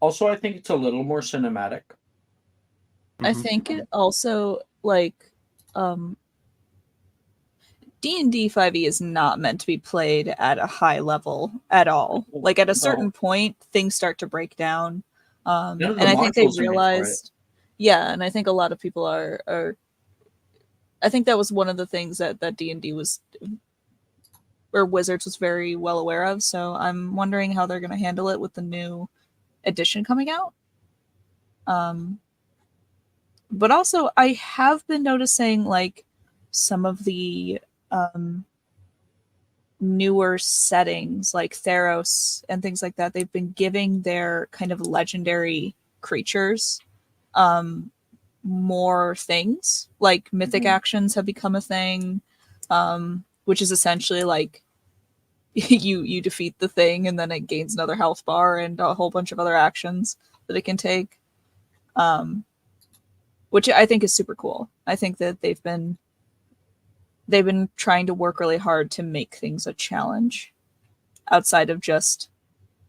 Also, I think it's a little more cinematic. I think it also like um D&D 5e is not meant to be played at a high level at all. Like at a certain No, point, things start to break down. none of the And I think they modules are made for it. realized, yeah, and I think a lot of people are. I think that was one of the things that D&D was, or Wizards was very well aware of. So I'm wondering how they're going to handle it with the new edition coming out. Um, but also, I have been noticing like some of the um, newer settings like Theros and things like that, they've been giving their kind of legendary creatures um, more things. Like mythic Mhm. actions have become a thing, which is essentially like you defeat the thing and then it gains another health bar and a whole bunch of other actions that it can take. Um, which I think is super cool. I think that they've been trying to work really hard to make things a challenge outside of just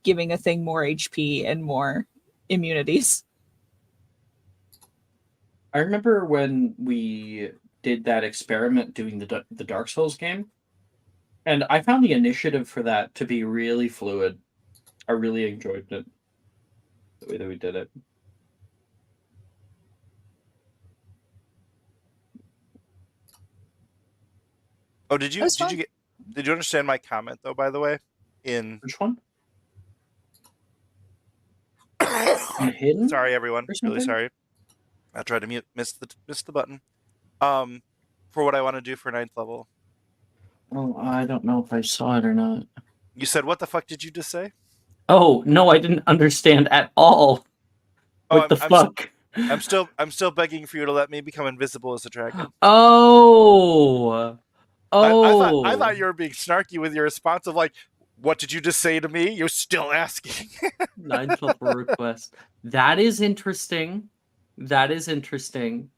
giving a thing more HP and more immunities. I remember when we did that experiment doing the Dark Souls game, and I found the initiative for that to be really fluid. I really enjoyed it, the way that we did it. Oh, It was did fun. you get did you understand my comment though? By the way, in Which one? On hidden sorry everyone, or really something? sorry. I tried to miss the button. Um, for what I want to do for ninth level. Oh, I don't know if I saw it or not. You said what the fuck did you just say? Oh no, I didn't understand at all. Oh, What the fuck? I'm still begging for you to let me become invisible as a dragon. Oh, I oh. thought you were being snarky with your response of like, what did you just say to me? You're still asking. Ninth level request. That is interesting. That is interesting.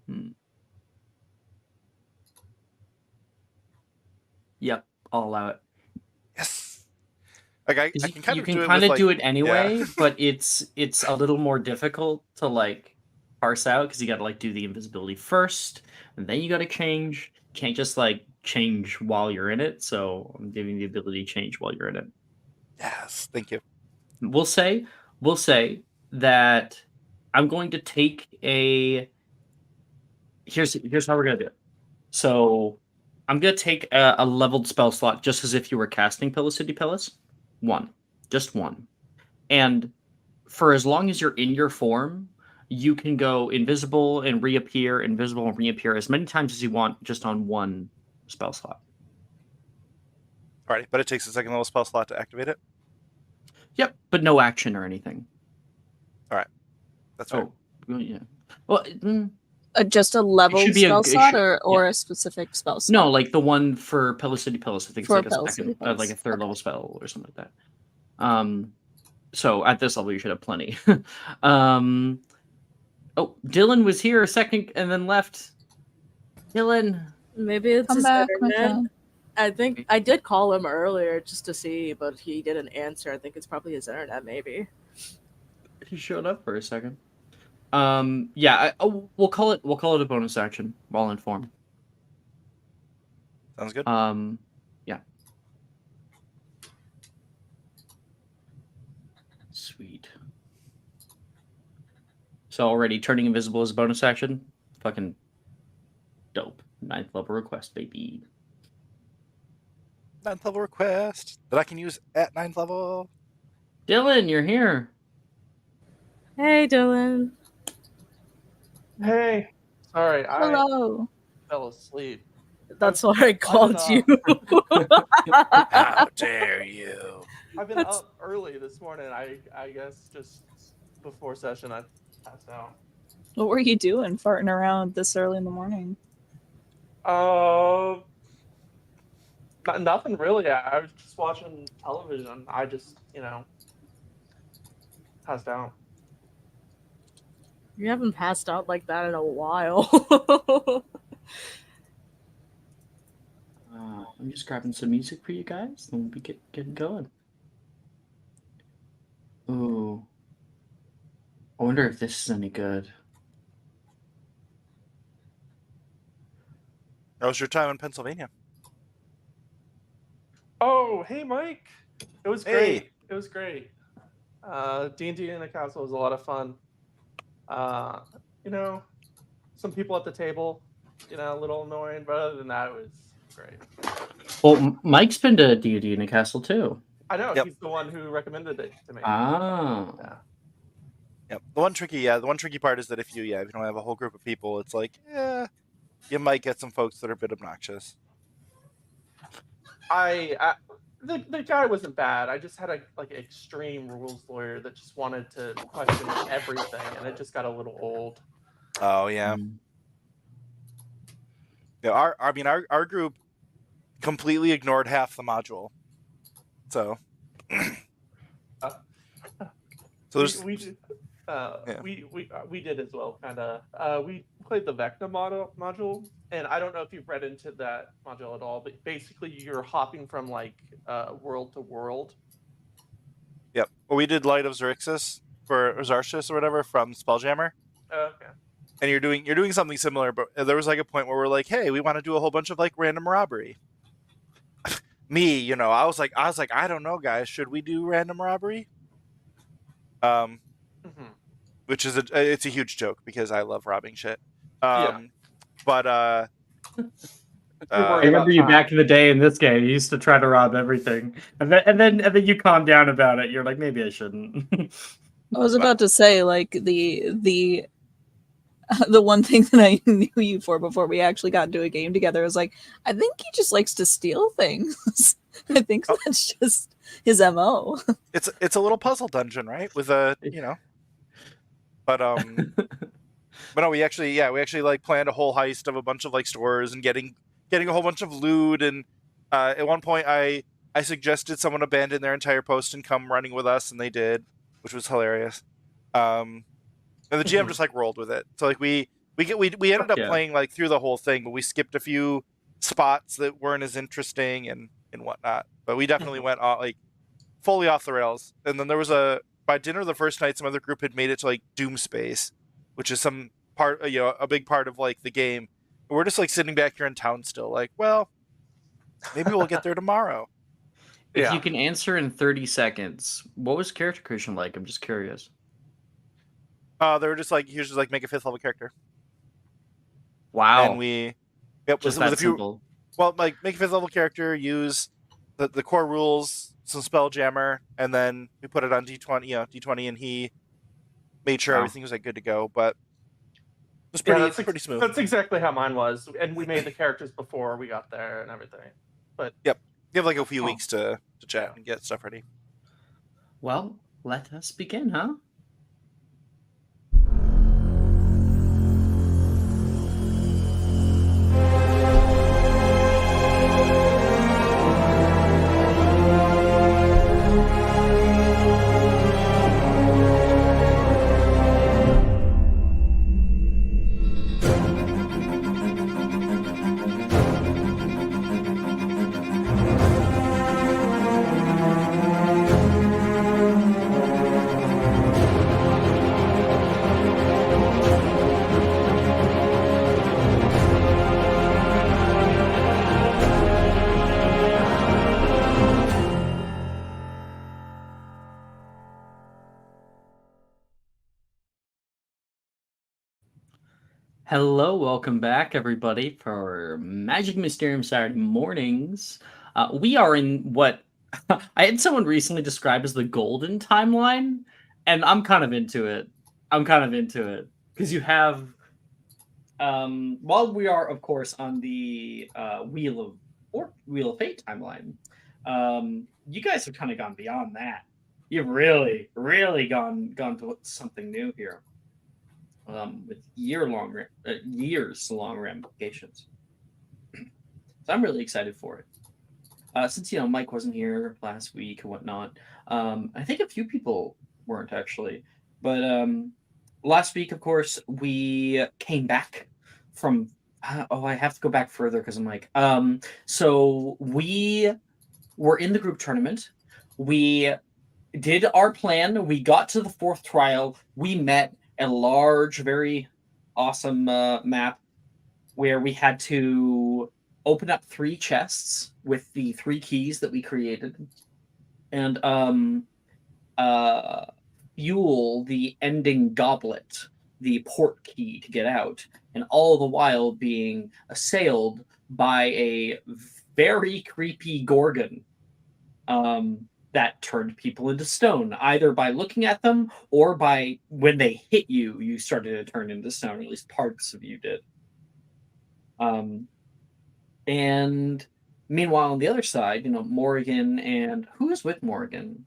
Hmm. Yep, I'll allow it. Yes. Like I 'Cause can kind you of can do it kind with of like do it yeah. anyway, but it's a little more difficult to like parse out because you got to like do the invisibility first, and then you got to change. Can't just like change while you're in it. So I'm giving the ability to change while you're in it. Yes, thank you. We'll say we'll say that I'm going to take a here's how we're gonna do it. So I'm gonna take a leveled spell slot just as if you were casting Pelicity Pillis. One. Just one. And for as long as you're in your form, you can go invisible and reappear as many times as you want just on one spell slot. Alrighty, but it takes a second level spell slot to activate it. Yep, but no action or anything. All right, that's fair. Oh, yeah. Well, Just a it should leveled be a spell it slot should, yeah. or a specific spell No, slot like the one for Pelicity Pillis. I think it's for like a Pelicity second, like a Pills. third Okay. level spell or something like that. So at this level, you should have plenty. um, oh, Dylan was here a second and then left. Dylan, Maybe it's Come his back, my internet. friend. I think I did call him earlier just to see, but he didn't answer. I think it's probably his internet, maybe. he showed up for a second. Yeah, we'll call it a bonus action while in form. Sounds good. Yeah. Sweet. So already turning invisible as a bonus action, fucking dope. Ninth level request, baby. Ninth level request that I can use at ninth level. Dylan, you're here. Hey, Dylan. Hey, sorry, I Hello. fell asleep. That's why I called you. How dare you? I've been That's up early this morning. I guess just before session I passed out. What were you doing farting around this early in the morning? Uh, nothing really. I was just watching television. I just passed out. you haven't passed out like that in a while. I'm just grabbing some music for you guys, and we'll be getting going. Ooh. I wonder if this is any good. How was your time in Pennsylvania? Oh, hey, Mike. It was Hey. great. It was great. D&D in a castle was a lot of fun. You know, some people at the table, a little annoying, but other than that, it was great. Well, Mike's been to D&D in a castle too. I know, Yep. he's the one who recommended it to me. Ah. Yeah. Yep. The one tricky part is that if you don't have a whole group of people, it's like, you might get some folks that are a bit obnoxious. The guy wasn't bad. I just had a extreme rules lawyer that just wanted to question everything, and it just got a little old. Oh yeah. Yeah. Our group completely ignored half the module. So. So there's. We did as well, kind of. We played the Vecna module, and I don't know if you've read into that module at all, but basically you're hopping from world to world. Yep. Well, we did Light of Xerxes or Zarshus or whatever from Spelljammer. Okay. And you're doing something similar, but there was a point where we're like, hey, we want to do a whole bunch of random robbery. Me, I was like, I don't know, guys, should we do random robbery? Which is it's a huge joke because I love robbing shit. But I remember you back in the day in this game. You used to try to rob everything, and then you calm down about it. You're like, maybe I shouldn't. I was about to say, the one thing that I knew you for before we actually got into a game together was I think he just likes to steal things. I think that's just his MO. It's a little puzzle dungeon, right? With a but but no, we actually planned a whole heist of a bunch of stores and getting a whole bunch of loot. And at one point I suggested someone abandon their entire post and come running with us, and they did, which was hilarious. And the GM just rolled with it. So we ended up playing through the whole thing, but we skipped a few spots that weren't as interesting and whatnot. But we definitely went fully off the rails. And then there was by dinner the first night, some other group had made it to Doom Space, which is some part, a big part of the game. And we're just sitting back here in town still, well, maybe we'll get there tomorrow. If you can answer in 30 seconds, what was character creation like? I'm just curious. They were just here's just make a 5th level character. Wow. And we just that simple. Well, make a 5th level character, use the core rules, some Spelljammer, and then we put it on D20, and he made sure everything was good to go. But it was pretty smooth. That's exactly how mine was, and we made the characters before we got there and everything. But you have a few weeks to chat and get stuff ready. Well, let us begin, huh? Hello, welcome back, everybody, for Magic Mysterium Saturday mornings. We are in what I had someone recently describe as the golden timeline, and I'm kind of into it. Because you have, while we are, of course, on the Wheel of Fate timeline, you guys have kind of gone beyond that. You've really, really gone to something new here. With years-long ramifications. So I'm really excited for it. Since Mike wasn't here last week and whatnot, I think a few people weren't actually. But last week, of course, we came back from I have to go back further because I'm like, so we were in the group tournament. We did our plan. We got to the fourth trial. We met a large, very awesome map where we had to open up 3 chests with the 3 keys that we created, and uh, fuel the ending goblet, the port key to get out, and all the while being assailed by a very creepy gorgon that turned people into stone, either by looking at them or by when they hit you, you started to turn into stone. At least parts of you did. And meanwhile, on the other side, Morrigan and who's with Morrigan?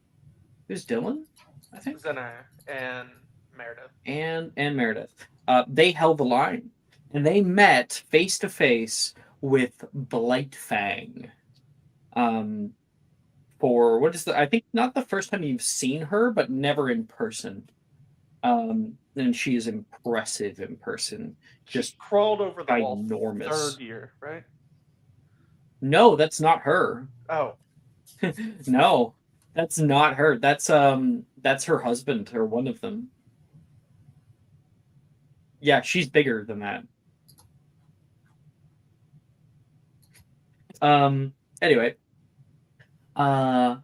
Who's Dylan? I think. Zena and Meredith. And Meredith. They held the line, and they met face to face with Blightfang. For what is I think not the first time you've seen her, but never in person. And she is impressive in person. Just crawled over the wall ginormous. 3rd year, right? No, that's not her. Oh, No, that's not her. That's her husband or one of them. Yeah, she's bigger than that. Anyway, everybody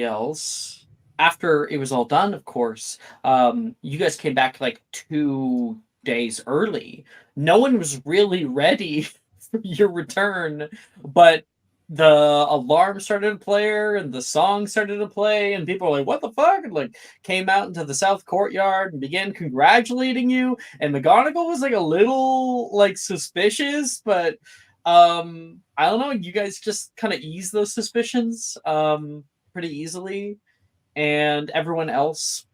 else, after it was all done, of course, you guys came back like 2 days early. No one was really ready for your return, but the alarm started to play and the song started to play, and people were like, "What the fuck?" And like came out into the south courtyard and began congratulating you. And McGonagall was like a little like suspicious, but I don't know. You guys just kind of eased those suspicions pretty easily, and everyone else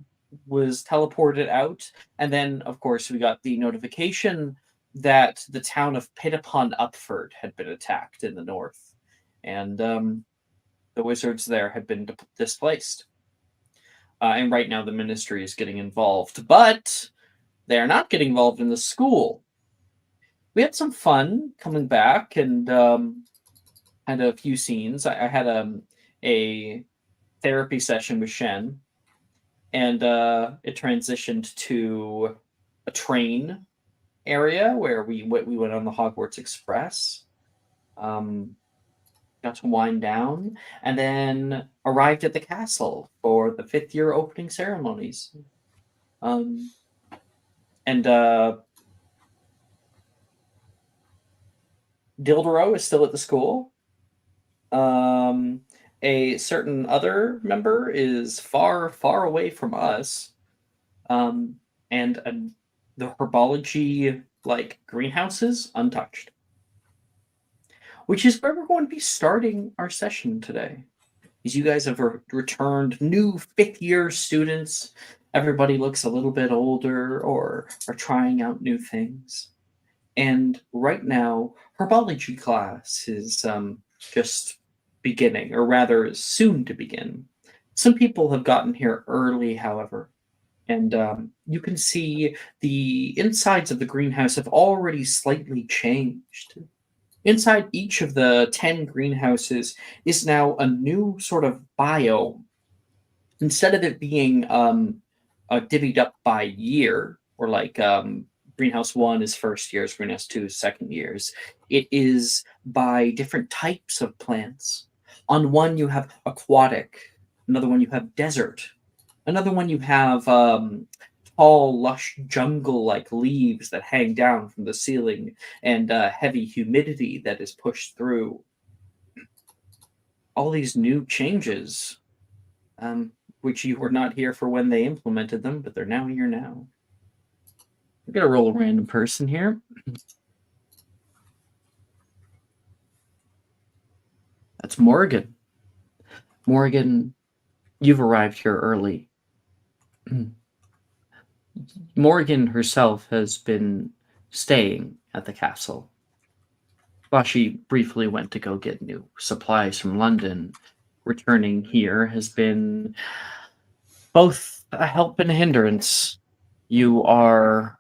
was teleported out. And then, of course, we got the notification that the town of Pitt upon Upford had been attacked in the north, and the wizards there had been displaced. And right now, the ministry is getting involved, but they are not getting involved in the school. We had some fun coming back and had a few scenes. I had a therapy session with Shen, and it transitioned to a train area where we went on the Hogwarts Express. Got to wind down, and then arrived at the castle for the 5th year opening ceremonies. And Dildero is still at the school. A certain other member is far, far away from us. And the herbology greenhouses untouched. Which is where we're going to be starting our session today. As you guys have returned new 5th year students, everybody looks a little bit older or are trying out new things. And right now, herbology class is just beginning, or rather soon to begin. Some people have gotten here early, however, and you can see the insides of the greenhouse have already slightly changed. Inside each of the 10 greenhouses is now a new sort of biome. Instead of it being divvied up by year, or greenhouse 1 is first years, greenhouse 2 is second years, it is by different types of plants. On one you have aquatic, another one you have desert, another one you have tall, lush jungle-like leaves that hang down from the ceiling, and heavy humidity that is pushed through. All these new changes, which you were not here for when they implemented them, but they're now here now. I'm gonna roll a random person here. That's Morgan. Morgan, you've arrived here early. Morgan herself has been staying at the castle. While she briefly went to go get new supplies from London, returning here has been both a help and a hindrance. You are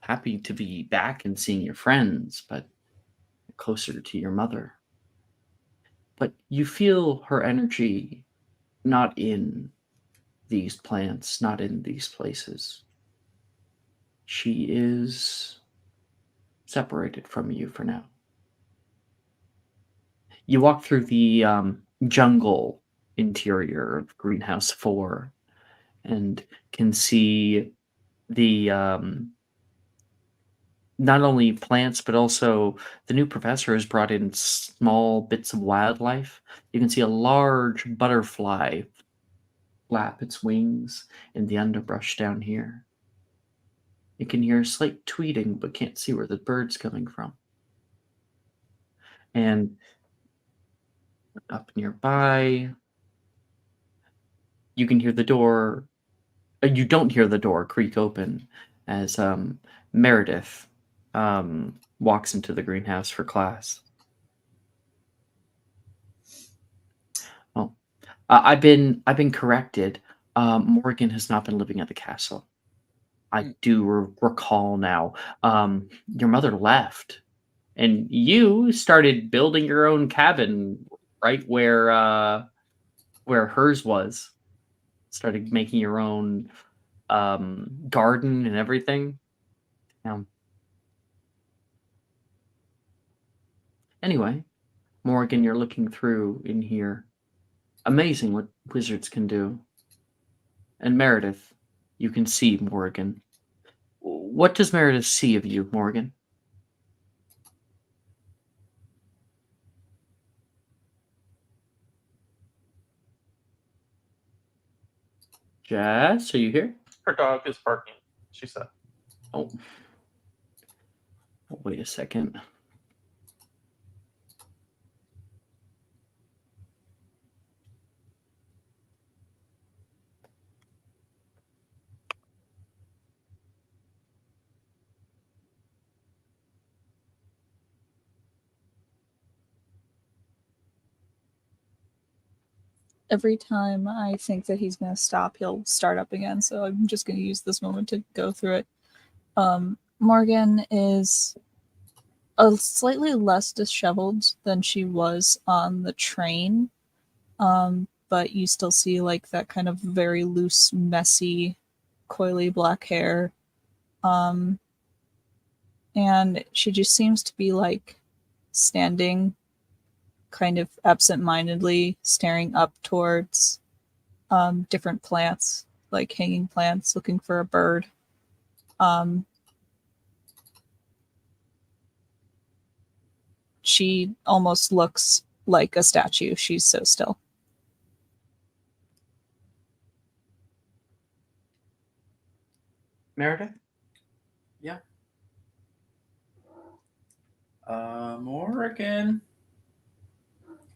happy to be back and seeing your friends, but closer to your mother. But you feel her energy not in these plants, not in these places. She is separated from you for now. You walk through the jungle interior of Greenhouse 4 and can see the not only plants, but also the new professor has brought in small bits of wildlife. You can see a large butterfly flap its wings in the underbrush down here. You can hear slight tweeting, but can't see where the bird's coming from. And up nearby, you can hear the door. You don't hear the door creak open as Meredith walks into the greenhouse for class. Oh, I've been corrected. Morgan has not been living at the castle. I do recall now. Your mother left, and you started building your own cabin right where hers was. Started making your own garden and everything. Anyway, Morgan, you're looking through in here. Amazing what wizards can do. And Meredith, you can see Morgan. What does Meredith see of you, Morgan? Jess, are you here? Her dog is barking, she said. Oh. Wait a second. Every time I think that he's going to stop, he'll start up again. So I'm just going to use this moment to go through it. Morgan is slightly less disheveled than she was on the train. But you still see like that kind of very loose, messy, coily black hair. And she just seems to be like standing kind of absent-mindedly, staring up towards different plants, like hanging plants, looking for a bird. She almost looks like a statue. She's so still. Meredith? Yeah. Morgan.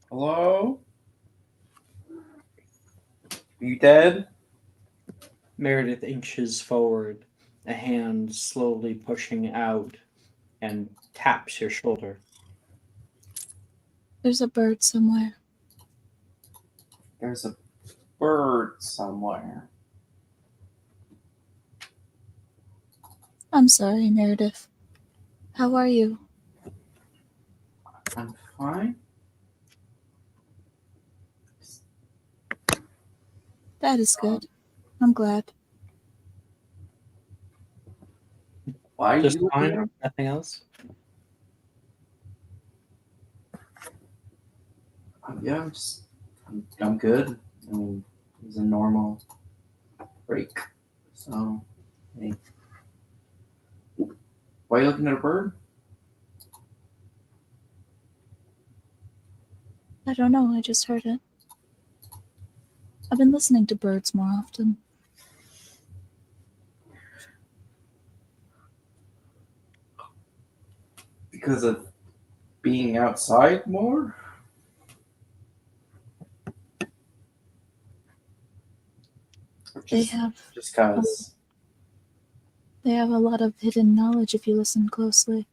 Hello? Are you dead? Meredith inches forward, a hand slowly pushing out, and taps your shoulder. There's a bird somewhere. There's a bird somewhere. I'm sorry, Meredith. How are you? I'm fine. That is good. I'm glad. Why are Just you fine, here? nothing else? Yeah, I'm good. I mean, it was a normal break. So, hey. Why are you looking at a bird? I don't know, I just heard it. I've been listening to birds more often. Because of being outside more? Or They just, have just cause they have a lot of hidden knowledge if you listen closely.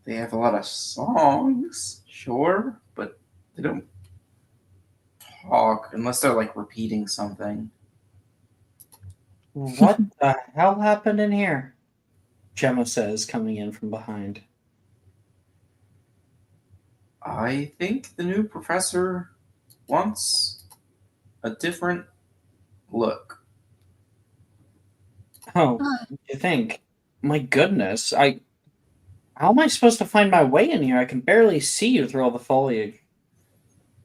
they have a lot of songs, sure, but they don't talk unless they're like repeating something. What the hell happened in here? Gemma says, coming in from behind. I think the new professor wants a different look. Oh, you think? My goodness, how am I supposed to find my way in here? I can barely see you through all the foliage.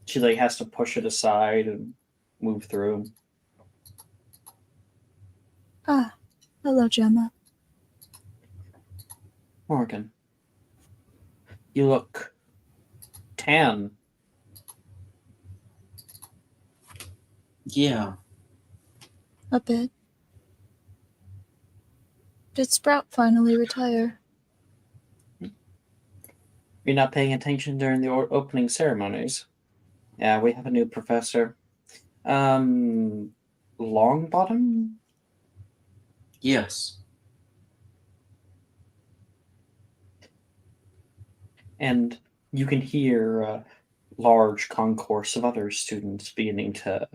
She like has to push it aside and move through. Ah, hello, Gemma. Morgan, you look tan. Yeah. A bit. Did Sprout finally retire? You're not paying attention during the opening ceremonies. Yeah, we have a new professor. Longbottom? Yes. And you can hear a large concourse of other students beginning to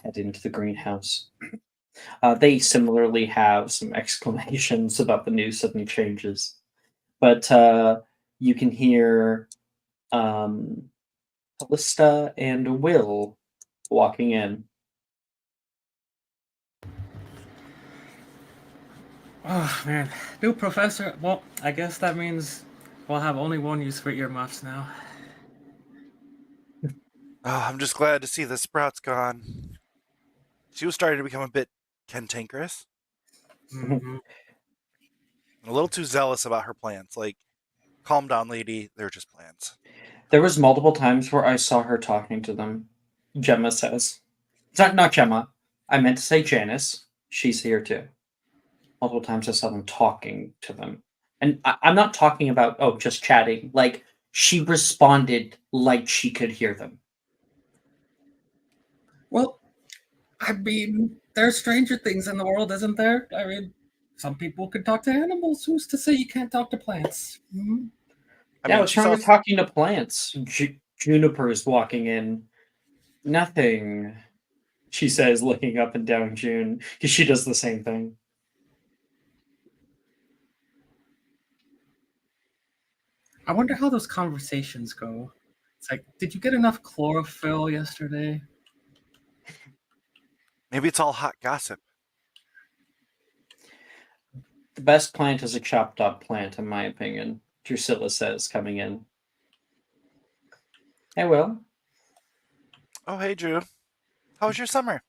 head into the greenhouse. They similarly have some exclamations about the new sudden changes. But you can hear Callista and Will walking in. Oh man, new professor. Well, I guess that means we'll have only one use for earmuffs now. Oh, I'm just glad to see the Sprout's gone. She was starting to become a bit cantankerous, Mhm. a little too zealous about her plans. Like, calm down, lady. They're just plans. There was multiple times where I saw her talking to them. Gemma says. Not Gemma. I meant to say Janice. She's here too. Multiple times I saw them talking to them. And I'm not talking about, oh, just chatting. Like, she responded like she could hear them. Well, I mean, there's stranger things in the world, isn't there? I mean, some people can talk to animals. Who's to say you can't talk to plants? Hmm? I Yeah, mean, what's she wrong saw. with talking to plants? Juniper's walking in. Nothing, she says, looking up and down June, because she does the same thing. I wonder how those conversations go. It's like, did you get enough chlorophyll yesterday? Maybe it's all hot gossip. The best plant is a chopped up plant, in my opinion, Drusilla says, coming in. Hey, Will. Oh, hey, Drew. How was your summer?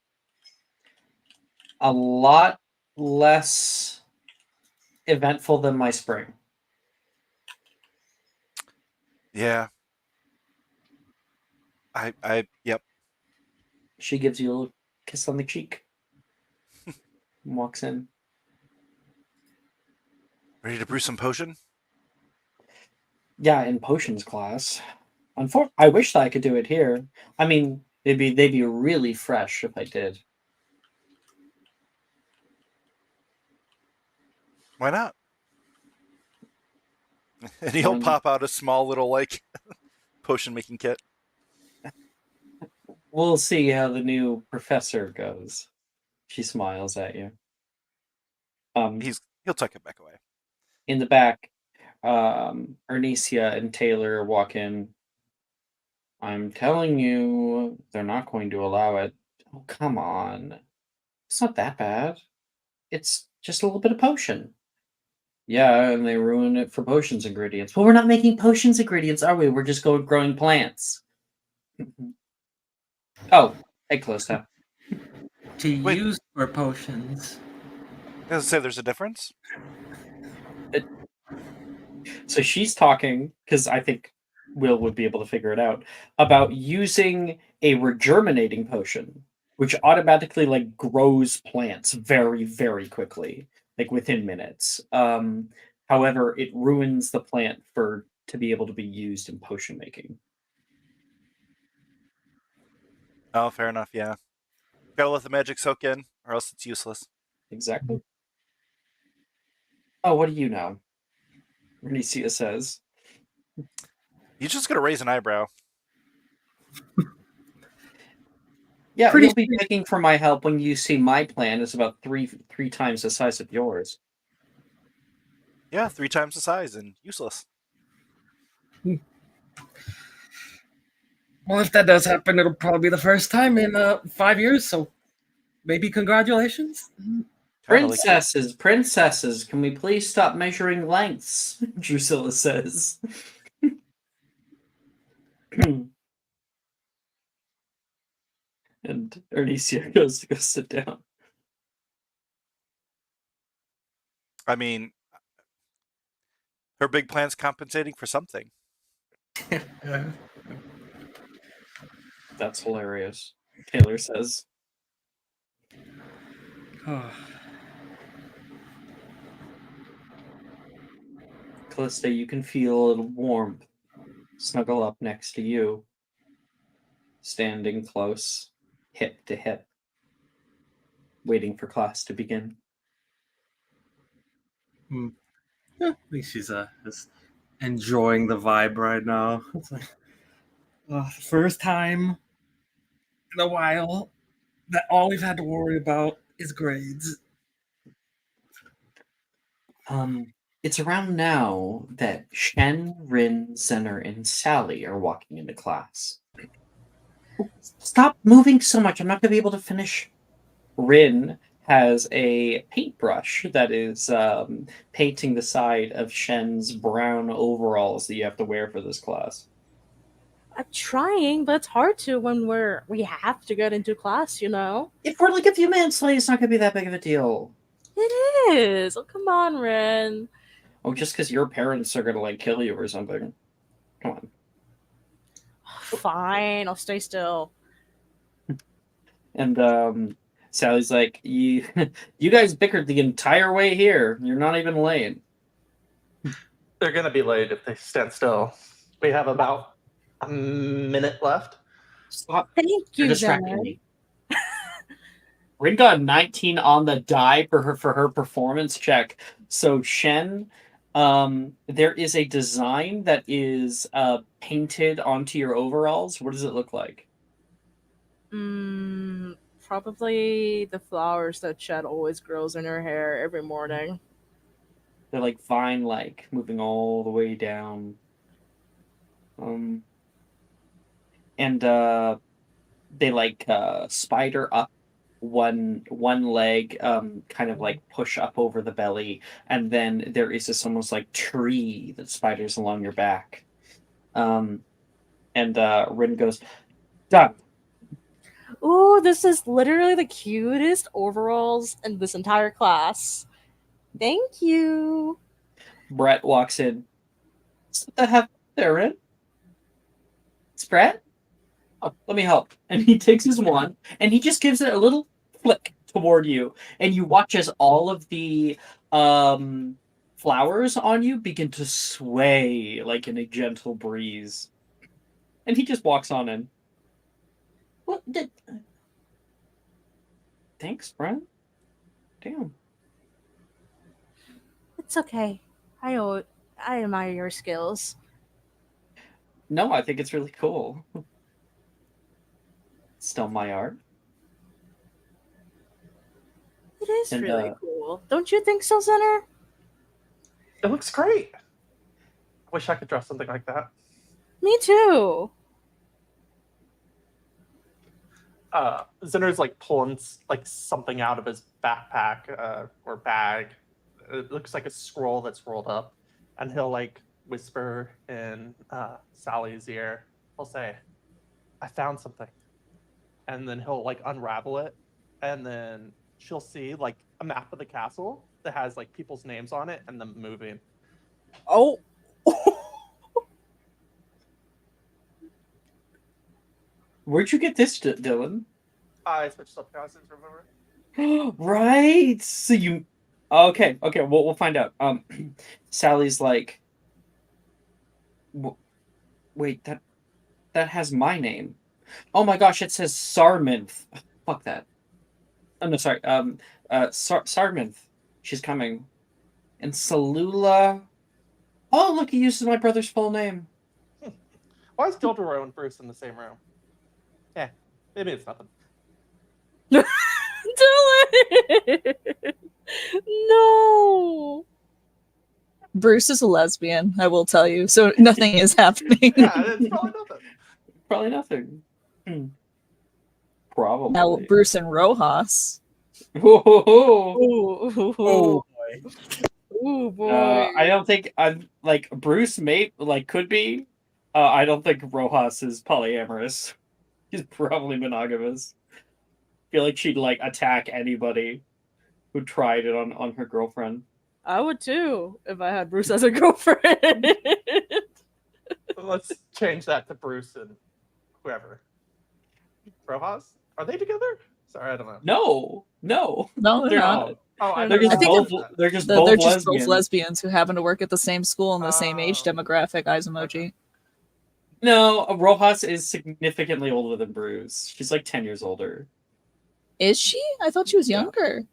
A lot less eventful than my spring. Yeah. Yep. She gives you a little kiss on the cheek and walks in. Ready to brew some potion? Yeah, in potions class. I wish that I could do it here. I mean, they'd be really fresh if I did. Why not? And he'll pop out a small little, like, potion making kit. We'll see how the new professor goes. She smiles at you. He'll tuck it back away. In the back, Ernesia and Taylor walk in. I'm telling you, they're not going to allow it. Oh, come on. It's not that bad. It's just a little bit of potion. Yeah, and they ruin it for potions ingredients. Well, we're not making potions ingredients, are we? We're just growing plants. Oh, hey, Calista. To Wait. use for potions. Does it say there's a difference? So she's talking, because I think Will would be able to figure it out, about using a regerminating potion, which automatically like grows plants very, very quickly, like within minutes. However, it ruins the plant to be able to be used in potion making. Oh, fair enough, yeah. Gotta let the magic soak in, or else it's useless. Exactly. Oh, what do you know? Renicia says. He's just gonna raise an eyebrow. Yeah, Pretty you'll be begging for my help when you see my plan is about three times the size of yours. Yeah, 3 times the size and useless. Well, if that does happen, it'll probably be the first time in 5 years. So maybe congratulations. Kinda like Princesses, can we please stop measuring lengths? Drusilla says. And Ernestine goes to go sit down. I mean, her big plan's compensating for something. That's hilarious, Taylor says. Callista, you can feel a little warmth snuggle up next to you, standing close, hip to hip, waiting for class to begin. Yeah, I think she's just enjoying the vibe right now. It's like first time in a while that all we've had to worry about is grades. It's around now that Shen, Rin, Zener, and Sally are walking into class. Stop moving so much. I'm not going to be able to finish. Rin has a paintbrush that is painting the side of Shen's brown overalls that you have to wear for this class. I'm trying, but it's hard to when we have to get into class, you know? If we're like a few minutes late, it's not going to be that big of a deal. It is. Oh, come on, Ren. Oh, just because your parents are going to like kill you or something. Come on. Fine, I'll stay still. And Sally's like, you guys bickered the entire way here. You're not even late. They're gonna be late if they stand still. We have about a minute left. Stop. Thank You're you, distracting Zener. me. Rin got 19 on the die for her performance check. So Shen, there is a design that is painted onto your overalls. What does it look like? Probably the flowers that Chet always grows in her hair every morning. They're like vine-like, moving all the way down. And they like spider up one leg, kind of like push up over the belly, and then there is this almost like tree that spiders along your back. And Rin goes, done. Ooh, this is literally the cutest overalls in this entire class. Thank you. Brett walks in. What the heck there, Rin? It's Brett? Oh, let me help. And he takes his wand and he just gives it a little flick toward you. And you watch as all of the flowers on you begin to sway like in a gentle breeze. And he just walks on in. What did... Thanks, Brent. Damn. It's okay. I admire your skills. No, I think it's really cool. Still my art. It is And, really cool. Don't you think so, Zener? It looks great. I wish I could draw something like that. Me too. Zinner's like pulling like something out of his backpack or bag. It looks like a scroll that's rolled up, and he'll like whisper in Sally's ear. He'll say, "I found something," and then he'll like unravel it, and then she'll see like a map of the castle that has like people's names on it and them moving. Oh. Where'd you get this, Dylan? I switched up classes, remember? Right. So you... Okay. We'll find out. Sally's like, wait, that has my name. Oh my gosh, it says Sarminth. Fuck that. Oh no, sorry. Sarminth. She's coming. And Salula. Oh, look, he uses my brother's full name. Why is Gilderoy and Bruce in the same room? Yeah, maybe it's nothing. No. Bruce is a lesbian, I will tell you, so nothing is happening. Yeah, it's probably nothing. Probably nothing. Probably. Now, Bruce and Rojas. Whoa. Ooh, Oh boy. ooh, boy. I don't think I'm like Bruce may could be. I don't think Rojas is polyamorous. He's probably monogamous. Feel like she'd like attack anybody who tried it on her girlfriend. I would too if I had Bruce as a girlfriend. Let's change that to Bruce and whoever. Rojas? Are they together? Sorry, I don't know. No. No, they're They're not. not. Oh, I They're don't just know. both. They're just They're both just both lesbians. lesbians who happen to work at the same school in the same age Oh. demographic. Eyes emoji. No, Rojas is significantly older than Bruce. She's like 10 years older. Is she? I thought she was Yeah. younger.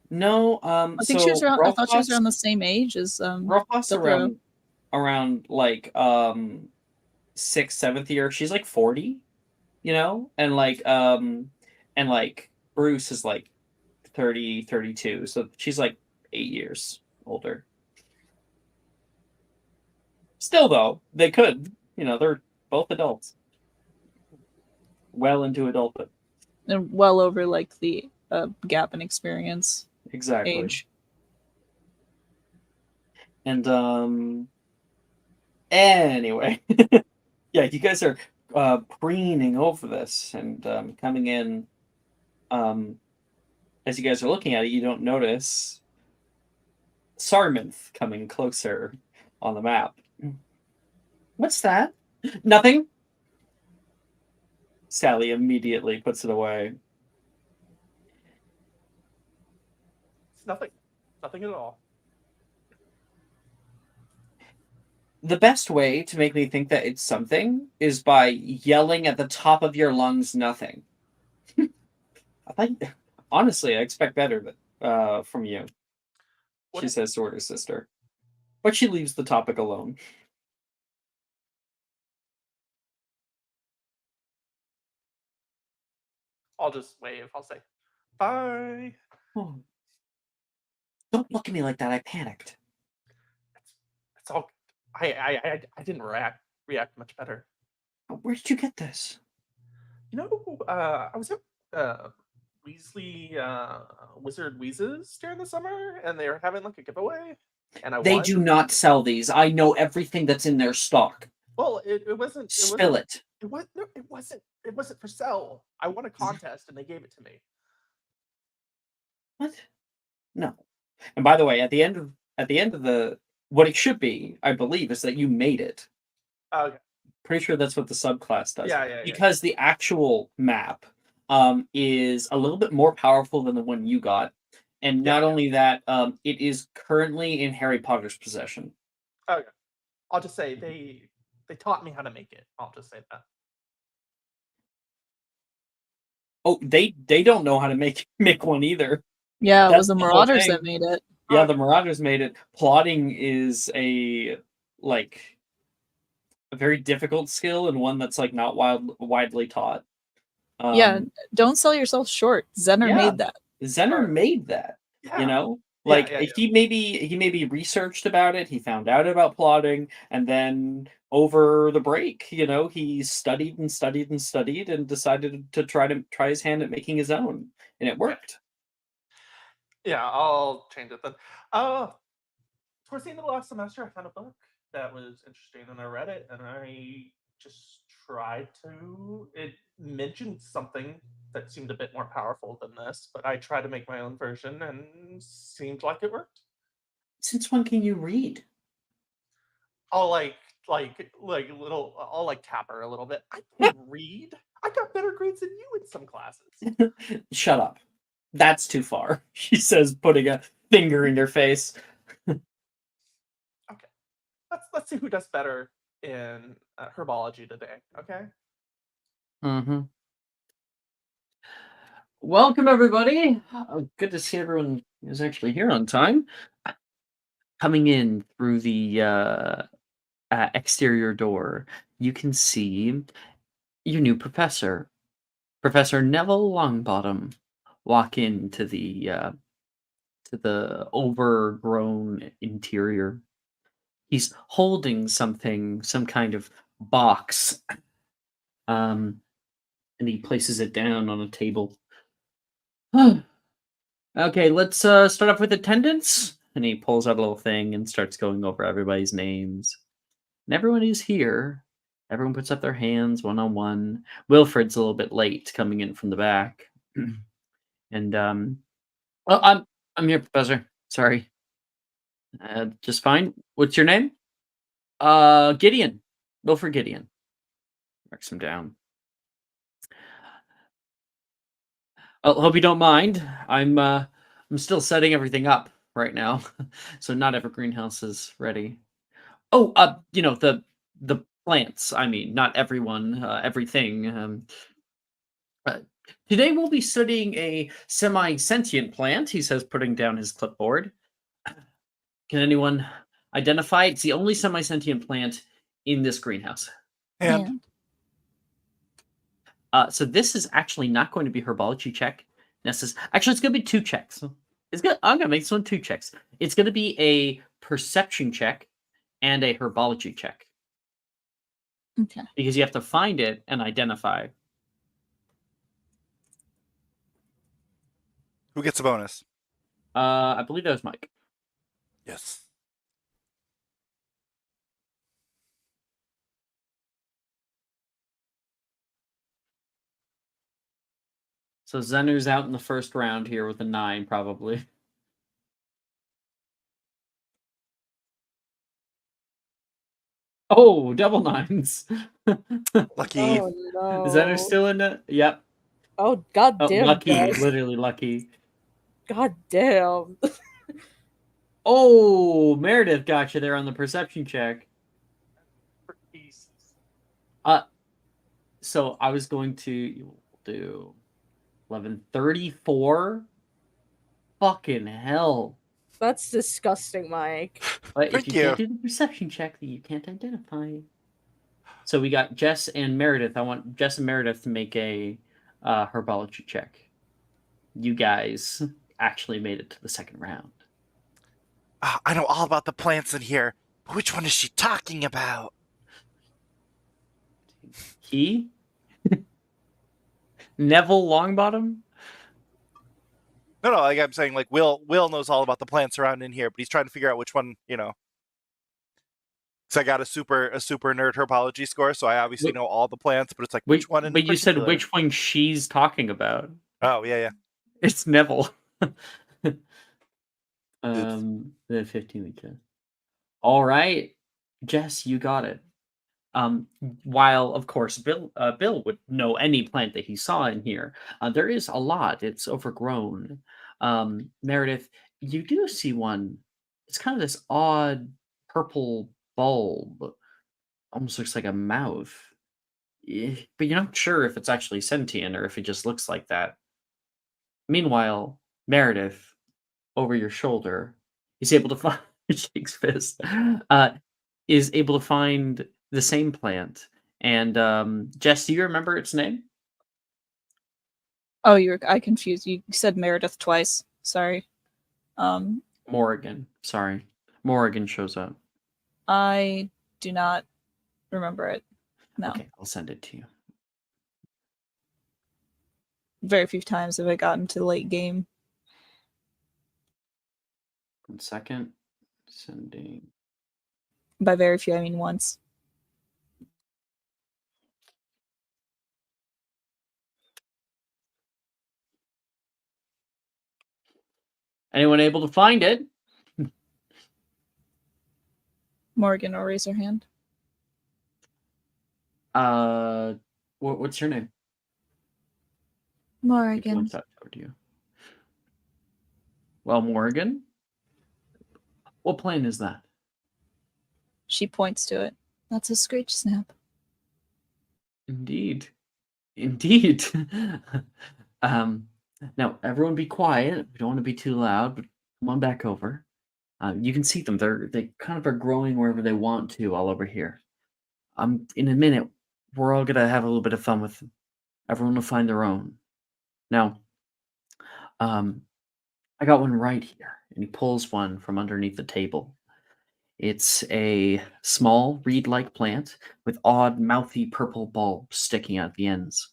No, I think she was around. I thought she was around the same age as Rojas Silvio. around like 6th, 7th year. She's like 40, and like Bruce is like 30, 32. So she's like 8 years older. Still though, they could, they're both adults. Well into adulthood. And well over like the gap in experience Exactly. age. And anyway, yeah, you guys are preening over this and coming in. As you guys are looking at it, you don't notice Sarminth coming closer on the map. What's that? Nothing. Sally immediately puts it away. It's nothing. Nothing at all. The best way to make me think that it's something is by yelling at the top of your lungs, nothing. Honestly, I expect better from you, she says to her sister. But she leaves the topic alone. I'll just wave. I'll say, bye. Oh. Don't look at me like that. I panicked. It's all. I didn't react much better. Where did you get this? I was at Weasley Wizard Wheezes during the summer, and they were having like a giveaway, and They won. do not sell these. I know everything that's in their stock. Well, it wasn't. Spill it. It was no. It wasn't. It wasn't for sale. I won a contest, and they gave it to me. What? No. And by the way, at the end of the what it should be, I believe, is that you made it. Okay. Pretty sure that's what the subclass does. Yeah. Because the actual map is a little bit more powerful than the one you got. And not only that, it is currently in Harry Potter's possession. Okay. I'll just say they taught me how to make it. I'll just say that. Oh, they don't know how to make one either. Yeah, it That's was the the whole Marauders thing. that made it. Yeah, the Marauders made it. Plotting is a very difficult skill and one that's like not widely taught. Yeah, don't sell yourself short. Zener made that. Zener made that. Yeah. He maybe researched about it, he found out about plotting, and then over the break, he studied and studied and studied and decided to try his hand at making his own, and it worked. Yeah, I'll change it then. Towards the end of the last semester, I found a book that was interesting, and I read it, and I just tried to. It mentioned something that seemed a bit more powerful than this, but I tried to make my own version, and seemed like it worked. Since when can you read? I'll like little. I'll like tap her a little bit. I can read. I got better grades than you in some classes. Shut up. That's too far, she says, putting a finger in your face. Okay, let's see who does better in herbology today. Okay. Mm-hmm. Welcome, everybody. Good to see everyone is actually here on time. Coming in through the exterior door, you can see your new professor, Professor Neville Longbottom. walk into the overgrown interior. He's holding something, some kind of box, and he places it down on a table. Okay, let's start off with attendance. And he pulls out a little thing and starts going over everybody's names. And everyone is here. Everyone puts up their hands one on one. Wilfred's a little bit late coming in from the back. And oh, I'm here, Professor. Sorry. Just fine. What's your name? Gideon. Wilfred Gideon. Marks him down. Hope you don't mind. I'm still setting everything up right now, so not every greenhouse is ready. Oh, the plants. I mean, not everyone, everything. Today we'll be studying a semi-sentient plant. He says, putting down his clipboard. Can anyone identify? It's the only semi-sentient plant in this greenhouse. And So this is actually not going to be herbology check. Actually, it's going to be 2 checks. I'm going to make this one 2 checks. It's going to be a perception check and a herbology check. Okay. Because you have to find it and identify. who gets a bonus? I believe that was Mike. Yes. So Zenu's out in the first round here with a 9, probably. Oh, double 9s. Lucky. Oh no. Zenu still in it? Yep. Oh god Oh, damn. lucky, guys. literally lucky. God damn. Oh, Meredith got you there on the perception check. For pieces. So I was going to do 1134. Fucking hell. That's disgusting, Mike. But if Thank you you. can't do the perception check, then you can't identify. So we got Jess and Meredith. I want Jess and Meredith to make a herbology check. You guys actually made it to the second round. I know all about the plants in here, but which one is she talking about? He? Neville Longbottom? No, like I'm saying, like Will knows all about the plants around in here, but he's trying to figure out which one, Because I got a super nerd herbology score, so I obviously Wait. know all the plants, but it's like which one in But you said particular? which one she's talking about. Oh yeah. It's Neville. The 15 week test. All right, Jess, you got it. While of course Bill would know any plant that he saw in here. There is a lot. It's overgrown. Meredith, you do see one. It's kind of this odd purple bulb. Almost looks like a mouth. But you're not sure if it's actually sentient or if it just looks like that. Meanwhile, Meredith, over your shoulder, is able to find Shake's fist. Is able to find the same plant. And Jess, do you remember its name? Oh, I confused you. You said Meredith twice. Sorry. Morrigan. Sorry. Morrigan shows up. I do not remember it. No. Okay, I'll send it to you. Very few times have I gotten to the late game. 1 second. Sending. By very few, I mean once. Anyone able to find it? Morgan will raise her hand. What's your name? Morgan. What's that to you? Well, Morgan. What plant is that? She points to it. That's a screech snap. Indeed. Now everyone be quiet. We don't want to be too loud, but come on back over. You can see them. They kind of are growing wherever they want to, all over here. In a minute, we're all gonna have a little bit of fun with them. Everyone will find their own. Now, I got one right here. And he pulls one from underneath the table. It's a small reed-like plant with odd, mouthy purple bulbs sticking out the ends.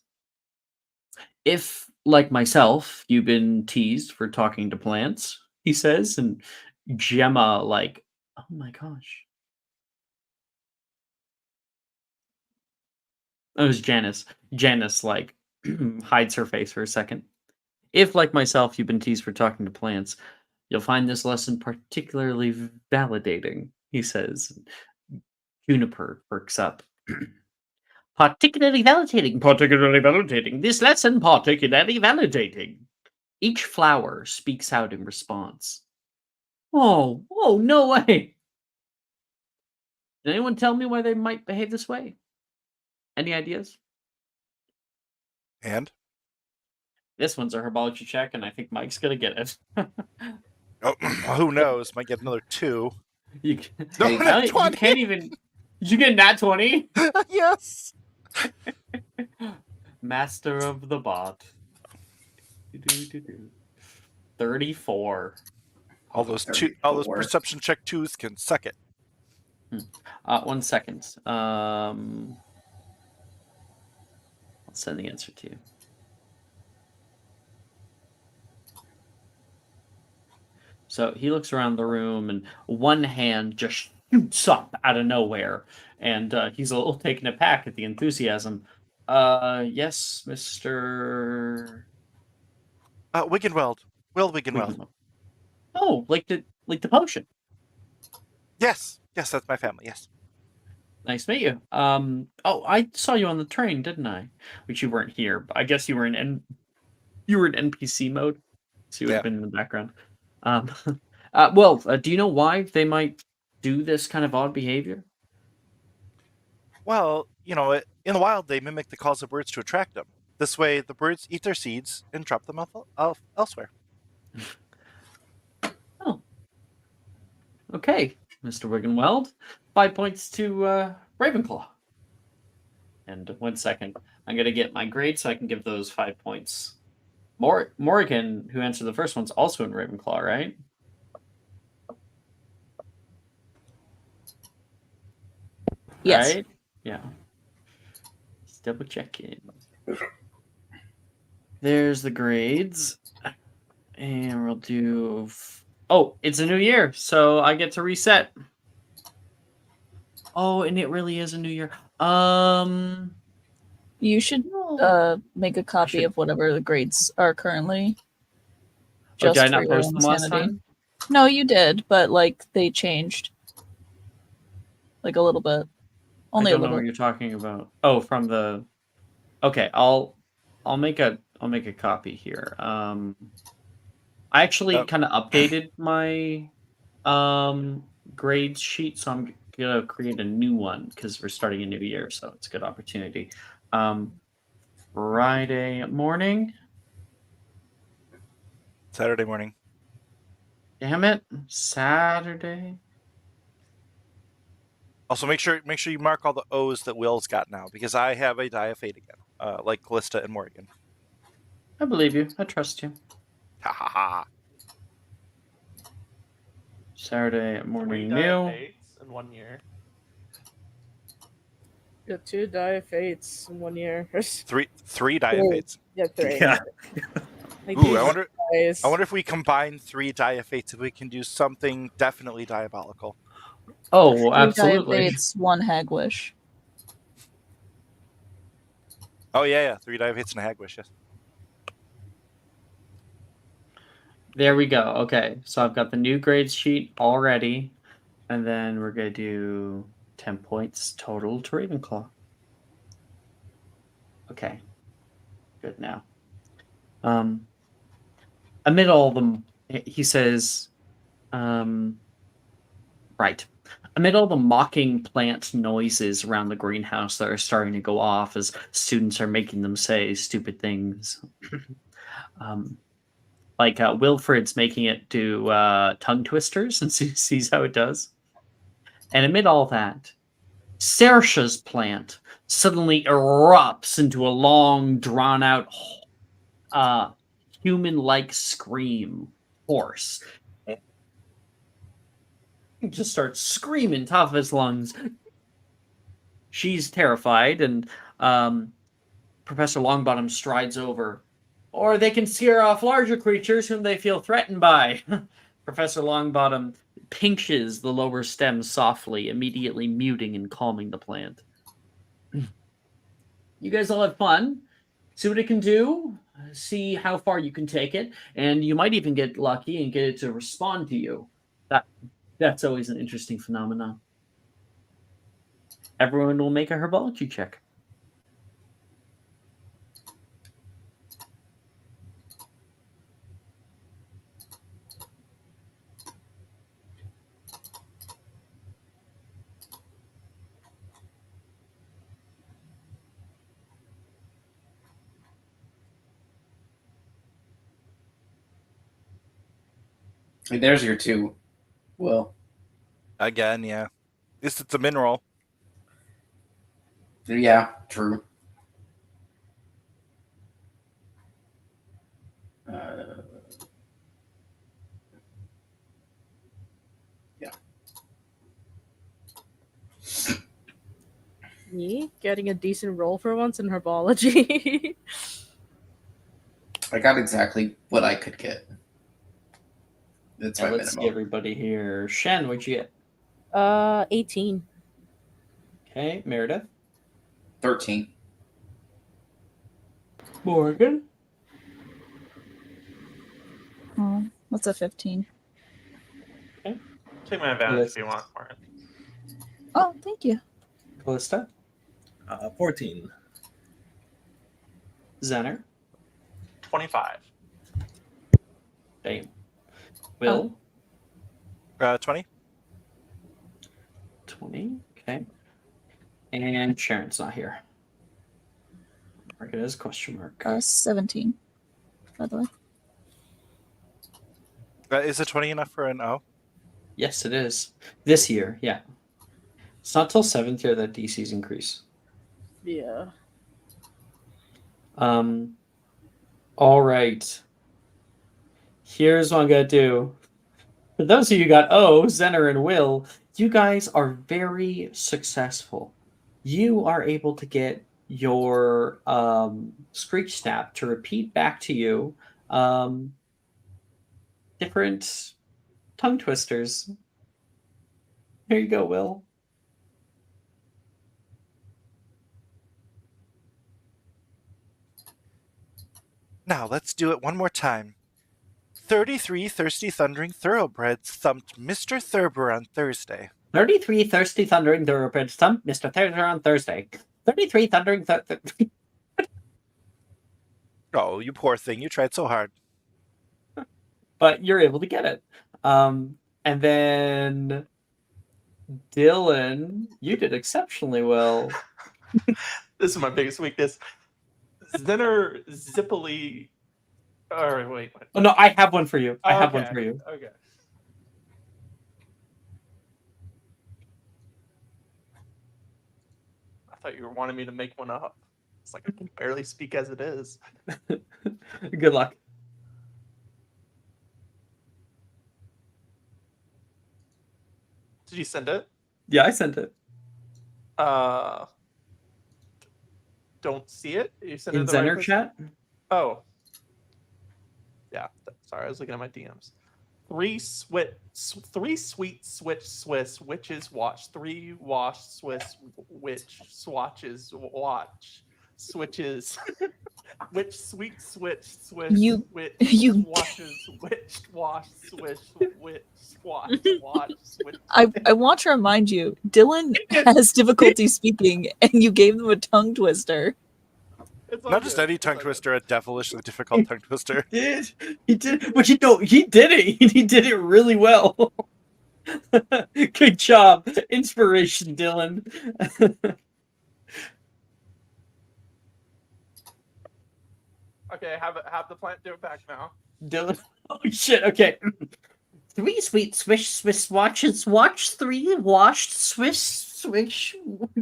If, like myself, you've been teased for talking to plants, he says, and Gemma, like, oh my gosh. It was Janice. Janice, like, hides her face for a second. If, like myself, you've been teased for talking to plants, you'll find this lesson particularly validating, he says. Juniper perks up. Particularly validating, particularly validating. This lesson, particularly validating. Each flower speaks out in response. Oh, no way. Did anyone tell me why they might behave this way? Any ideas? And This one's a herbology check, and I think Mike's gonna get it. oh, who knows? Might get another 2. you, No, you nat you 20. can't even. Did you get nat 20? Yes. Master of the bot. 34. All those 34. perception check 2s can suck it. 1 second. I'll send the answer to you. So he looks around the room, and one hand just shoots up out of nowhere, and he's a little taken aback at the enthusiasm. Yes, Mr. Wiggenweld. Will Wiggenweld. Oh, like the potion. Yes, that's my family. Yes. Nice to meet you. Oh, I saw you on the train, didn't I? Which you weren't here, but I guess you were in NPC mode, so you would have been in the background. Do you know why they might do this kind of odd behavior? Well, in the wild, they mimic the calls of birds to attract them. This way, the birds eat their seeds and drop them elsewhere. Oh. Okay, Mr. Wiggenweld. 5 points to Ravenclaw. And 1 second. I'm going to get my grade so I can give those 5 points. Morgan, who answered the first one's also in Ravenclaw, right? Yes. Right? Yeah. Just double checking. There's the grades. And we'll do... Oh, it's a new year, so I get to reset. Oh, and it really is a new year. You should make a copy of whatever the grades are currently. Did I for not your post own them last sanity. time? No, you did, but they changed. A little bit. Only I a don't know little. what you're talking about. Oh, from the... Okay, I'll make a copy here. I actually kind of updated my grades sheet, so I'm gonna create a new one because we're starting a new year, so it's a good opportunity. Friday morning. Saturday morning. Damn it, Saturday. Also, make sure you mark all the O's that Will's got now, because I have a die of fate again, like Callista and Morgan. I believe you. I trust you. Ha ha ha. Saturday morning 3 die of meal. fates in 1 year. You got 2 die of fates in 1 year. Three die of fates. Yeah, 3. Yeah. Ooh, I wonder if we combine 3 die of fates, if we can do something definitely diabolical. Oh, absolutely. It's 1 hag wish. Oh yeah, 3 die of fates and a hag wish. Yes. There we go. Okay, so I've got the new grades sheet already, and then we're gonna do 10 points total to Ravenclaw. Okay, good now. Amid all them, he says, right. Amid all the mocking plant noises around the greenhouse that are starting to go off as students are making them say stupid things. Wilfred's making it do tongue twisters and sees how it does. And amid all that, Saoirse's plant suddenly erupts into a long, drawn-out human-like scream, hoarse. He just starts screaming top of his lungs. She's terrified, and Professor Longbottom strides over. Or they can scare off larger creatures whom they feel threatened by. Professor Longbottom pinches the lower stem softly, immediately muting and calming the plant. You guys all have fun. See what it can do. See how far you can take it. And you might even get lucky and get it to respond to you. That's always an interesting phenomenon. Everyone will make a herbology check. There's your 2. Well, Again, yeah. At least it's a mineral. yeah, true. Yeah. Me getting a decent roll for once in herbology. I got exactly what I could get. That's my Let's see minimum. everybody here. Shen, what'd you get? 18. Okay, Meredith. 13. Morgan. Oh, what's a 15? Take my advantage if you want, Martin. Oh, thank you. Callista. 14. Zenner. 25. Dame. Will. 20. 20. Okay. And Sharon's not here. Mark it as question mark. 17, by the way. Is a 20 enough for an O? Yes, it is. This year, yeah. It's not till 7th year that DCs increase. Yeah. All right. Here's what I'm gonna do. For those of you who got O, Zenner and Will, you guys are very successful. You are able to get your Screech Snap to repeat back to you different tongue twisters. Here you go, Will. Now let's do it one more time. 33 thirsty thundering thoroughbreds thumped Mr. Thurber on Thursday. 33 thirsty thundering thoroughbreds thumped Mr. Thurber on Thursday. 33 thundering Oh, you poor thing. You tried so hard. but you're able to get it. And then Dylan, you did exceptionally well. This is my biggest weakness. Zenner zippily. Or wait. Oh no, I have one for you. I have one Okay, for you. Okay. I thought you were wanting me to make one up. It's like I can barely speak as it is. Good luck. Did you send it? Yeah, I sent it. Don't see it. You sent In it to the right Zenner place? chat? Oh. Yeah. Sorry, I was looking at my DMs. Three sweet switch Swiss witches watch. 3 wash Swiss witch swatches watch switches. Which sweet switch Swiss witch washes witch wash swish witch swatch watch switch. I want to remind you, Dylan has difficulty speaking, and you gave them a tongue twister. It's all Not just good. any It's tongue all good. twister, a devilishly difficult tongue twister. He did. But you know, he did it. He did it really well. Good job. Inspiration, Dylan. Okay, have the plant do it back now. Dylan. Oh shit. Okay. 3 sweet Swiss watches. Watch 3 washed Swiss swish.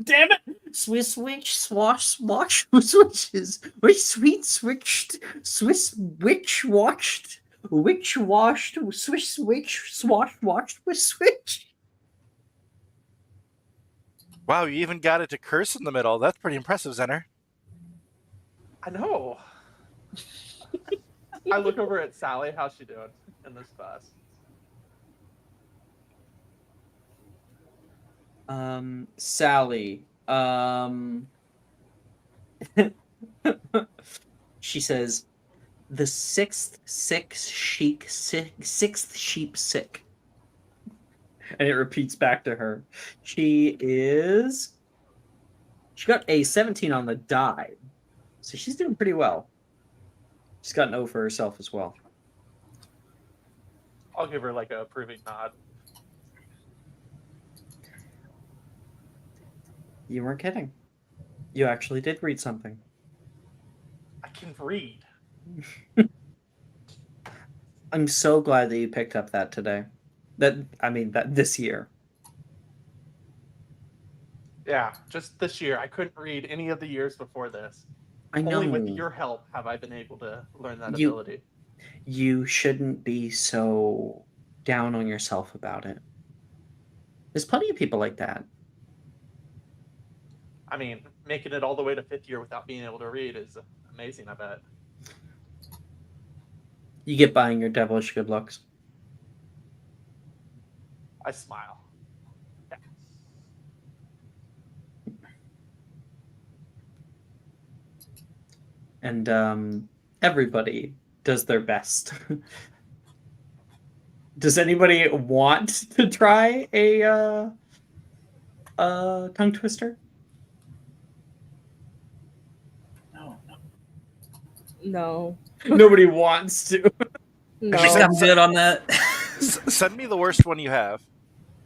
Damn it! Swiss witch, swash, swash, switches, witch, sweet, switched, Swiss witch washed, witch washed, Swiss witch, swash, washed, with switch. Wow, you even got it to curse in the middle. That's pretty impressive, Zenner. I know. I look over at Sally. How's she doing in this class? Sally. She says, the sixth sheep sick. And it repeats back to her. She got a 17 on the die. So she's doing pretty well. She's got an O for herself as well. I'll give her like a approving nod. You weren't kidding. You actually did read something. I can read. I'm so glad that you picked up that today. That this year. Yeah, just this year. I couldn't read any of the years before this. I know. Only with your help have I been able to learn that You- ability. You shouldn't be so down on yourself about it. There's plenty of people like that. I mean, making it all the way to 5th year without being able to read is amazing, I bet. You get by in your devilish good looks. I smile. Yeah. And everybody does their best. Does anybody want to try a tongue twister? No. Nobody wants to. No. Actually, I'm good on that. Send me the worst one you have.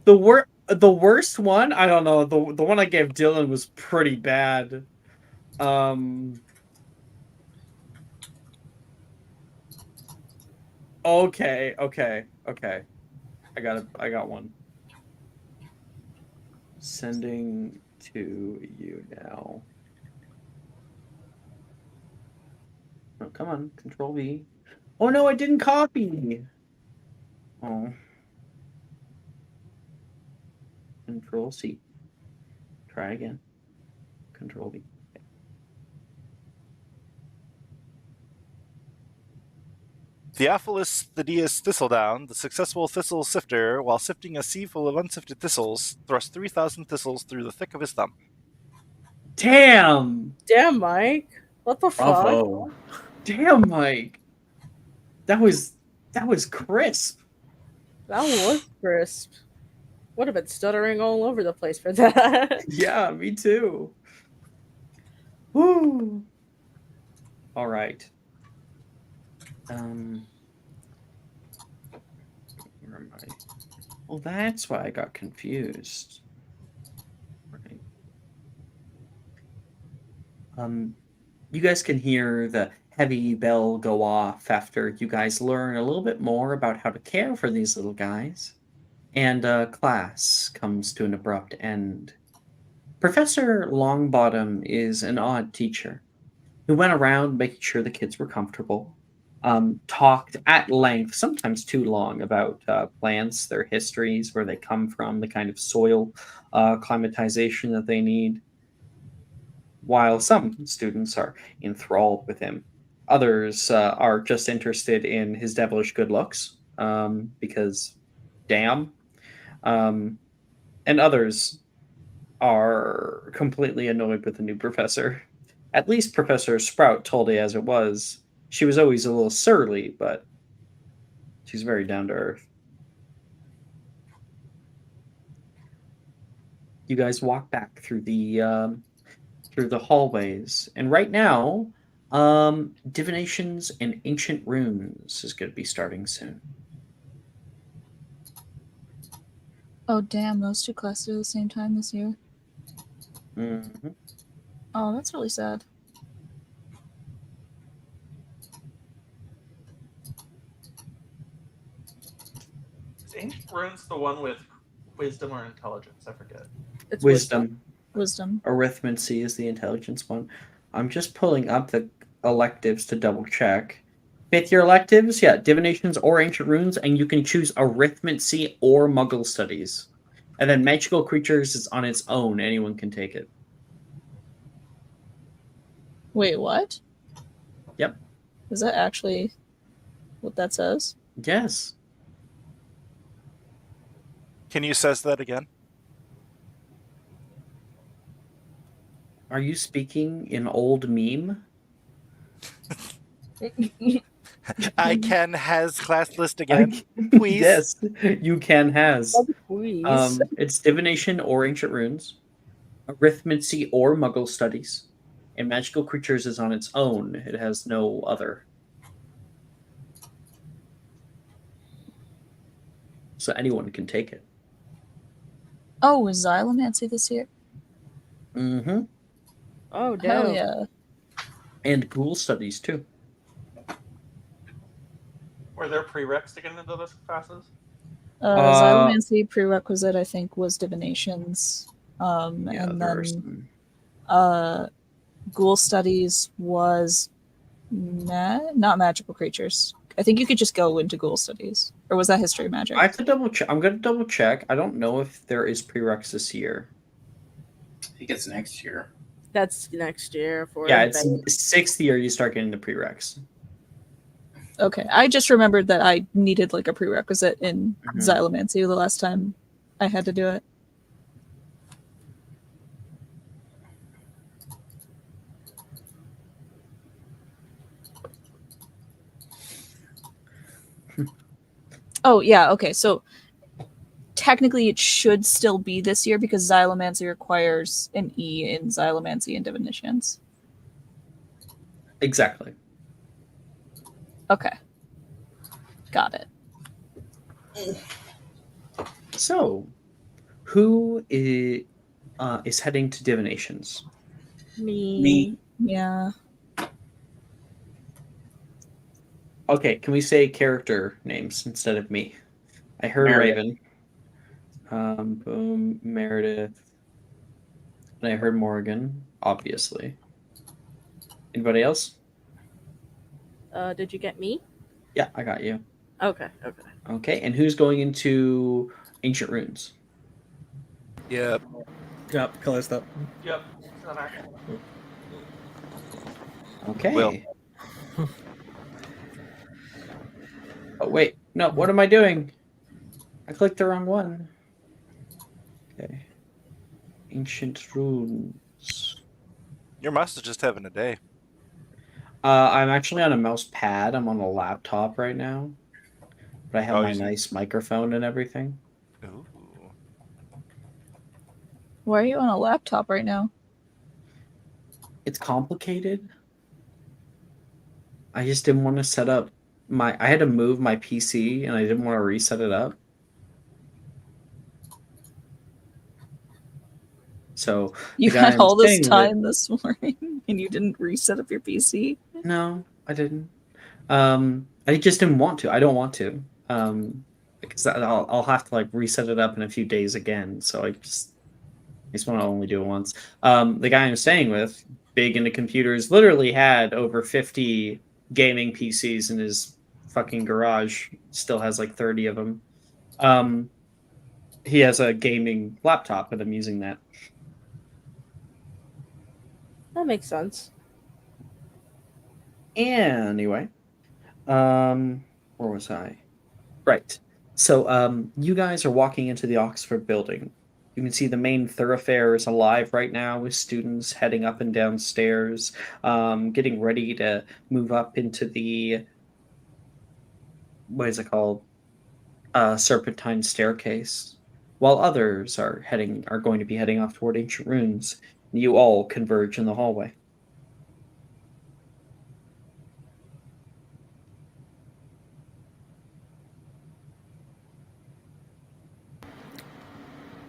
The worst one, I don't know. The one I gave Dylan was pretty bad. Okay. I got one. Sending to you now. Oh, come on, Control V. Oh no, I didn't copy. Oh. Control C. Try again. Control V. Theophilus Thaddeus Thistledown, the successful thistle sifter, while sifting a sea full of unsifted thistles, thrust 3,000 thistles through the thick of his thumb. Damn! Damn, Mike. What the fuck? Bravo. Damn, Mike. That was crisp. That was crisp. Would have been stuttering all over the place for that. Yeah, me too. Woo. All right. Where am I? Well, that's why I got confused. Right. You guys can hear the heavy bell go off after you guys learn a little bit more about how to care for these little guys. And class comes to an abrupt end. Professor Longbottom is an odd teacher who went around making sure the kids were comfortable, talked at length, sometimes too long, about plants, their histories, where they come from, the kind of soil climatization that they need. While some students are enthralled with him, others are just interested in his devilish good looks, because damn. And others are completely annoyed with the new professor. At least Professor Sprout told it as it was. She was always a little surly, but she's very down to earth. You guys walk back through the hallways, and right now, divinations and ancient runes is going to be starting soon. Oh, damn, those two classes are the same time this year. Mm-hmm. Oh, that's really sad. Is Ancient Runes the one with wisdom or intelligence? I forget. It's Wisdom. Wisdom. Arithmancy is the intelligence one. I'm just pulling up the electives to double check. Fifth year electives, yeah, divinations or ancient runes, and you can choose arithmancy or muggle studies. And then magical creatures is on its own. Anyone can take it. Wait, what? Yep. Is that actually what that says? Yes. Can you says that again? Are you speaking in old meme? I can has class list again, please. Yes, you can has. Please. It's divination or ancient runes, arithmancy or muggle studies, and magical creatures is on its own. It has no other. So anyone can take it. Oh, was Xylomancy this year? Mm-hmm. Oh, Hell dope. yeah. And ghoul studies too. Were there prereqs to get into those classes? Xylomancy prerequisite, I think, was divinations. Yeah, And there are then some. ghoul studies was not magical creatures. I think you could just go into ghoul studies. Or was that history magic? I have to double check. I'm going to double check. I don't know if there is prereqs this year. I think it's next year. That's next year for Yeah, it's Betty. sixth year you start getting the prereqs. Okay, I just remembered that I needed like a prerequisite in Mhm. Xylomancy the last time I had to do it. Oh yeah, okay. So technically it should still be this year because Xylomancy requires an E in Xylomancy and divinations. Exactly. Okay. Got it. So, who is heading to divinations? Me. Yeah. Okay, can we say character names instead of me? I heard Meredith. Raven. Boom, Meredith. And I heard Morgan, obviously. Anybody else? Did you get me? Yeah, I got you. Okay. Okay, and who's going into Ancient Runes? Yep. Yep, Callista. Yep. Center. Okay. Will. Oh, wait. No, what am I doing? I clicked the wrong one. Okay. Ancient Runes. Your mouse is just having a day. I'm actually on a mouse pad. I'm on a laptop right now. But I have Oh, my you see. nice microphone and everything. Ooh. Why are you on a laptop right now? It's complicated. I just didn't want to set up I had to move my PC and I didn't want to reset it up. So You the guy had I'm all this staying with- time this morning and you didn't reset up your PC? No, I didn't. I just didn't want to. I don't want to. Because I'll have to like reset it up in a few days again. So I just want to only do it once. The guy I'm staying with, big into computers, literally had over 50 gaming PCs in his fucking garage. Still has like 30 of them. He has a gaming laptop, and I'm using that. That makes sense. Anyway, where was I? Right. So, you guys are walking into the Oxford building. You can see the main thoroughfare is alive right now with students heading up and down stairs, getting ready to move up into the, what is it called? Serpentine staircase. While others are going to be heading off toward ancient ruins. You all converge in the hallway.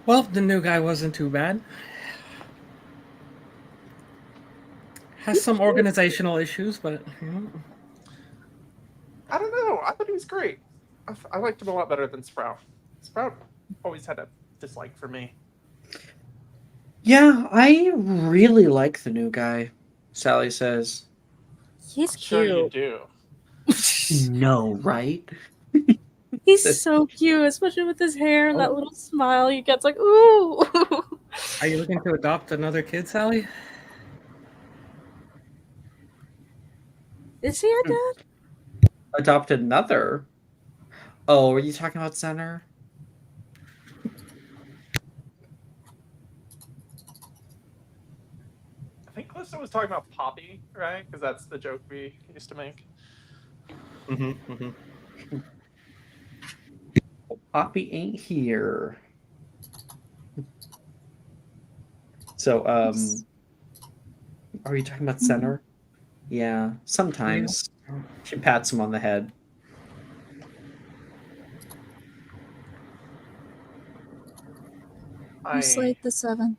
Well, the new guy wasn't too bad. Has some organizational issues, but you know. I don't know. I thought he was great. I liked him a lot better than Sprout. Sprout always had a dislike for me. Yeah, I really like the new guy, Sally says. He's Sure you cute. do. No, right? He's so cute, especially with his hair and that Oh. little smile he gets. Like, ooh. Are you looking to adopt another kid, Sally? Is he your dad? Adopted another. Oh, are you talking about Center? I think Calista was talking about Poppy, right? Because that's the joke we used to make. Mm-hmm. Mm-hmm. Poppy ain't here. So, are you talking about Center? Yeah, sometimes she pats him on the head. You slayed the 7th.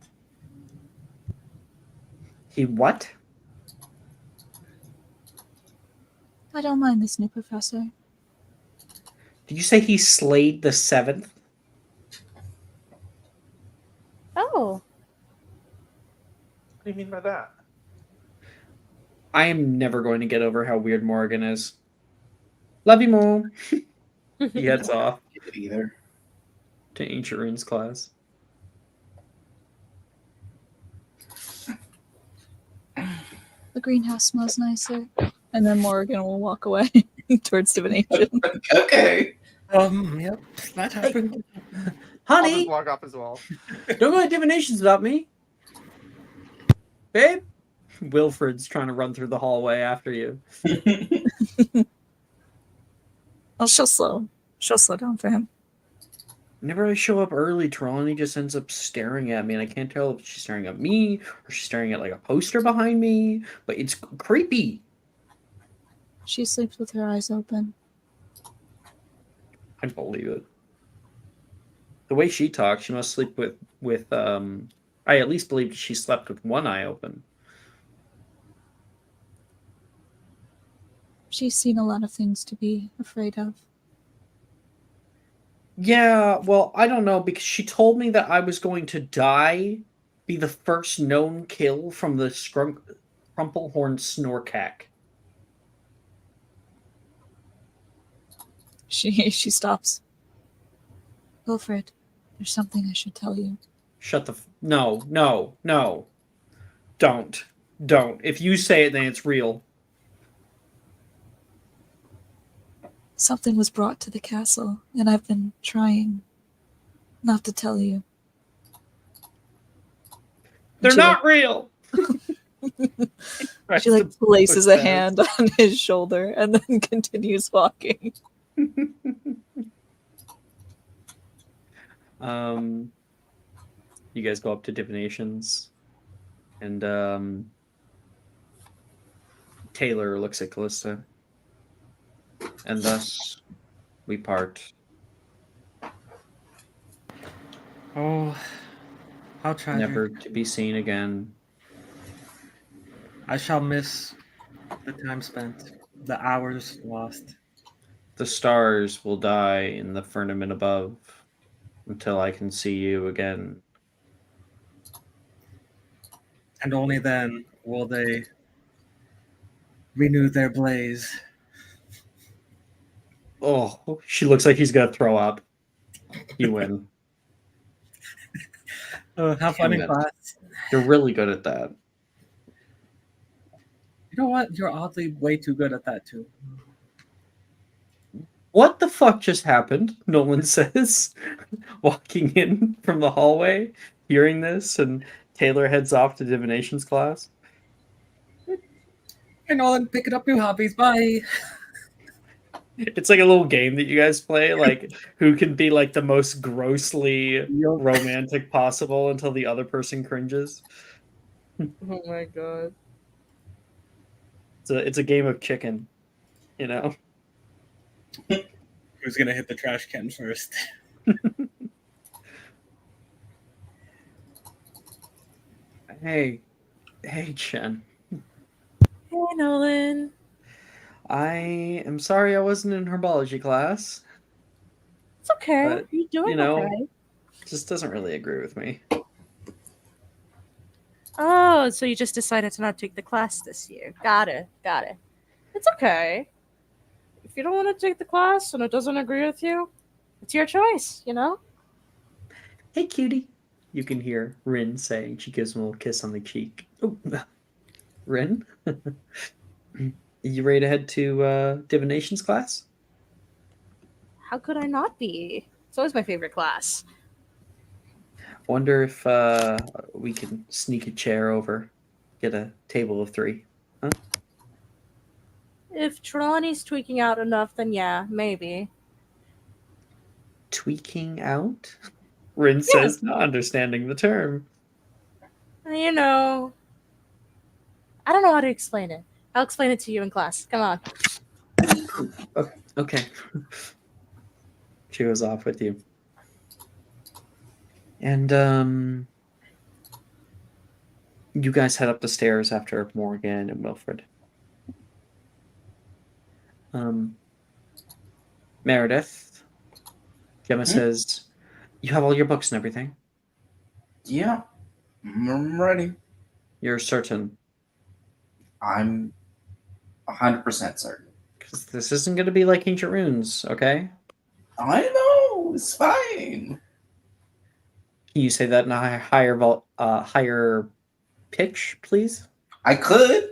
He what? I don't mind this new professor. Did you say he slayed the 7th? Oh. What do you mean by that? I am never going to get over how weird Morgan is. Love you, Mom. He heads off Either. to Ancient Runes class. The greenhouse smells nicer. And then Morgan will walk away towards divination. Okay. Yep, that happened. I'll just Honey, walk off as well. don't go to divinations without me. Babe? Wilfred's trying to run through the hallway after you. Oh, she'll slow down for him. Whenever I show up early, Trelawney just ends up staring at me, and I can't tell if she's staring at me or she's staring at like a poster behind me, but it's creepy. She sleeps with her eyes open. I believe it. The way she talks, she must sleep with I at least believe she slept with one eye open. She's seen a lot of things to be afraid of. Yeah, well, I don't know, because she told me that I was going to be the first known kill from the Crumplehorn Snorkack. She stops. Wilfred, there's something I should tell you. Shut the no. Don't. If you say it, then it's real. Something was brought to the castle, and I've been trying not to tell you. They're not real. She like places a hand on his shoulder and then continues walking. You guys go up to divinations, and Taylor looks at Callista, and thus we part. Oh, how tragic. Never to be seen again. I shall miss the time spent, the hours lost. The stars will die in the firmament above until I can see you again. And only then will they renew their blaze. Oh, she looks like he's gonna throw up. You win. Have fun Damn in it. class. You're really good at that. You know what? You're oddly way too good at that too. What the fuck just happened? Nolan says, walking in from the hallway, hearing this, and Taylor heads off to divinations class. Hey Nolan, picking up new hobbies. Bye. It's like a little game that you guys play, like who can be like the most grossly romantic possible until the other person cringes. Oh my god. It's a game of chicken, you know. Who's gonna hit the trash can first? Hey, Chen. Hey, Nolan. I am sorry I wasn't in herbology class. It's okay. But, You're doing you know, okay. just doesn't really agree with me. Oh, so you just decided to not take the class this year. Got it. It's okay. If you don't want to take the class and it doesn't agree with you, it's your choice, you know? Hey, cutie. You can hear Rin saying. She gives him a little kiss on the cheek. Oh, Rin? You ready to head to divination's class? How could I not be? It's always my favorite class. Wonder if we can sneak a chair over, get a table of 3. If Trelawney's tweaking out enough, then yeah, maybe. Tweaking out? Rin says, not understanding the term. You know, I don't know how to explain it. I'll explain it to you in class. Come on. Okay. She goes off with you. And you guys head up the stairs after Morgan and Wilfred. Meredith, Gemma says, you have all your books and everything? Yeah, I'm ready. You're certain? I'm 100% certain. Because this isn't going to be like Ancient Runes, okay? I know, it's fine. Can you say that in a higher pitch, please? I could,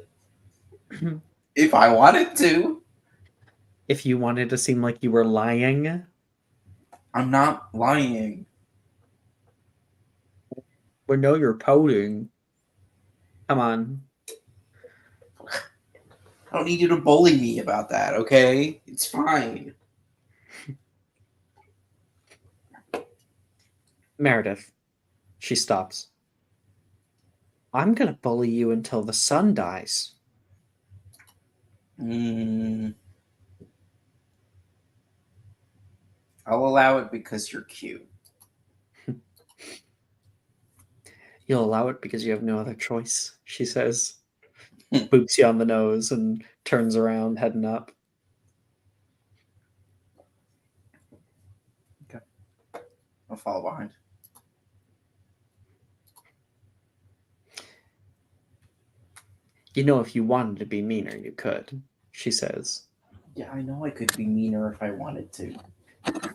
if I wanted to. If you wanted to seem like you were lying. I'm not lying. Well, no, you're pouting. Come on. I don't need you to bully me about that, okay? It's fine. Meredith. She stops. I'm going to bully you until the sun dies. I'll allow it because you're cute. You'll allow it because you have no other choice, she says. Boops you on the nose and turns around, heading up. Okay. I'll follow behind. You know, if you wanted to be meaner, you could, she says. Yeah, I know I could be meaner if I wanted to.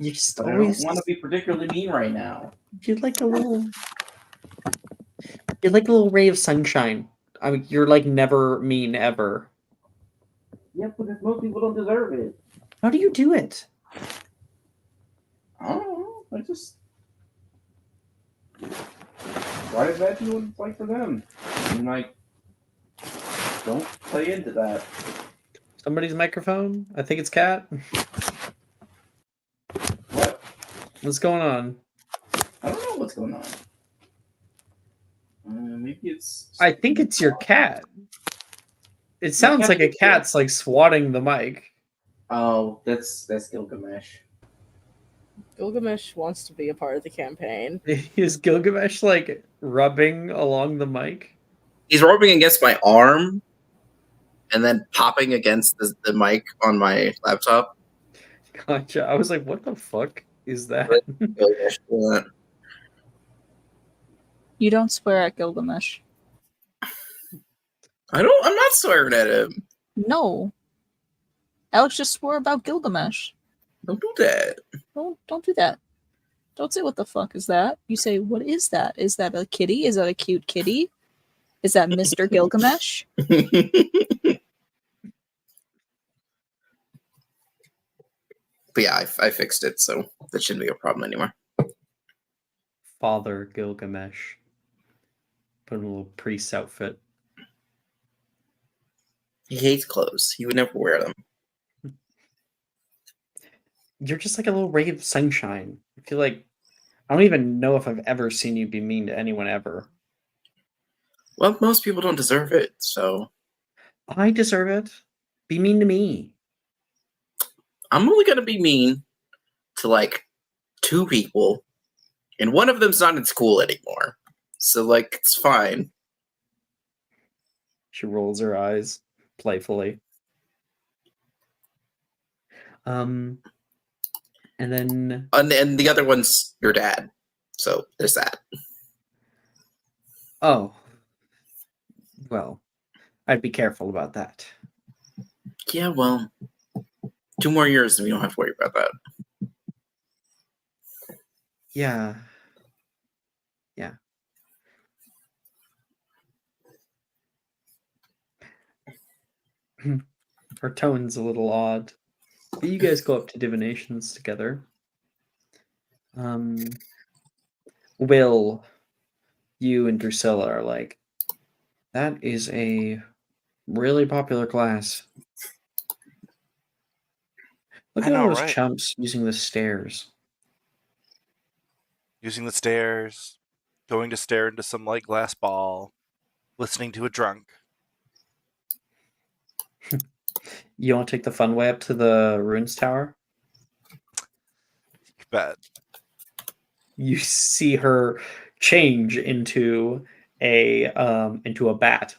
You just But always... I don't want to be particularly mean right now. You're like a little ray of sunshine. I mean, you're like never mean ever. Yeah, because most people don't deserve it. How do you do it? I don't know. I just try to imagine what it's like for them. And like, don't play into that. Somebody's microphone? I think it's Kat. What? What's going on? I don't know what's going on. Maybe it's. I think it's your cat. It sounds like a cat's like swatting the mic. Oh, that's Gilgamesh. Gilgamesh wants to be a part of the campaign. Is Gilgamesh like rubbing along the mic? He's rubbing against my arm and then popping against the mic on my laptop. Gotcha. I was like, what the fuck is that? You don't swear at Gilgamesh. I'm not swearing at him. No. Alex just swore about Gilgamesh. Don't do that. Don't do that. Don't say what the fuck is that. You say, what is that? Is that a kitty? Is that a cute kitty? Is that Mr. Gilgamesh? But yeah, I fixed it, so that shouldn't be a problem anymore. Father Gilgamesh. Put in a little priest outfit. He hates clothes. He would never wear them. You're just like a little ray of sunshine. I feel like I don't even know if I've ever seen you be mean to anyone ever. Well, most people don't deserve it, so I deserve it. Be mean to me. I'm only gonna be mean to like 2 people, and one of them's not in school anymore. So like it's fine. She rolls her eyes playfully. And then And the other one's your dad. So there's that. oh. Well, I'd be careful about that. Yeah, well, 2 more years and we don't have to worry about that. Yeah. Yeah. Her tone's a little odd. But you guys go up to divinations together. Will, you and Drusilla are like, that is a really popular class. Look I at all know, those right? chumps using the stairs. Using the stairs, going to stare into some like glass ball, listening to a drunk. You want to take the fun way up to the runes tower? You bet. You see her change into a bat.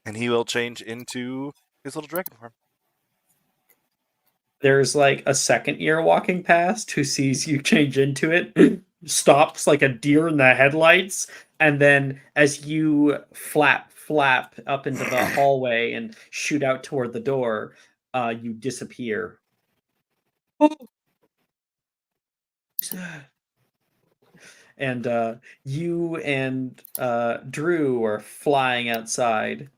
And he will change into his little dragon form. There's like a second year walking past who sees you change into it, stops like a deer in the headlights, and then as you flap up into the hallway and shoot out toward the door, you disappear. And you and Drew are flying outside.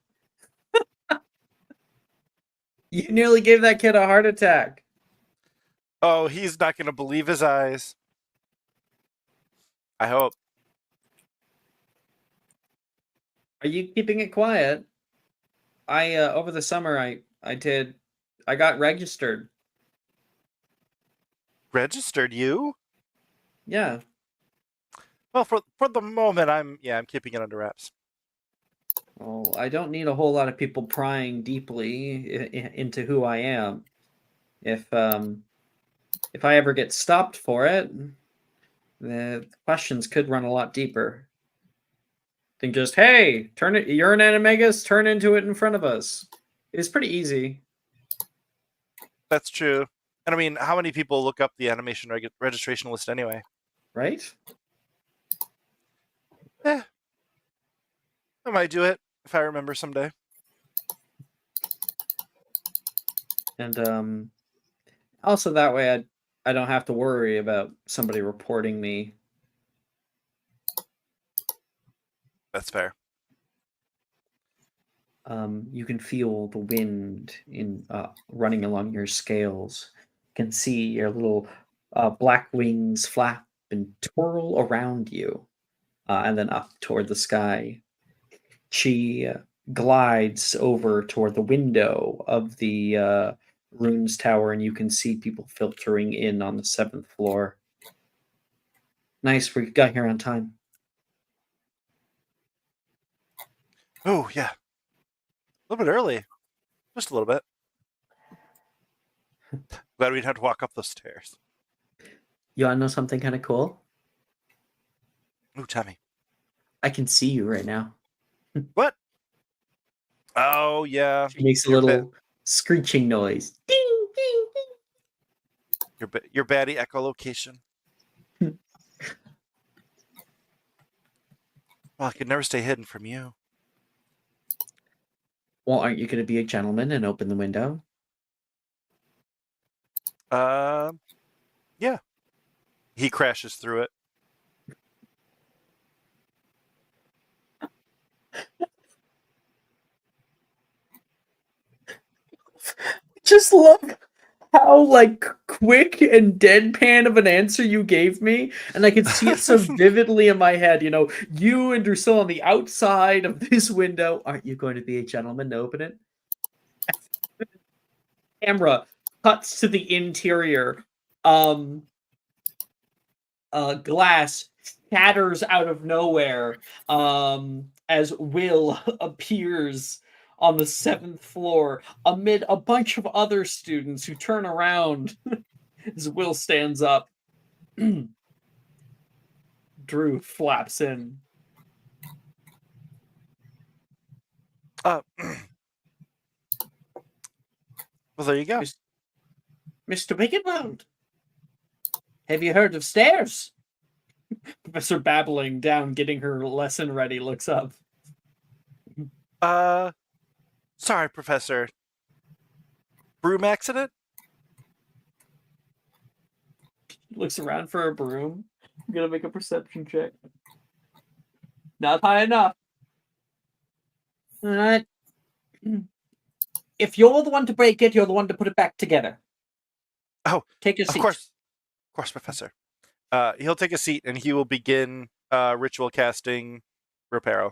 You nearly gave that kid a heart attack. Oh, he's not going to believe his eyes. I hope. Are you keeping it quiet? I over the summer I got registered. Registered you? Yeah. Well, for the moment, I'm keeping it under wraps. Well, I don't need a whole lot of people prying deeply into who I am. If I ever get stopped for it, the questions could run a lot deeper than just, hey, turn it. You're an animagus. Turn into it in front of us. It's pretty easy. That's true. And I mean, how many people look up the animation registration list anyway? Right? I might do it if I remember someday. And also that way I don't have to worry about somebody reporting me. That's fair. You can feel the wind in running along your scales. You can see your little black wings flap and twirl around you, and then up toward the sky. She glides over toward the window of the runes tower, and you can see people filtering in on the 7th floor. Nice, we got here on time. Oh, yeah. A little bit early. Just a little bit. Glad we didn't have to walk up those stairs. You want to know something kind of cool? Ooh, tell me. I can see you right now. What? Oh, yeah. She makes a little screeching noise. Ding, ding, ding. Your baddie echolocation. Well, I could never stay hidden from you. Well, aren't you going to be a gentleman and open the window? Yeah. He crashes through it. Just love how like quick and deadpan of an answer you gave me, and I can see it so vividly in my head. You know, you and Drusilla on the outside of this window. Aren't you going to be a gentleman to open it? Camera cuts to the interior. Glass shatters out of nowhere as Will appears on the 7th floor amid a bunch of other students who turn around as Will stands up. Drew flaps in. Well, there you go. Mr. Wiggenweld, have you heard of stairs? Professor Babbling down, getting her lesson ready, looks up. Sorry, Professor. Broom accident? Looks around for a broom. I'm gonna make a perception check. Not high enough. Alright. If you're the one to break it, you're the one to put it back together. Oh, take your seat. Of course, Professor. He'll take a seat and he will begin ritual casting Reparo.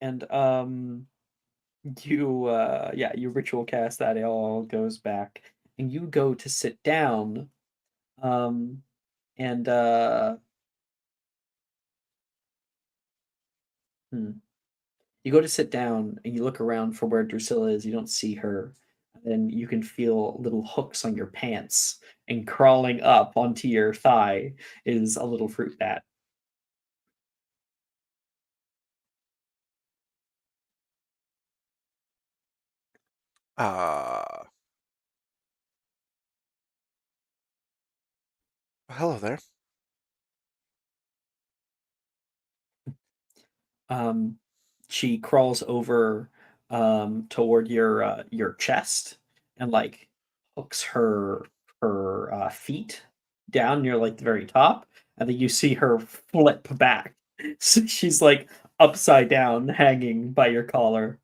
And you ritual cast that. It all goes back, and you go to sit down. And you go to sit down and you look around for where Drusilla is. You don't see her. And then you can feel little hooks on your pants, and crawling up onto your thigh is a little fruit bat. Hello there. She crawls over toward your chest and like hooks her feet down near like the very top, and then you see her flip back. So she's like upside down, hanging by your collar.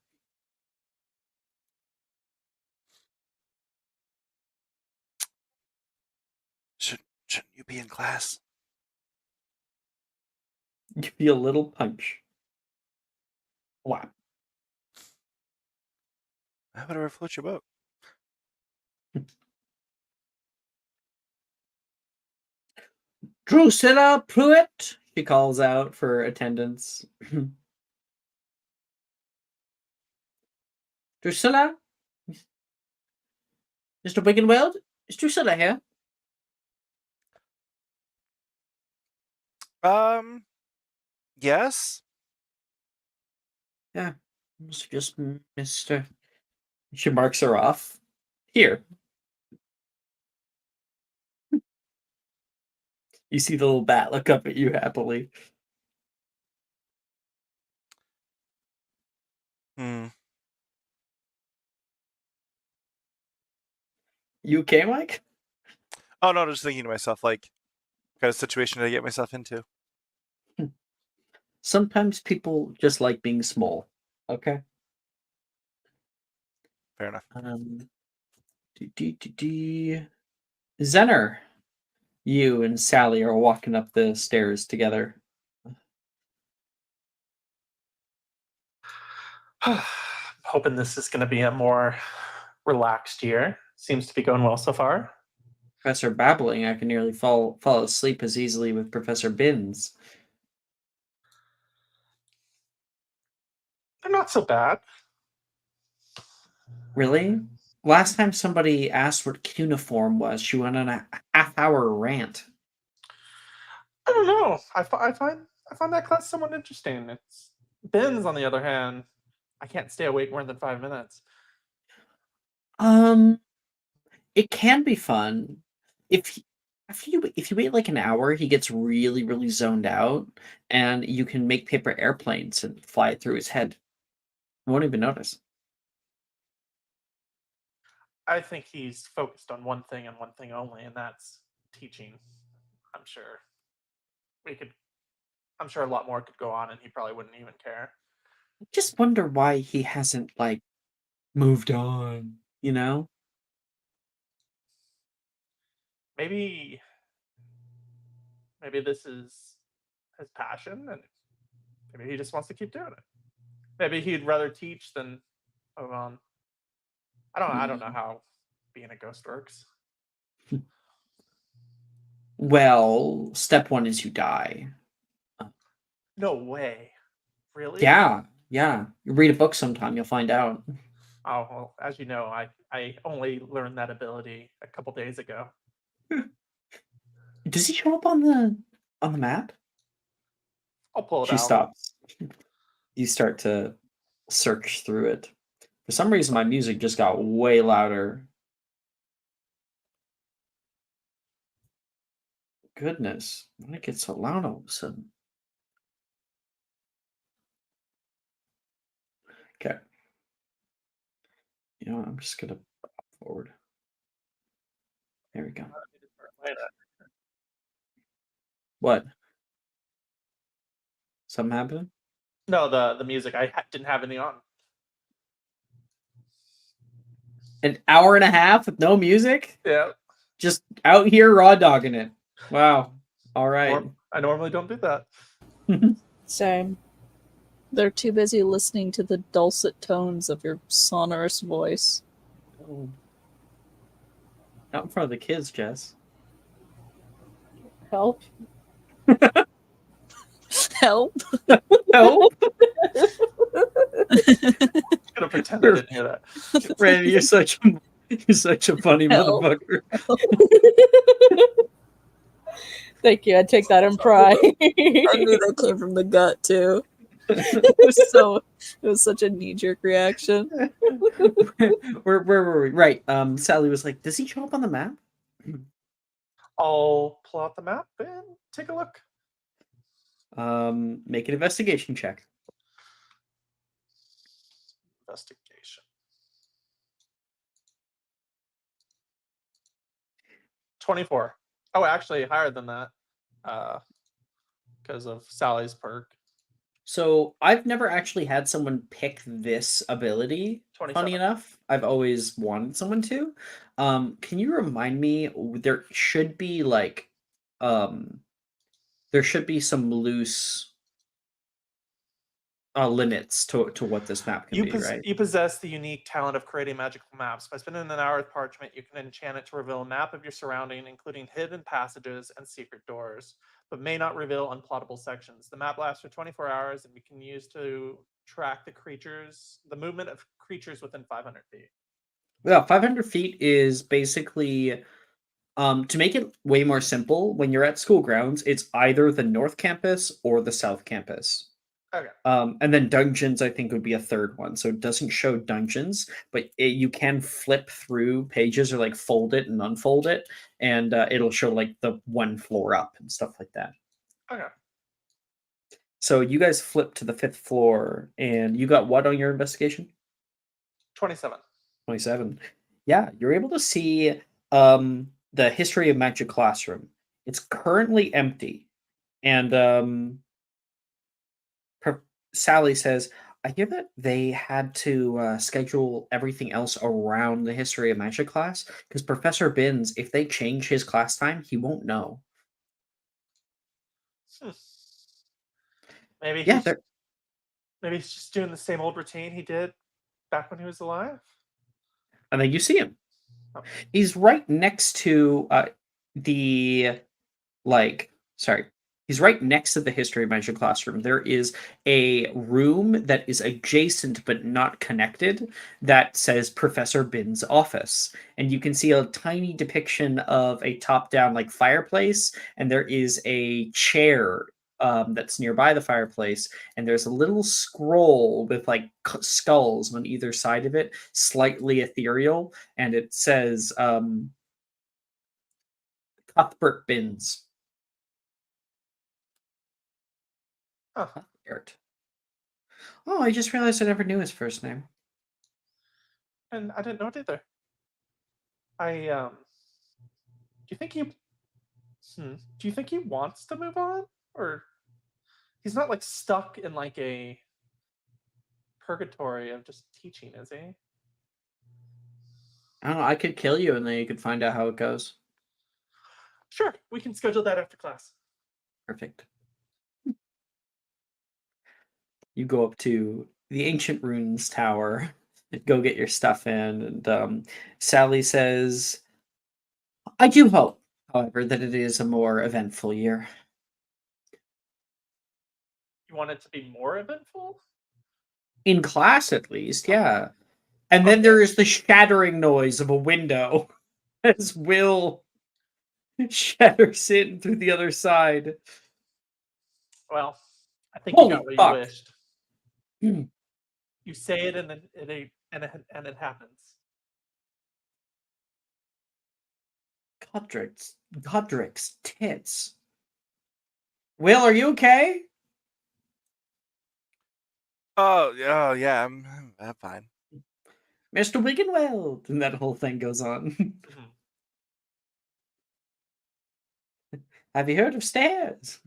Shouldn't you be in class? You feel a little punch. Wow. How about I float your boat? Drusilla Pruitt, she calls out for attendance. Drusilla? Mr. Wiggenweld? Is Drusilla here? Yes? Yeah. It's just Mr. She marks her off. Here. You see the little bat look up at you happily. You okay, Mike? Oh no, just thinking to myself, like, what kind of situation did I get myself into? Sometimes people just like being small. Okay. Fair enough. Zenner, you and Sally are walking up the stairs together. Hoping this is going to be a more relaxed year. Seems to be going well so far. Professor Babbling, I can nearly fall asleep as easily with Professor Binns. They're not so bad. Really? Last time somebody asked what cuneiform was, she went on a half-hour rant. I don't know. I find that class somewhat interesting. It's Ben's, on the other hand, I can't stay awake more than 5 minutes. It can be fun. If you wait like an hour, he gets really, really zoned out, and you can make paper airplanes and fly it through his head. I won't even notice. I think he's focused on one thing and one thing only, and that's teaching. I'm sure a lot more could go on, and he probably wouldn't even care. Just wonder why he hasn't like moved on, you know? Maybe this is his passion, and maybe he just wants to keep doing it. Maybe he'd rather teach than move on. I don't know how being a ghost works. Well, step one is you die. No way. Really? Yeah. You read a book sometime, you'll find out. Oh, well, as you know, I only learned that ability a couple days ago. Does he show up on the map? I'll pull it She out. stops. You start to search through it. For some reason, my music just got way louder. goodness. Why did it get so loud all of a sudden? Okay. You know what? I'm just going to pop forward. There we go. What? Something happened? No, the music. I didn't have any on. An hour and a half with no music? Yeah. Just out here raw dogging it. Wow. All right. I normally don't do that. Same. They're too busy listening to the dulcet tones of your sonorous voice. Oh. Not in front of the kids, Jess. Help. Help. Help. I'm gonna pretend I didn't hear that. Randy, you're such a funny Help. motherfucker. Thank you. I take that in pride. I knew that came from the gut too. It was such a knee-jerk reaction. Where were we? Right. Sally was like, does he show up on the map? I'll pull out the map and take a look. Make an investigation check. Investigation. 24. Oh, actually higher than that. Because of Sally's perk. So I've never actually had someone pick this ability. 27. Funny enough, I've always wanted someone to. Can you remind me? There should be there should be some loose limits to what this map can be, right? You possess the unique talent of creating magical maps. By spending an hour with parchment, you can enchant it to reveal a map of your surrounding, including hidden passages and secret doors, but may not reveal unplottable sections. The map lasts for 24 hours and you can use to track the movement of creatures within 500 feet. Yeah, 500 feet is basically, to make it way more simple, when you're at school grounds, it's either the North Campus or the South Campus. Okay. And then dungeons, I think, would be a third one. So it doesn't show dungeons, but you can flip through pages or like fold it and unfold it, and it'll show like the one floor up and stuff like that. Okay. So you guys flip to the 5th floor, and you got what on your investigation? 27. 27. Yeah, you're able to see the History of Magic classroom. It's currently empty, and Sally says, I hear that they had to schedule everything else around the History of Magic class because Professor Binns, if they change his class time, he won't know. Maybe Yeah, he's just doing the same old routine he did back when he was alive. and then you see him. Oh. He's right next to he's right next to the History of Magic classroom. There is a room that is adjacent but not connected that says Professor Binns' office. And you can see a tiny depiction of a top-down like fireplace, and there is a chair that's nearby the fireplace, and there's a little scroll with like skulls on either side of it, slightly ethereal, and it says Cuthbert Binns. Cuthbert. Oh, I just realized I never knew his first name. And I didn't know it either. Do you think he wants to move on? Or he's not like stuck in like a purgatory of just teaching, is he? I don't know, I could kill you and then you could find out how it goes. Sure, we can schedule that after class. Perfect. You go up to the Ancient Runes Tower, go get your stuff in, and Sally says, I do hope, however, that it is a more eventful year. You want it to be more eventful? In class, at least, yeah. And then there is the shattering noise of a window as Will shatters in through the other side. Well, I think Holy you got what fuck. you wished. You say it and then it happens. Godric's tits. Will, are you okay? Oh, yeah, I'm fine. Mr. Wiggenweld, and that whole thing goes on. Have you heard of stairs?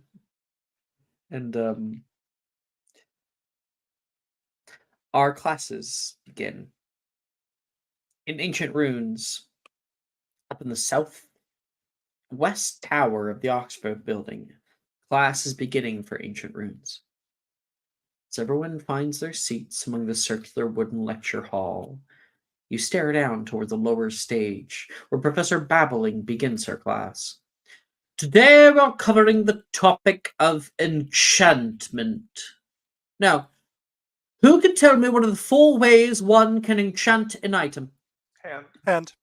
And our classes begin in ancient ruins up in the southwest tower of the Oxford building. Class is beginning for ancient runes. As everyone finds their seats among the circular wooden lecture hall, you stare down toward the lower stage, where Professor Babbling begins her class. Today we're covering the topic of enchantment. Now, who can tell me one of the 4 ways one can enchant an item? And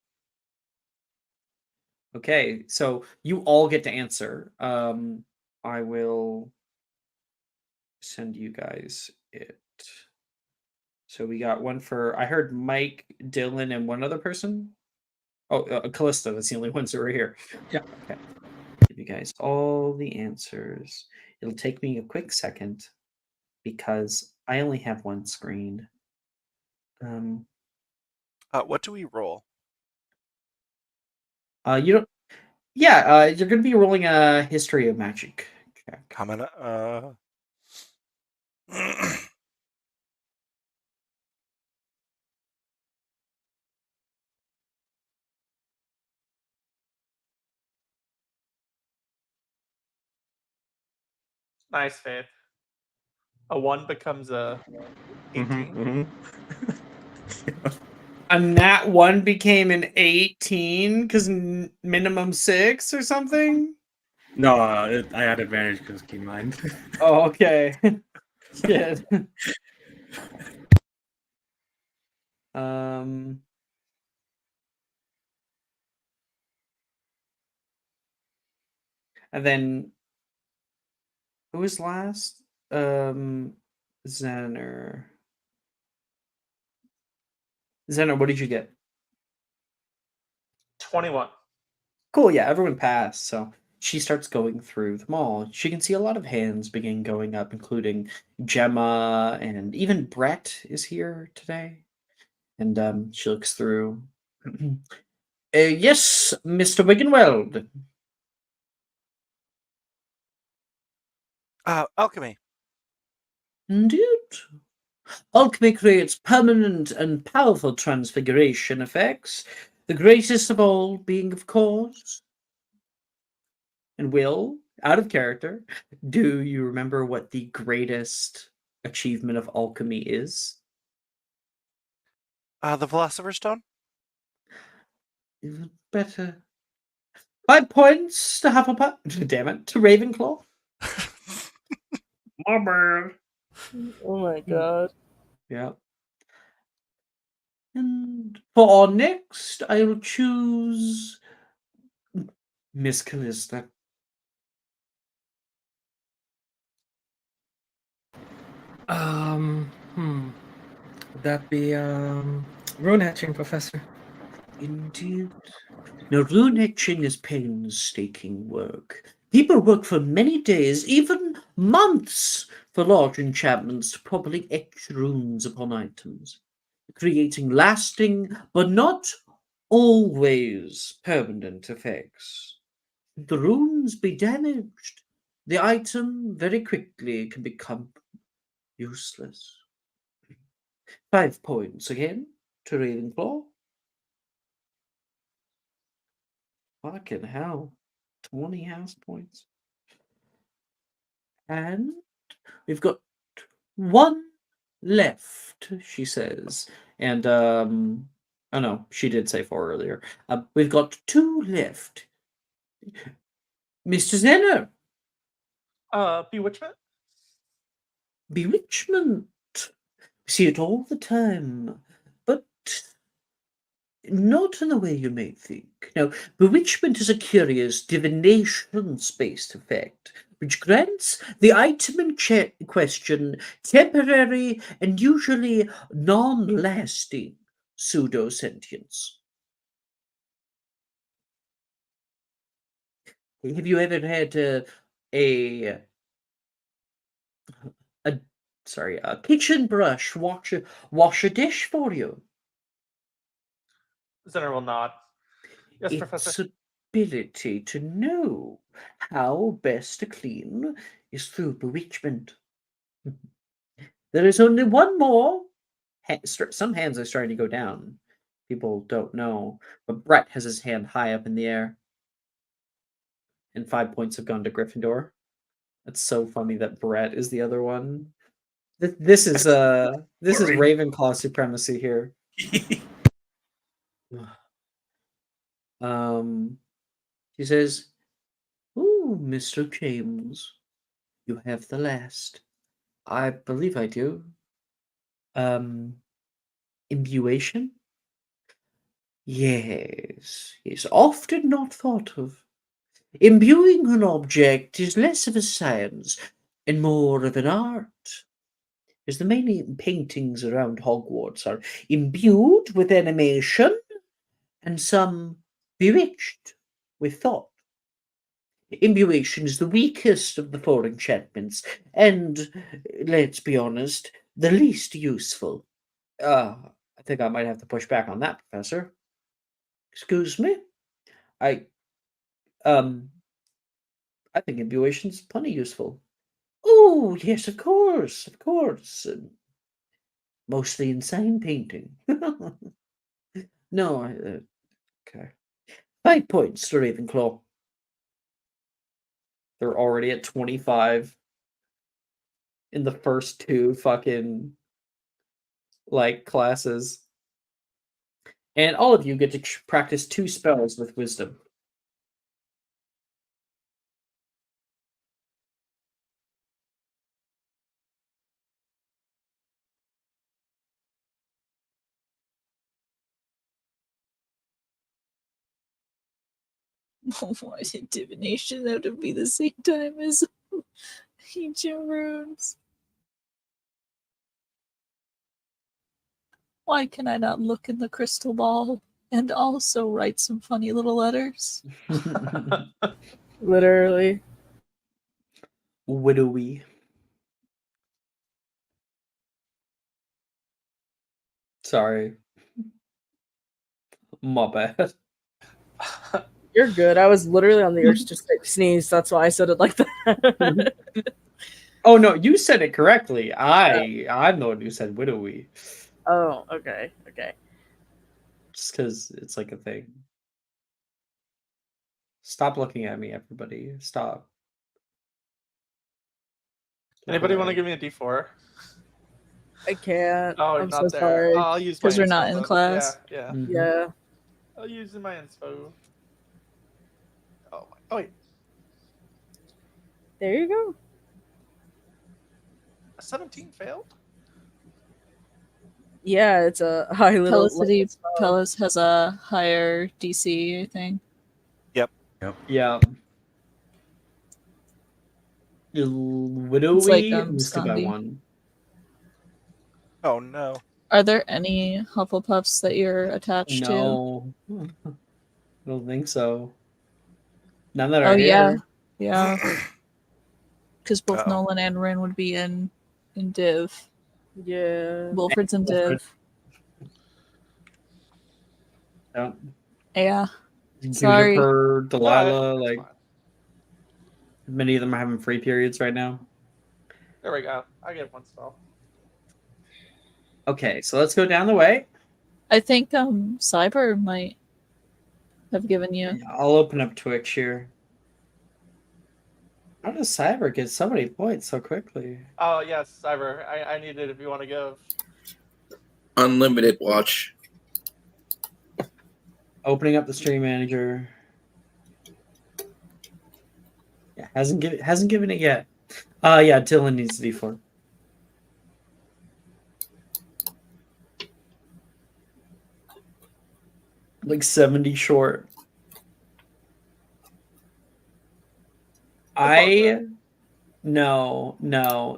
Okay, so you all get to answer. I will send you guys it. So we got one for, I heard Mike, Dylan, and one other person. Oh, Callista, that's the only ones who are here. Yeah. Okay. Give you guys all the answers. It'll take me a quick second because I only have one screen. what do we roll? You don't. Yeah, you're going to be rolling a history of magic check. Coming. Nice, Faith. A 1 becomes a 18. A nat 1 became an 18 because minimum 6 or something? No, I had advantage because key mind. Oh, okay. Good. And then who was last? Zener. Zener, what did you get? 21. Cool, yeah, everyone passed. So she starts going through them all. She can see a lot of hands begin going up, including Gemma, and even Brett is here today. And she looks through. Yes, Mr. Wiggenweld. Alchemy. Indeed. Alchemy creates permanent and powerful transfiguration effects, the greatest of all being, of course. And Will, out of character, do you remember what the greatest achievement of alchemy is? The Philosopher's Stone. Even better. 5 points to Hufflepuff. Damn it, to Ravenclaw. My bad. Oh my god. Yeah. And for our next, I will choose Miss Callista. Would that be rune hatching, Professor? Indeed. Now, rune etching is painstaking work. People work for many days, even months, for large enchantments to properly etch runes upon items, creating lasting, but not always permanent effects. If the runes be damaged, the item very quickly can become useless. 5 points again to Ravenclaw. Fucking hell. 20 house points. And we've got 1 left, she says. And, oh no, she did say 4 earlier. We've got 2 left. Mr. Zenner. Bewitchment? Bewitchment. We see it all the time. But not in the way you may think. Now, bewitchment is a curious divination-based effect, which grants the item in question temporary and usually non-lasting pseudo-sentience. Have you ever had a a kitchen brush wash a dish for you? Zenner will nod. Yes, Its Professor. ability to know how best to clean is through bewitchment. There is only one more. Some hands are starting to go down. People don't know, but Brett has his hand high up in the air, and 5 points have gone to Gryffindor. That's so funny that Brett is the other one. This is Boring. Ravenclaw supremacy here. She says, "Ooh, Mr. James, you have the last. I believe I do. Imbuation? Yes, it's often not thought of. Imbuing an object is less of a science and more of an art. As the main paintings around Hogwarts are imbued with animation and some bewitched with thought. Imbuation is the weakest of the four enchantments, and, let's be honest, the least useful. I think I might have to push back on that, Professor. Excuse me? I, um, I think imbuation's plenty useful. Oh, yes, of course, of course. Mostly insane painting. No, okay. 5 points to Ravenclaw. They're already at 25 in the first two fucking classes. And all of you get to practice 2 spells with wisdom. Why is divination have to be the same time as ancient runes? Why can I not look in the crystal ball and also write some funny little letters? Literally. Widowy. Sorry. My bad. You're good. I was literally on the urge to sneeze. That's why I said it like that. Oh no, you said it correctly. I'm the one who said widowy. Oh, okay. Okay. Just because it's like a thing. Stop looking at me, everybody. Stop. Anybody want to give me a D4? I can't. Oh, you're I'm not so there. sorry. I'll use my 'Cause we're inspo not in then. class. Yeah. Mhm. Yeah. I'll use my inspo. Oh wait. There you go. A 17 failed? Yeah, it's a high little. Pelicity Pellis has a higher DC, I think. Yeah. Widowy It's like, missed it by Scandi. 1. Oh no. Are there any Hufflepuffs that you're attached to? No. I don't think so. None that Oh are yeah, here. yeah. Because both Uh-oh. Nolan and Rin would be in Div. Yeah. Wilfred's in Wilfred. Div. Yeah. Yeah. Sorry. Juniper, Delilah, Alright, that's like fine. many of them are having free periods right now. There we go. I get 1 spell. Okay, so let's go down the way. I think Cyber might have given you. I'll open up Twitch here. How does Cyber get so many points so quickly? Oh yes, Cyber. I need it if you want to give. Unlimited watch. Opening up the stream manager. Yeah, hasn't given it yet. Yeah, Dylan needs the D4. Like 70 short. No.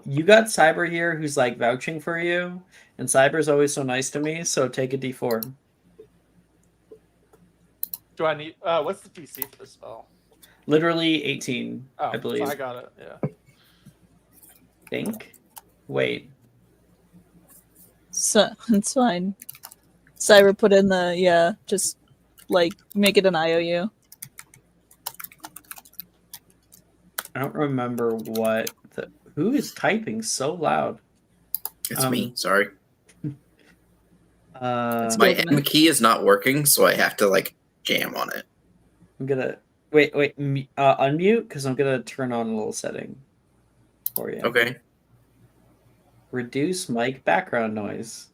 You got Cyber here who's like vouching for you, and Cyber's always so nice to me, so take a D4. Do I need what's the DC for the spell? Literally 18, Oh, I believe. so I got it. Yeah. Think. Wait. So it's fine. Cyber put in the just like make it an IOU. I don't remember what the. Who is typing so loud? It's me. Sorry. It's My Golden. M key is not working, so I have to like jam on it. I'm gonna wait. Unmute because I'm gonna turn on a little setting for you. Okay. Reduce mic background noise.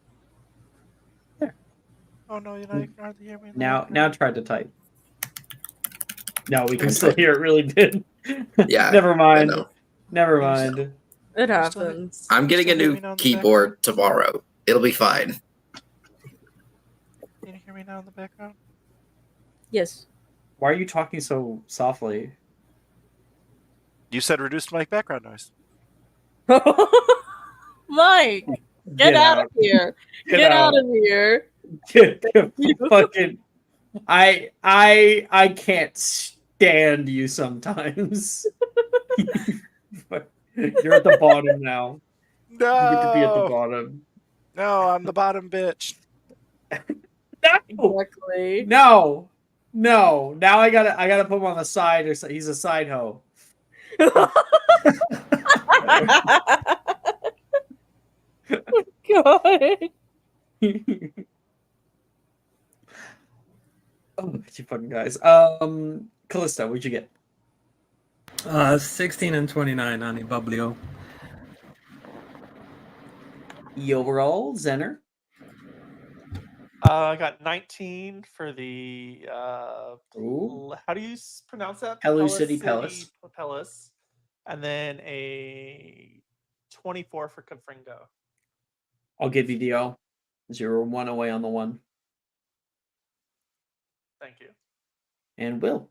Oh no, you can hardly hear me. Now try to type. No, we can I'm still typing. hear it. Really did. Yeah. Never mind. No. Never You're mind. It You're still- happens. I'm getting a still hear new me now in the keyboard tomorrow. It'll be fine. Can you hear me now in the background? Yes. Why are you talking so softly? You said reduced mic background noise. Mike, get out of here. Get out of here. Fucking. I can't stand you sometimes. You're at the bottom now. No. You get to be at the bottom. No, I'm the bottom bitch. No. Exactly. No. No. Now I gotta put him on the side or so. He's a side hoe. God. Oh, you fucking guys. Callista, what'd you get? 16 and 29, honey bubbly. Overall, Zenner. I got 19 for the Ooh. how do you pronounce that? Hello City Palace. Palace. And then a 24 for Confringo. I'll give you the O. 0-1 away on the one. Thank you. And Will.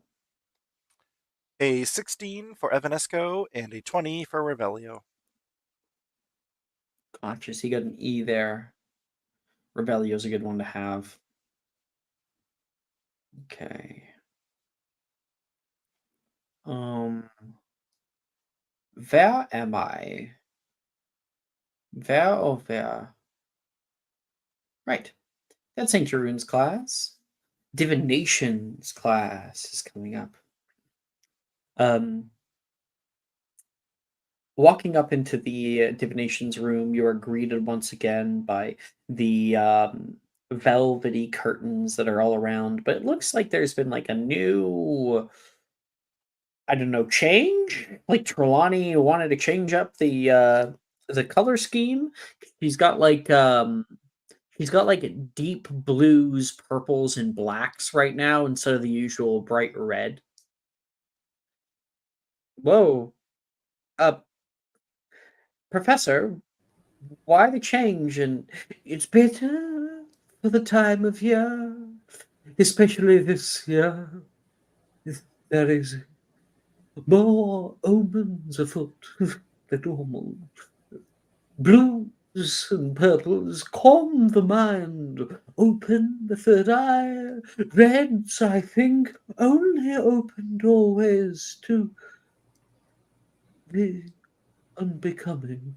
A 16 for Evanesco and a 20 for Revelio. Conscious, he got an E there. Rebellio's a good one to have. Okay. Where am I? Where? Right. That's St. Jeroen's class. Divinations class is coming up. Walking up into the divinations room, you are greeted once again by the velvety curtains that are all around, but it looks like there's been like a new, I don't know, change. Like Trelawney wanted to change up the color scheme. He's got like deep blues, purples, and blacks right now instead of the usual bright red. Whoa. Professor, why the change? And it's better for the time of year, especially this year. There is more omens afoot than normal. Blues and purples calm the mind, open the third eye. Reds, I think, only opened always to the unbecoming.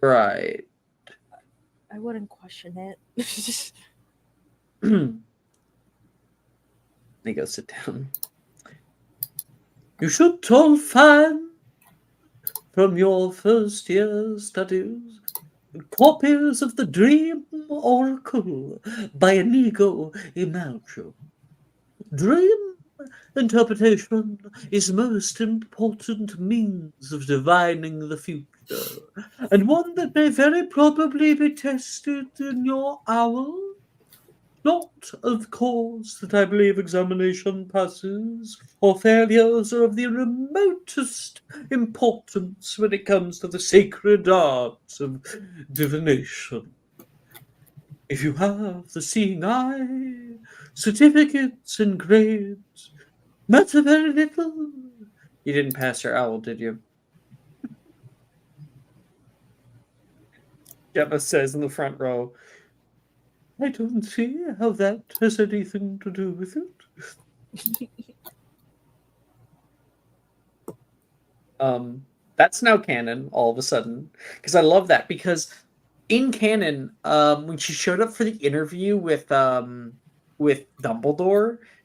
Right. I wouldn't question it. They go sit down. You should all fine from your first year studies. Copies of the Dream Oracle by Inigo Imaggio. Dream interpretation is most important means of divining the future, and one that may very probably be tested in your owl. Not, of course, that I believe examination passes or failures are of the remotest importance when it comes to the sacred arts of divination. If you have the seeing eye, certificates and grades matter very little. You didn't pass your owl, did you? Gemma says in the front row, I don't see how that has anything to do with it. That's now canon all of a sudden, because I love that, because in canon, when she showed up for the interview with Dumbledore,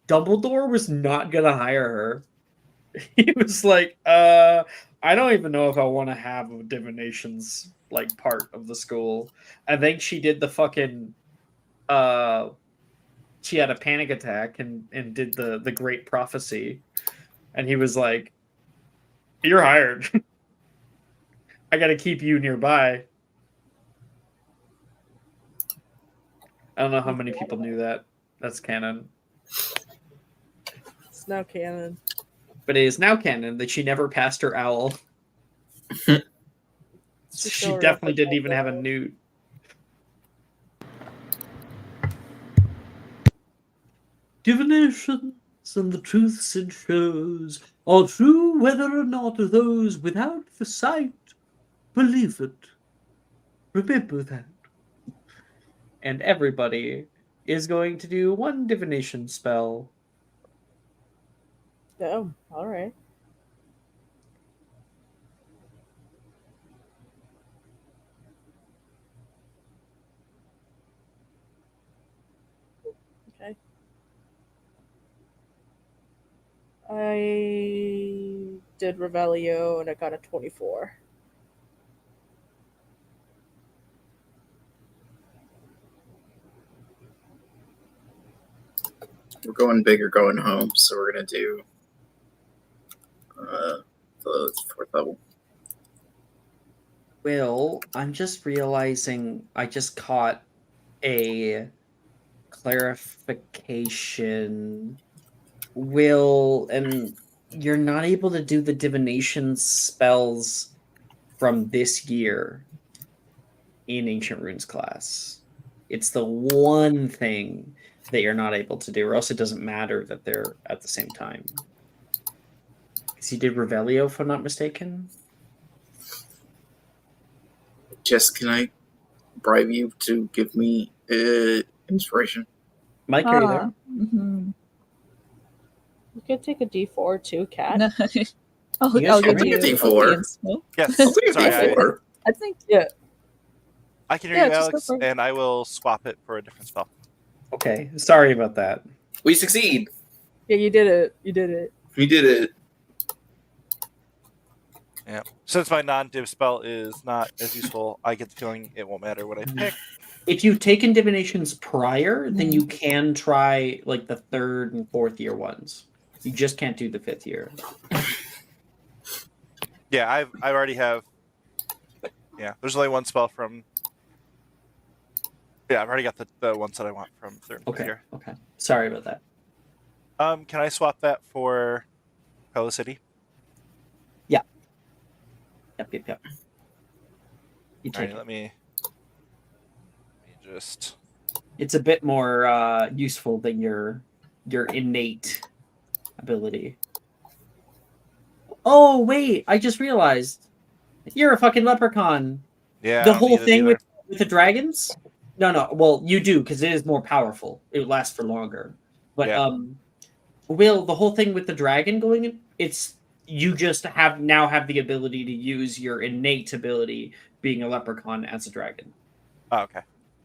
Dumbledore was not gonna hire her. He was like, I don't even know if I want to have a divinations like part of the school. I think she did the fucking she had a panic attack and did the great prophecy, and he was like, "You're hired. I got to keep you nearby." I don't know how many people knew that. That's canon. It's now canon. But it is now canon that she never passed her owl. She definitely didn't even have a newt. Divinations and the truths it shows are true whether or not those without the sight believe it. Remember that. And everybody is going to do one divination spell. Oh, all right. Okay. I did Revelio and I got a 24. We're going big or going home, so we're gonna do the 4th level. Will, I'm just realizing I just caught a clarification. Will, and you're not able to do the divination spells from this year in Ancient Runes class. It's the one thing that you're not able to do, or else it doesn't matter that they're at the same time. Because you did Revelio, if I'm not mistaken. Jess, can I bribe you to give me inspiration? Mike, are you there? Mhm. You could take a D4 too, Cat. No. I'll You guys give can you take a D4. Opium Smoke. Yes. I'll take a Sorry, D4. I think Yeah. I can hear Yeah, you, just go Alex, for it. and I will swap it for a different spell. Okay, sorry about that. We succeed. Yeah, you did it. You did it. We did it. Yeah. Since my non-div spell is not as useful, I get the feeling it won't matter what I pick. If you've taken divinations prior, then you can try like the 3rd and 4th year ones. You just can't do the 5th year. Yeah, I already have. Yeah, there's only one spell from. Yeah, I've already got the ones that I want from 3rd and 4th Okay. year. Okay. Sorry about that. Can I swap that for Pelicity? Yep. You take Alright, it. let me just. It's a bit more useful than your innate ability. Oh wait, I just realized you're a fucking leprechaun. Yeah. The I don't whole need it thing either. with the dragons? No. Well, you do because it is more powerful. It lasts for longer. But Yeah. Will, the whole thing with the dragon going in, it's you just have the ability to use your innate ability being a leprechaun as a dragon. Oh, okay.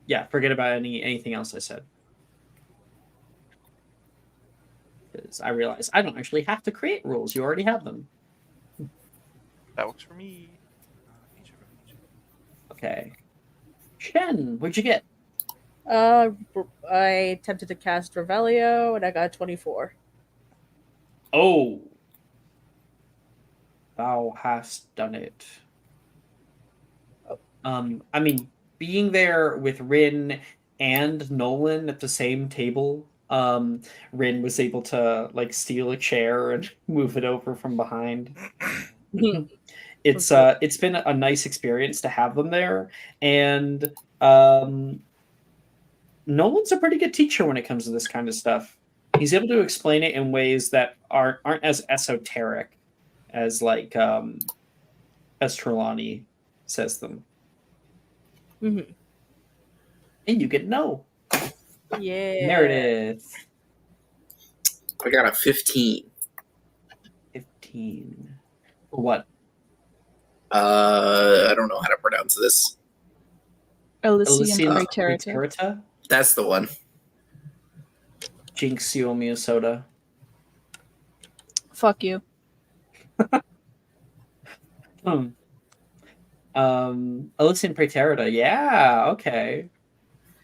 Yeah, forget about anything else I said. Because I realize I don't actually have to create rules. You already have them. That works for me. Okay. Shen, what'd you get? I attempted to cast Revelio and I got a 24. Oh. Thou hast done it. I mean, being there with Rin and Nolan at the same table, Rin was able to like steal a chair and move it over from behind. It's been a nice experience to have them there, and Nolan's a pretty good teacher when it comes to this kind of stuff. He's able to explain it in ways that aren't as esoteric as like as Trelawney says them. Mm-hmm. And you get no. Yeah. Meredith. I got a 15. 15. For what? I don't know how to pronounce this. Elysian Elysian Praeterita. Praeterita? That's the one. Jinx, you owe me a soda. Fuck you. Elysian Praeterita. Yeah, okay.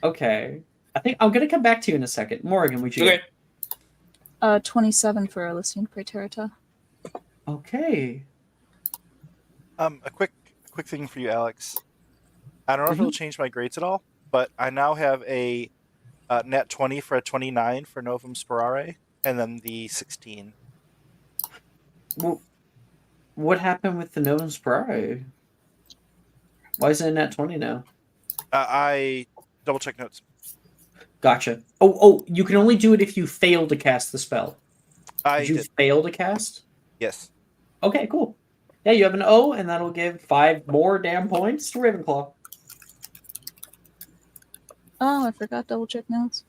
Okay. I think I'm gonna come back to you in a second. Morgan, would you Okay. get? 27 for Elysian Praeterita. Okay. A quick thing for you, Alex. I don't know if it'll change my grades at all, but I now have a nat 20 for a 29 for Novum Sperare, and then the 16. Well, what happened with the Novum Sprite? Why is it in at 20 now? I double check notes. Gotcha. Oh, you can only do it if you fail to cast the spell. I Did you did. fail to cast? Yes. Okay, cool. Yeah, you have an O, and that'll give 5 more damn points to Ravenclaw. Oh, I forgot double check notes.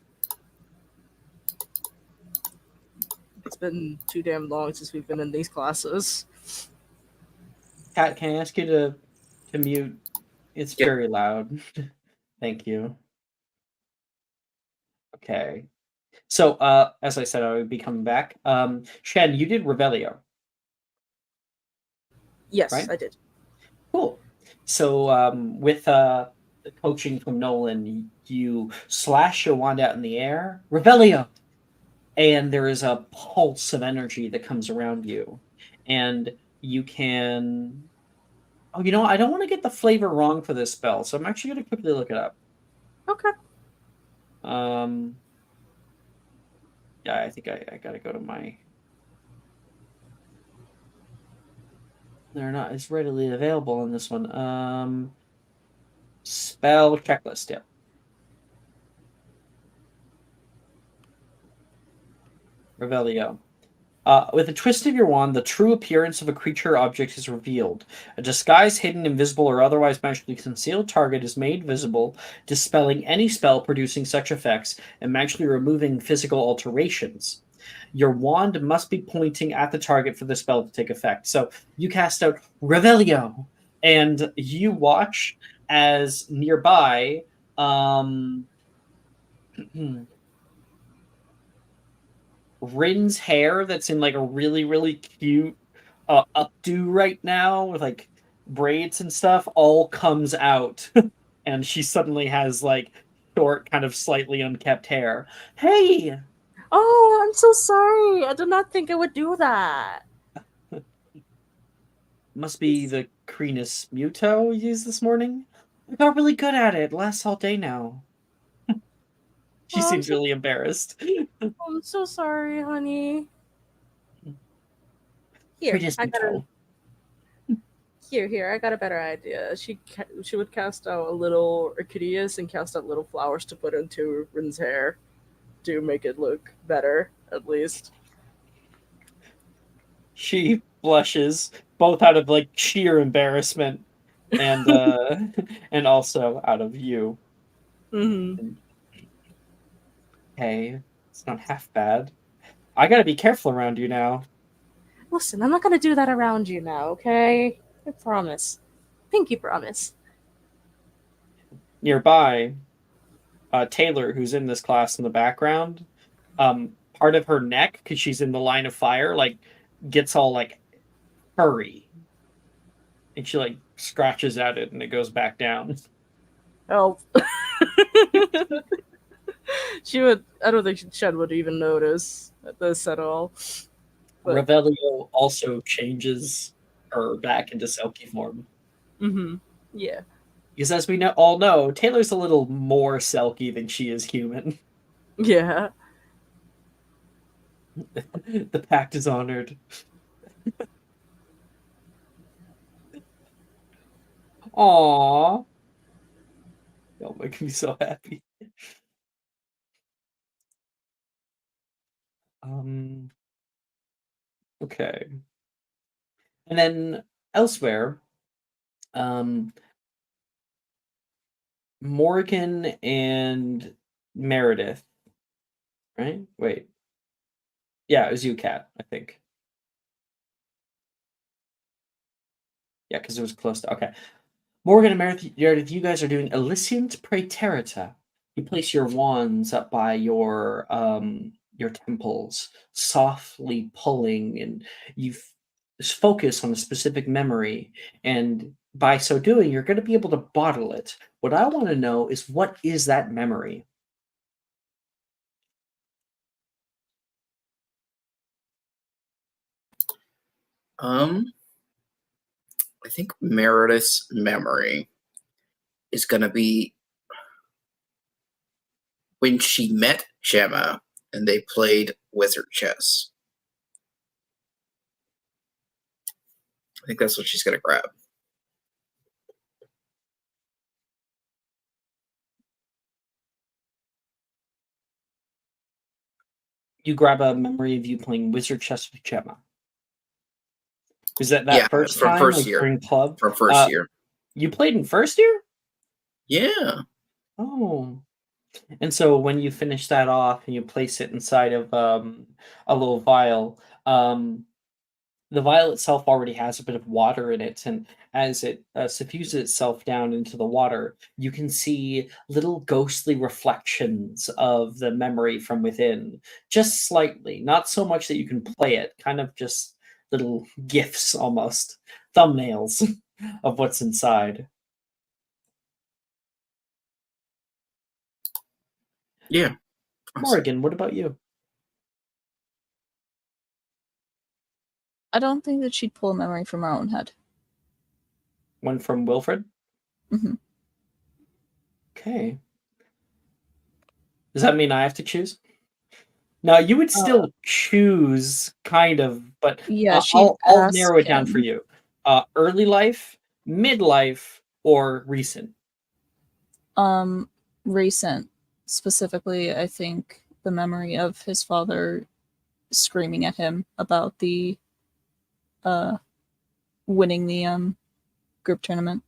It's been too damn long since we've been in these classes. Kat, can I ask you to mute? It's Yep. very loud. Thank you. Okay. So, as I said, I would be coming back. Shen, you did Revelio. Yes, Right? I did. Cool. So, with the coaching from Nolan, you slash your wand out in the air, Revelio, and there is a pulse of energy that comes around you, and you can. Oh, you know, I don't want to get the flavor wrong for this spell, so I'm actually going to quickly look it up. Okay. Yeah, I think I got to go to my. They're not as readily available in this one. Spell checklist. Yeah. Revelio. With a twist of your wand, the true appearance of a creature or object is revealed. A disguised, hidden, invisible, or otherwise magically concealed target is made visible, dispelling any spell producing such effects and magically removing physical alterations. Your wand must be pointing at the target for the spell to take effect. So you cast out Revelio, and you watch as nearby. Rin's hair that's in like a really, really cute updo right now with like braids and stuff all comes out. And she suddenly has like short, kind of slightly unkept hair. Hey! Oh, I'm so sorry. I did not think I would do that. Must be the Crenus Muto used this morning. I got really good at it. Lasts all day now. She Oh, seems really embarrassed. I'm so sorry, honey. Here, Crenus I got a Muto. here. I got a better idea. She would cast out a little Orchideas and cast out little flowers to put into Rin's hair to make it look better, at least. She blushes, both out of like sheer embarrassment and and also out of you. Mm-hmm. Hey, it's not half bad. I gotta be careful around you now. Listen, I'm not gonna do that around you now, okay? I promise. Pinky promise. Nearby, Taylor, who's in this class in the background, part of her neck, because she's in the line of fire, like gets all like furry, and she like scratches at it, and it goes back down. Oh. She would. I don't think Shed would even notice this at all. But- Revelio also changes her back into Selkie form. Mm-hmm. Yeah. Because as we all know, Taylor's a little more Selkie than she is human. Yeah. The pact is honored. Aww. Y'all make me so happy. Okay. And then elsewhere, Morgan and Meredith, right? Wait. Yeah, it was you, Cat, I think. Yeah, because it was close to. Okay. Morgan and Meredith, you guys are doing Elysiant Praeterita. You place your wands up by your temples, softly pulling, and you focus on a specific memory, and by so doing, you're going to be able to bottle it. What I want to know is what is that memory? I think Meredith's memory is gonna be when she met Gemma and they played wizard chess. I think that's what she's gonna grab. You grab a memory of you playing wizard chess with Gemma. Is that first from time, first like year. during club? From first year. You played in first year? Yeah. Oh. And so when you finish that off and you place it inside of a little vial, the vial itself already has a bit of water in it, and as it suffuses itself down into the water, you can see little ghostly reflections of the memory from within, just slightly, not so much that you can play it, kind of just little gifs almost, thumbnails of what's inside. Yeah. Morgan, what about you? I don't think that she'd pull a memory from her own head. One from Wilfred? Mhm. Okay. Does that mean I have to choose? No, you would still choose, kind of, but Yeah, she'd I'll ask narrow it down for him. you. Early life, midlife, or recent? Recent. Specifically, I think the memory of his father screaming at him about the winning the group tournament.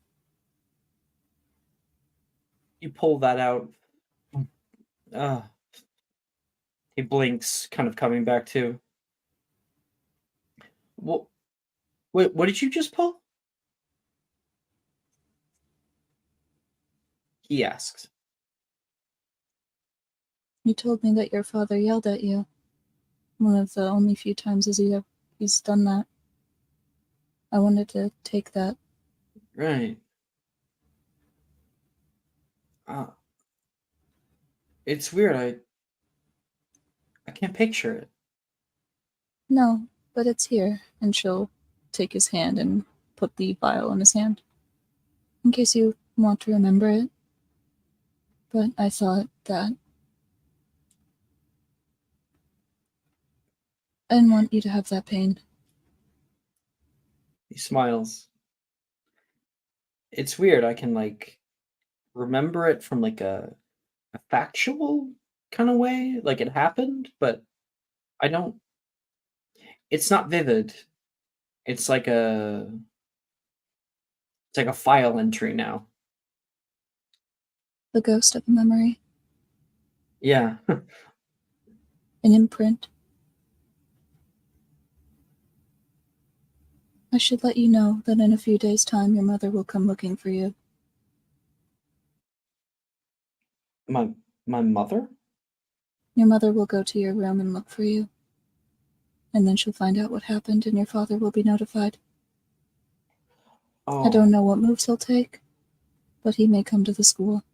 You pull that out. He blinks, kind of coming back to. What? Wait, what did you just pull? He asks. You told me that your father yelled at you. One of the only few times he's done that. I wanted to take that. Right. It's weird. I can't picture it. No, but it's here. And she'll take his hand and put the vial in his hand. In case you want to remember it. But I thought that I didn't want you to have that pain. He smiles. It's weird. I can remember it from a factual kind of way, like it happened, but I don't. It's not vivid. It's like a. It's like a file entry now. The ghost of a memory. Yeah. An imprint. I should let you know that in a few days' time your mother will come looking for you. My mother? Your mother will go to your room and look for you. And then she'll find out what happened and your father will be notified. Oh. I don't know what moves he'll take, but he may come to the school.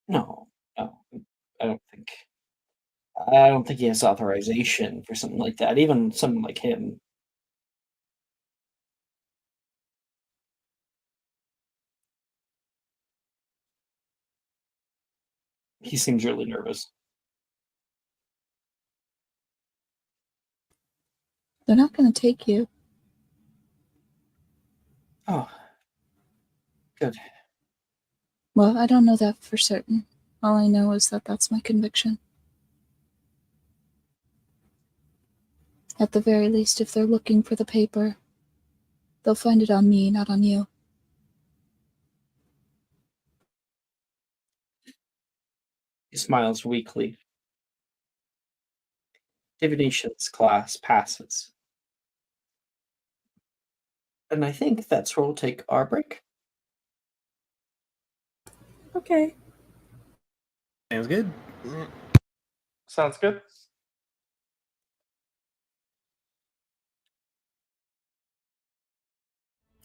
No. No. I don't think. I don't think he has authorization for something like that. Even someone like him. He seems really nervous. They're not going to take you. Oh. Good. Well, I don't know that for certain. All I know is that that's my conviction. At the very least, if they're looking for the paper, they'll find it on me, not on you. He smiles weakly. divinations class passes. And I think that's where we'll take our break. Okay. Sounds good. Sounds good.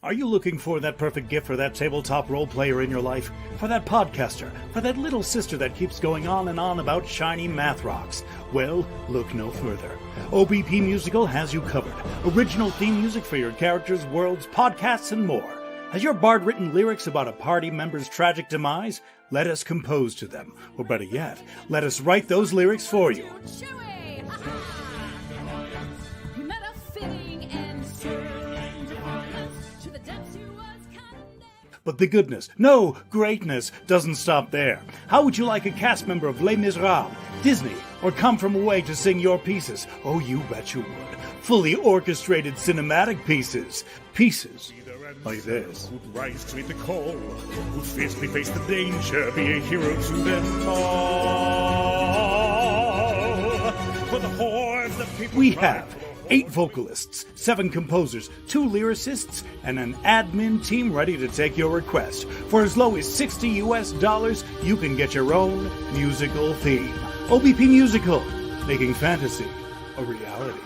Are you looking for that perfect gift for that tabletop role player in your life? For that podcaster? For that little sister that keeps going on and on about shiny math rocks? Well, look no further. OBP Musical has you covered. Original theme music for your characters, worlds, podcasts, and more. Has your bard written lyrics about a party member's tragic demise? Let us compose to them. Or better yet, let us write those lyrics for you. But the goodness, no, greatness, doesn't stop there. How would you like a cast member of Les Miserables, Disney, or Come From Away to sing your pieces? Oh, you bet you would. Fully orchestrated cinematic pieces. Pieces like this. Who'd rise to meet the call, who'd fiercely face the danger, be a hero to them all. For the hordes of people we have 8 vocalists, 7 composers, 2 lyricists, and an admin team ready to take your request. For as low as $60 you can get your own musical theme. OBP Musical, making fantasy a reality.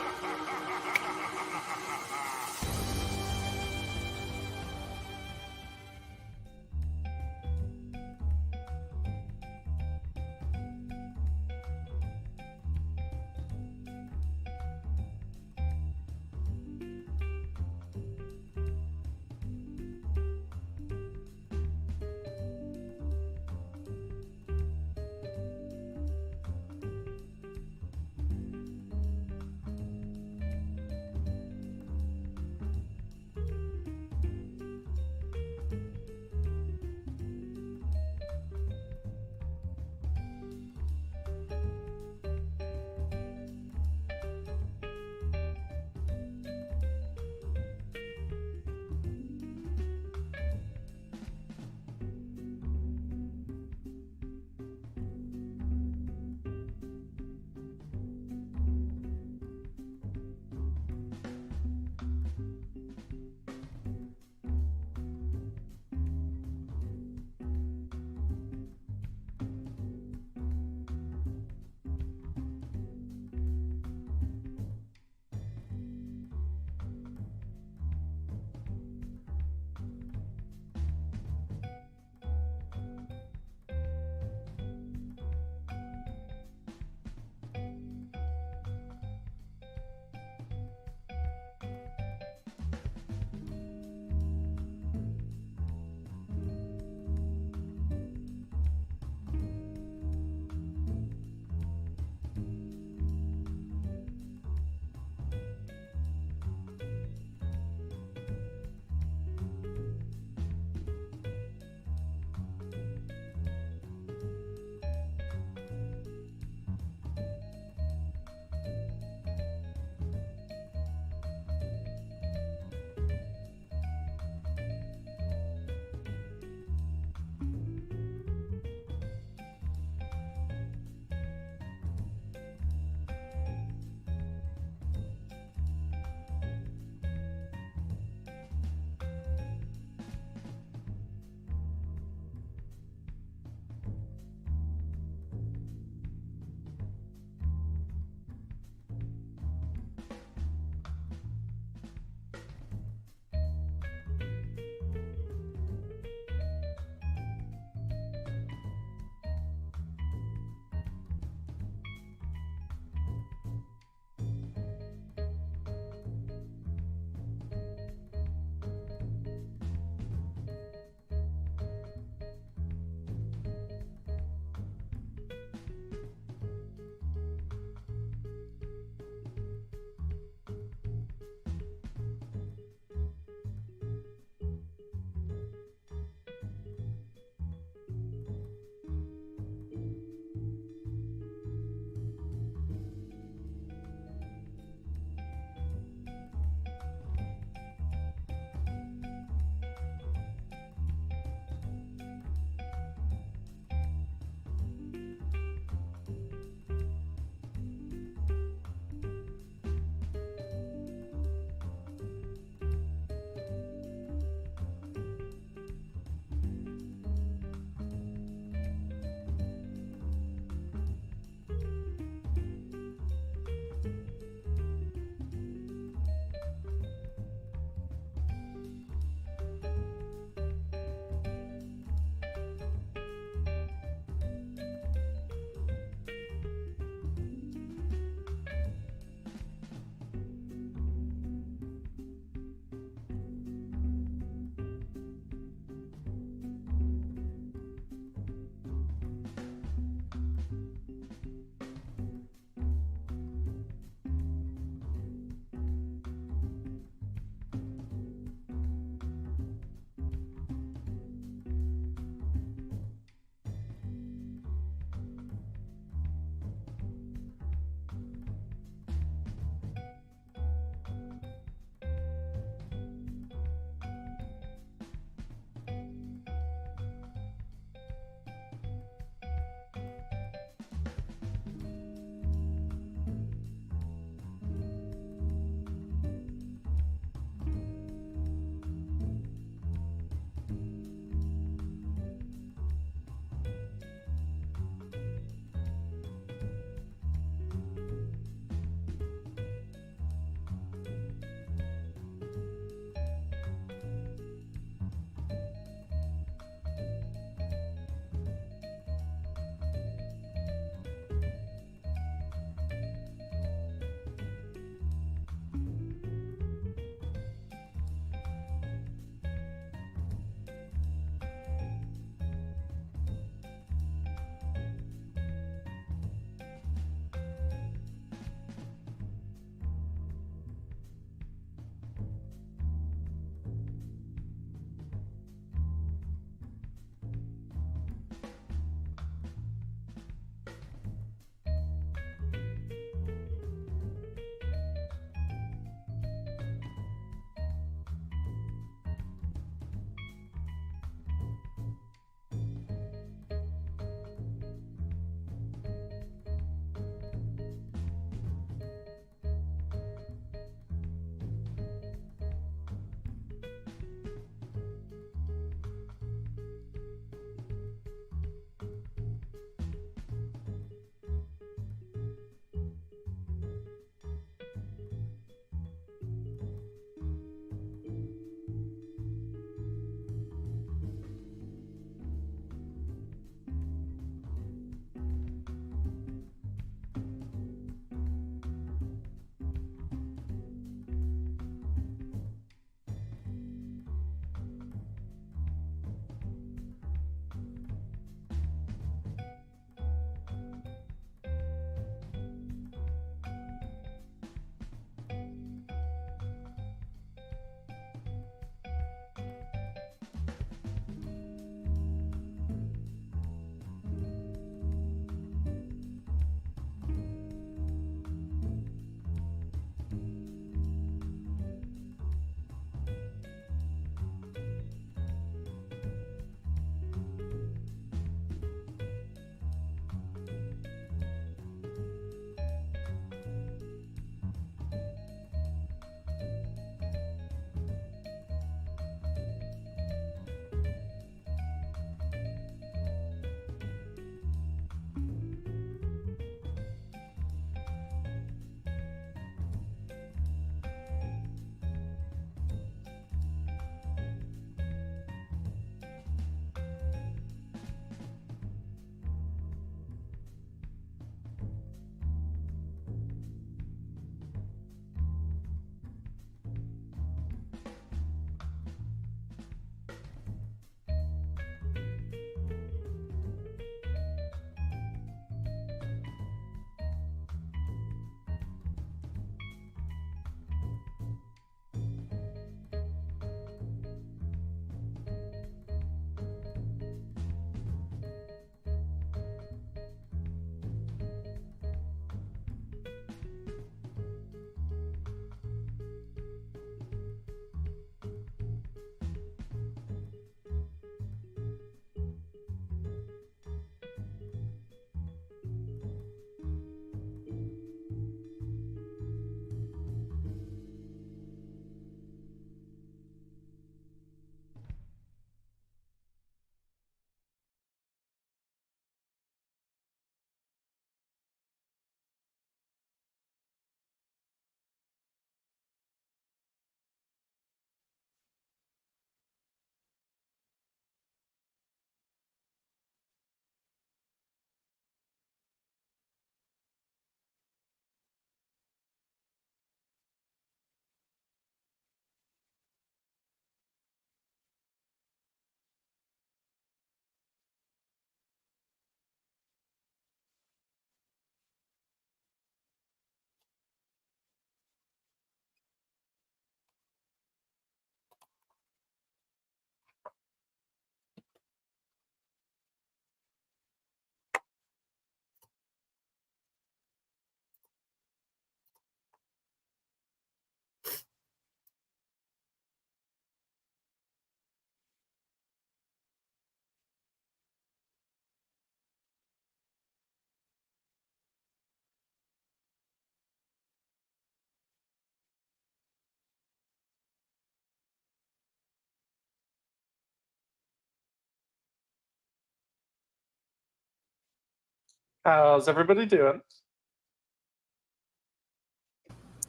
How's everybody doing?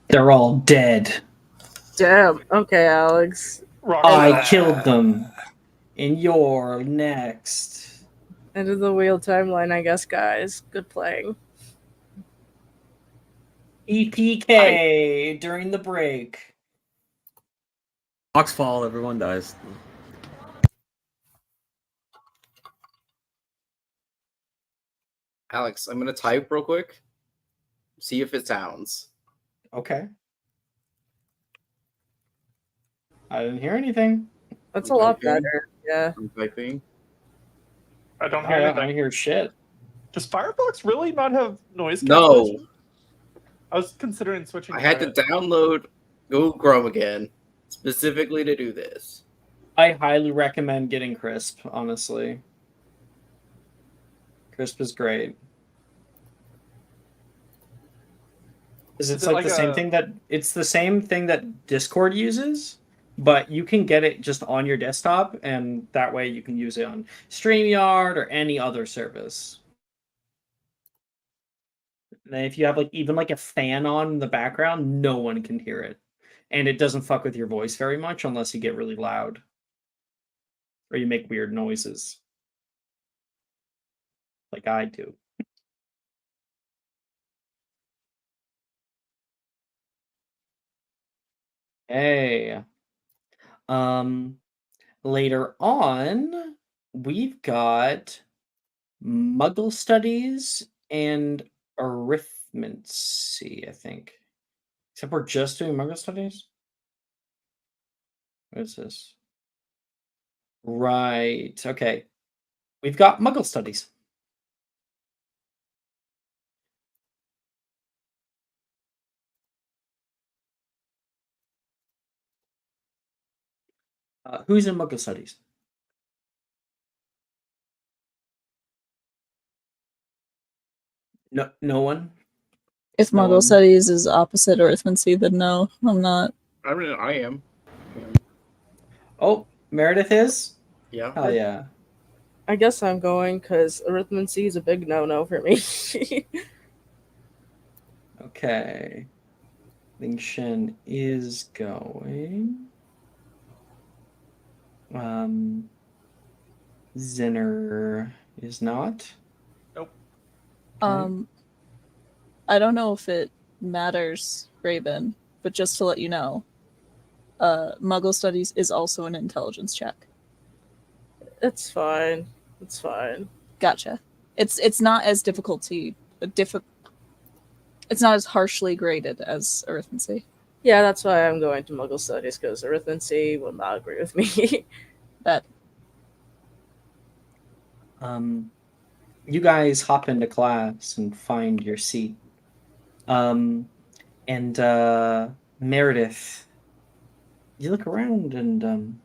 They're all dead. Damn. Okay, Alex. Rock I killed them. And you're next. End of the wheel timeline, I guess, guys. Good playing. EPK during the break. Blocks fall, everyone dies. Alex, I'm gonna type real quick. See if it sounds. Okay. I didn't hear anything. That's I'm a lot typing. better. Yeah. I'm typing. I don't I hear don't anything. hear shit. Does Firefox really not have noise No. cancellation? I was considering switching. I had to download Google Chrome again specifically to do this. I highly recommend getting Crisp, honestly. Crisp is great. It's Is it like like the same a- thing that it's the same thing that Discord uses, but you can get it just on your desktop, and that way you can use it on StreamYard or any other service. And if you have like even like a fan on in the background, no one can hear it. And it doesn't fuck with your voice very much unless you get really loud. Or you make weird noises. Like I do. Hey. Later on, we've got Muggle Studies and Arithmancy, I think. Except we're just doing Muggle Studies? What is this? Right. Okay. We've got Muggle Studies. Who's in Muggle Studies? No one? If No Muggle one. Studies is opposite arithmancy, then no, I'm not. I mean, I am. Oh, Meredith is? Yeah. Hell yeah. I guess I'm going because arithmancy is a big no-no for me. Okay. Ling Shen is going. Zinner is not. Nope. I don't know if it matters, Raven, but just to let you know, Muggle Studies is also an intelligence check. It's fine. It's fine. Gotcha. It's not as it's not as harshly graded as arithmancy. Yeah, that's why I'm going to Muggle Studies, because arithmancy will not agree with me. That You guys hop into class and find your seat. And Meredith, you look around and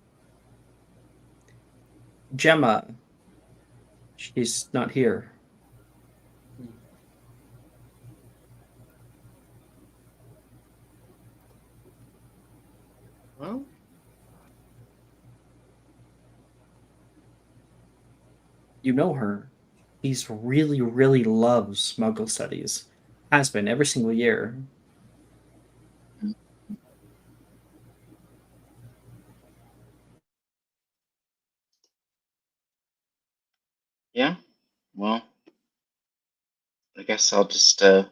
Gemma, she's not here. Well, You know her. She's really, really loves Muggle Studies. Has been every single year. yeah. Well, I guess I'll just I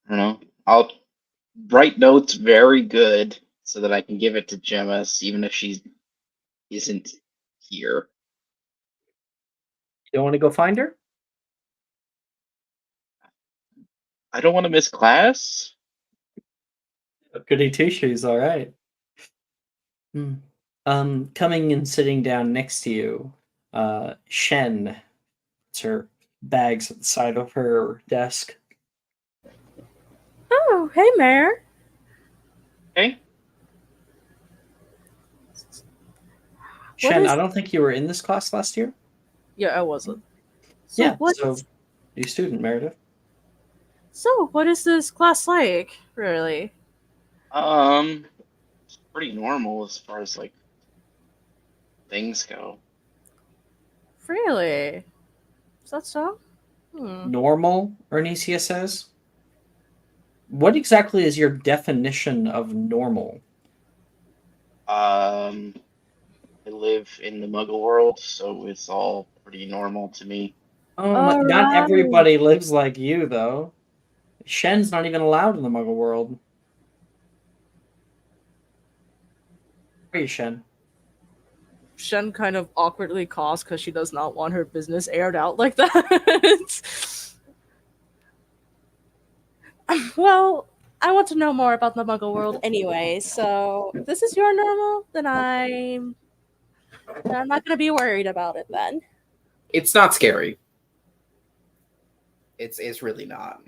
don't know. I'll write notes very good so that I can give it to Gemma, even if she isn't here. You don't want to go find her? I don't want to miss class. Goody two shoes, all right. Coming and sitting down next to you, Shen. It's her bags at the side of her desk. Oh, hey, Mayor. Okay. Shen, is- I don't think you were in this class last year. Yeah, I wasn't. So Yeah, what? so you student, Meredith. So what is this class like, really? It's pretty normal as far as like things go. Really? Is that so? Normal, Ernisia says. What exactly is your definition of normal? I live in the Muggle world, so it's all pretty normal to me. Oh, All not right. everybody lives like you, though. Shen's not even allowed in the Muggle world. Where are you, Shen? Shen kind of awkwardly coughs because she does not want her business aired out like that. Well, I want to know more about the Muggle world anyway, so if this is your normal, then I'm not gonna be worried about it then. It's not scary. It's really not.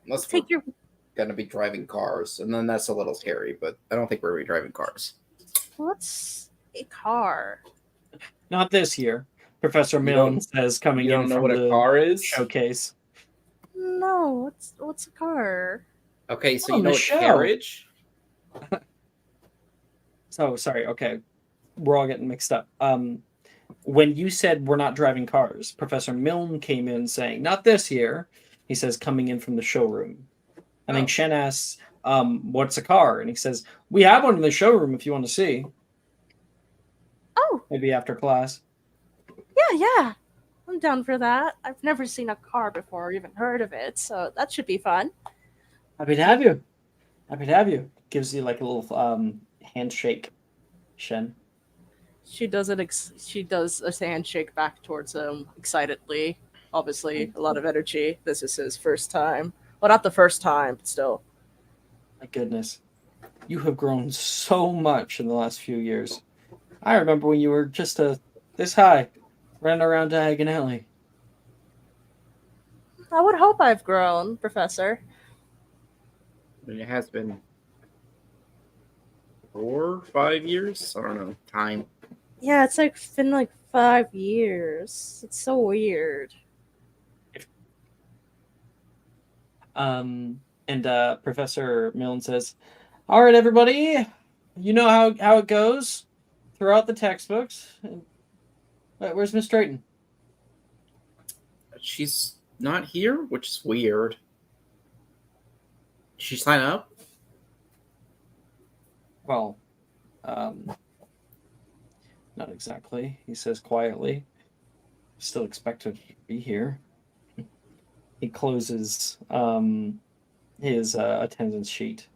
Unless we're Take your gonna be driving cars, and then that's a little scary. But I don't think we're gonna be driving cars. what's a car? Not this year, Professor You Milne don't- says, coming You in don't know from what a the car is? showcase. No, what's a car? Okay, so On you know the what show. carriage? So, sorry, okay. We're all getting mixed up. When you said we're not driving cars, Professor Milne came in saying, not this year. He says, coming in from the showroom. I think Oh. Shen asks, what's a car? And he says, we have one in the showroom if you want to see. Oh, Maybe after class. yeah. I'm down for that. I've never seen a car before or even heard of it, so that should be fun. Happy to have you. Happy to have you. Gives you like a little handshake, Shen. She does she does a handshake back towards him excitedly. Obviously, a lot of energy. This is his first time. Well, not the first time, but still. My goodness. You have grown so much in the last few years. I remember when you were just this high, running around Diagon Alley. I would hope I've grown, Professor. And it has been 4, 5 years. I don't know. Time. Yeah, it's like been like 5 years. It's so weird. And Professor Milne says, all right, everybody, you know how it goes throughout the textbooks. Where's Miss Drayton? She's not here, which is weird. Did she sign up? Well, not exactly, he says quietly. Still expect her to be here. He closes his attendance sheet.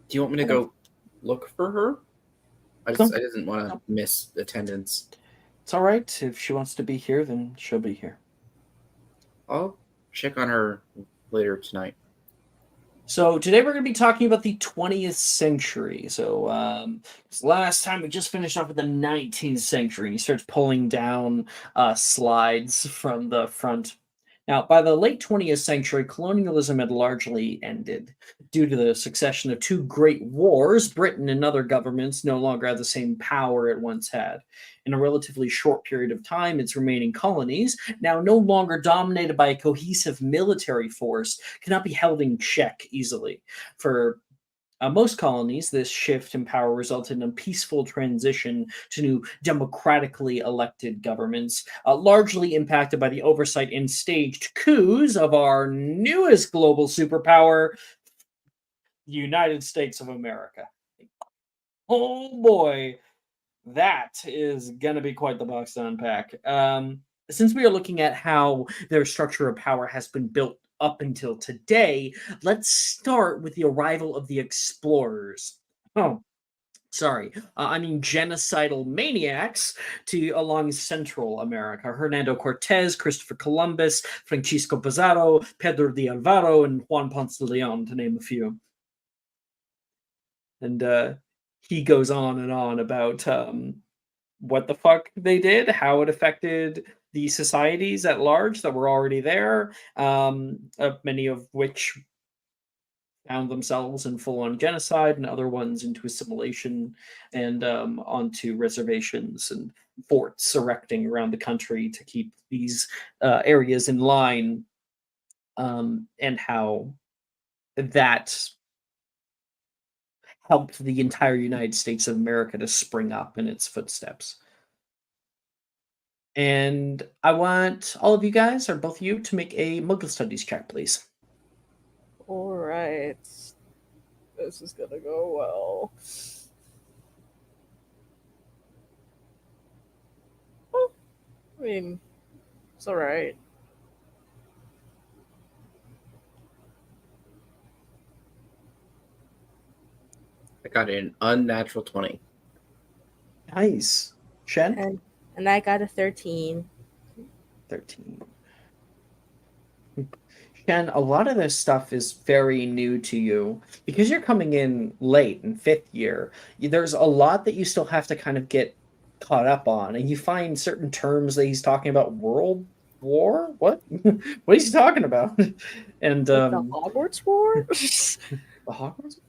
Do you want me to go look for her? I didn't want to miss attendance. It's all right. If she wants to be here, then she'll be here. I'll check on her later tonight. So today we're going to be talking about the 20th century. So last time we just finished off with the 19th century. And he starts pulling down slides from the front. Now, by the late 20th century, colonialism had largely ended. Due to the succession of two great wars, Britain and other governments no longer had the same power it once had. In a relatively short period of time, its remaining colonies, now no longer dominated by a cohesive military force, cannot be held in check easily. For most colonies, this shift in power resulted in a peaceful transition to new democratically elected governments, largely impacted by the oversight and staged coups of our newest global superpower, the United States of America. Oh boy, that is going to be quite the box to unpack. Since we are looking at how their structure of power has been built up until today, let's start with the arrival of the explorers. Oh, sorry. I mean genocidal maniacs along Central America. Hernando Cortez, Christopher Columbus, Francisco Pizarro, Pedro de Alvaro, and Juan Ponce de Leon, to name a few. And he goes on and on about what the fuck they did, how it affected the societies at large that were already there, many of which found themselves in full-on genocide, and other ones into assimilation and onto reservations and forts erecting around the country to keep these areas in line, and how that helped the entire United States of America to spring up in its footsteps. And I want all of you guys, or both of you, to make a Muggle Studies check, please. All right. This is gonna go well. Well, I mean, it's all right. I got an unnatural 20. Nice. Shen? And I got a 13. 13. Shen, a lot of this stuff is very new to you because you're coming in late in fifth year. There's a lot that you still have to kind of get caught up on, and you find certain terms that he's talking about. World War? What? What is he talking about? And Like the Hogwarts War? the Hogwarts,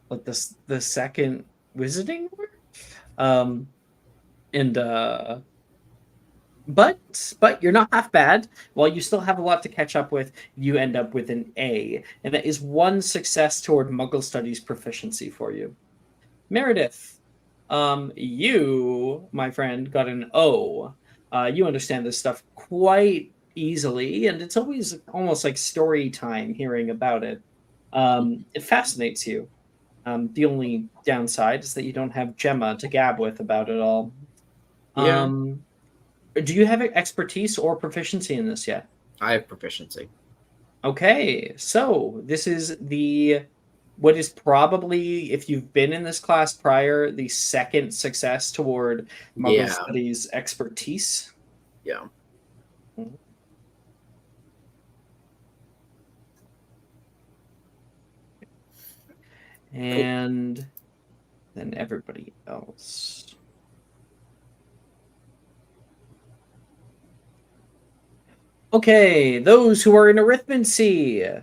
like the second Wizarding War. And but you're not half bad. While you still have a lot to catch up with, you end up with an A, and that is one success toward Muggle Studies proficiency for you. Meredith, you, my friend, got an O. You understand this stuff quite easily, and it's always almost like story time hearing about it. It fascinates you. The only downside is that you don't have Gemma to gab with about it all. Yeah. Do you have expertise or proficiency in this yet? I have proficiency. Okay, so this is what is probably, if you've been in this class prior, the second success toward Muggle Studies expertise. Yeah. And then everybody else. Okay, those who are in arithmancy,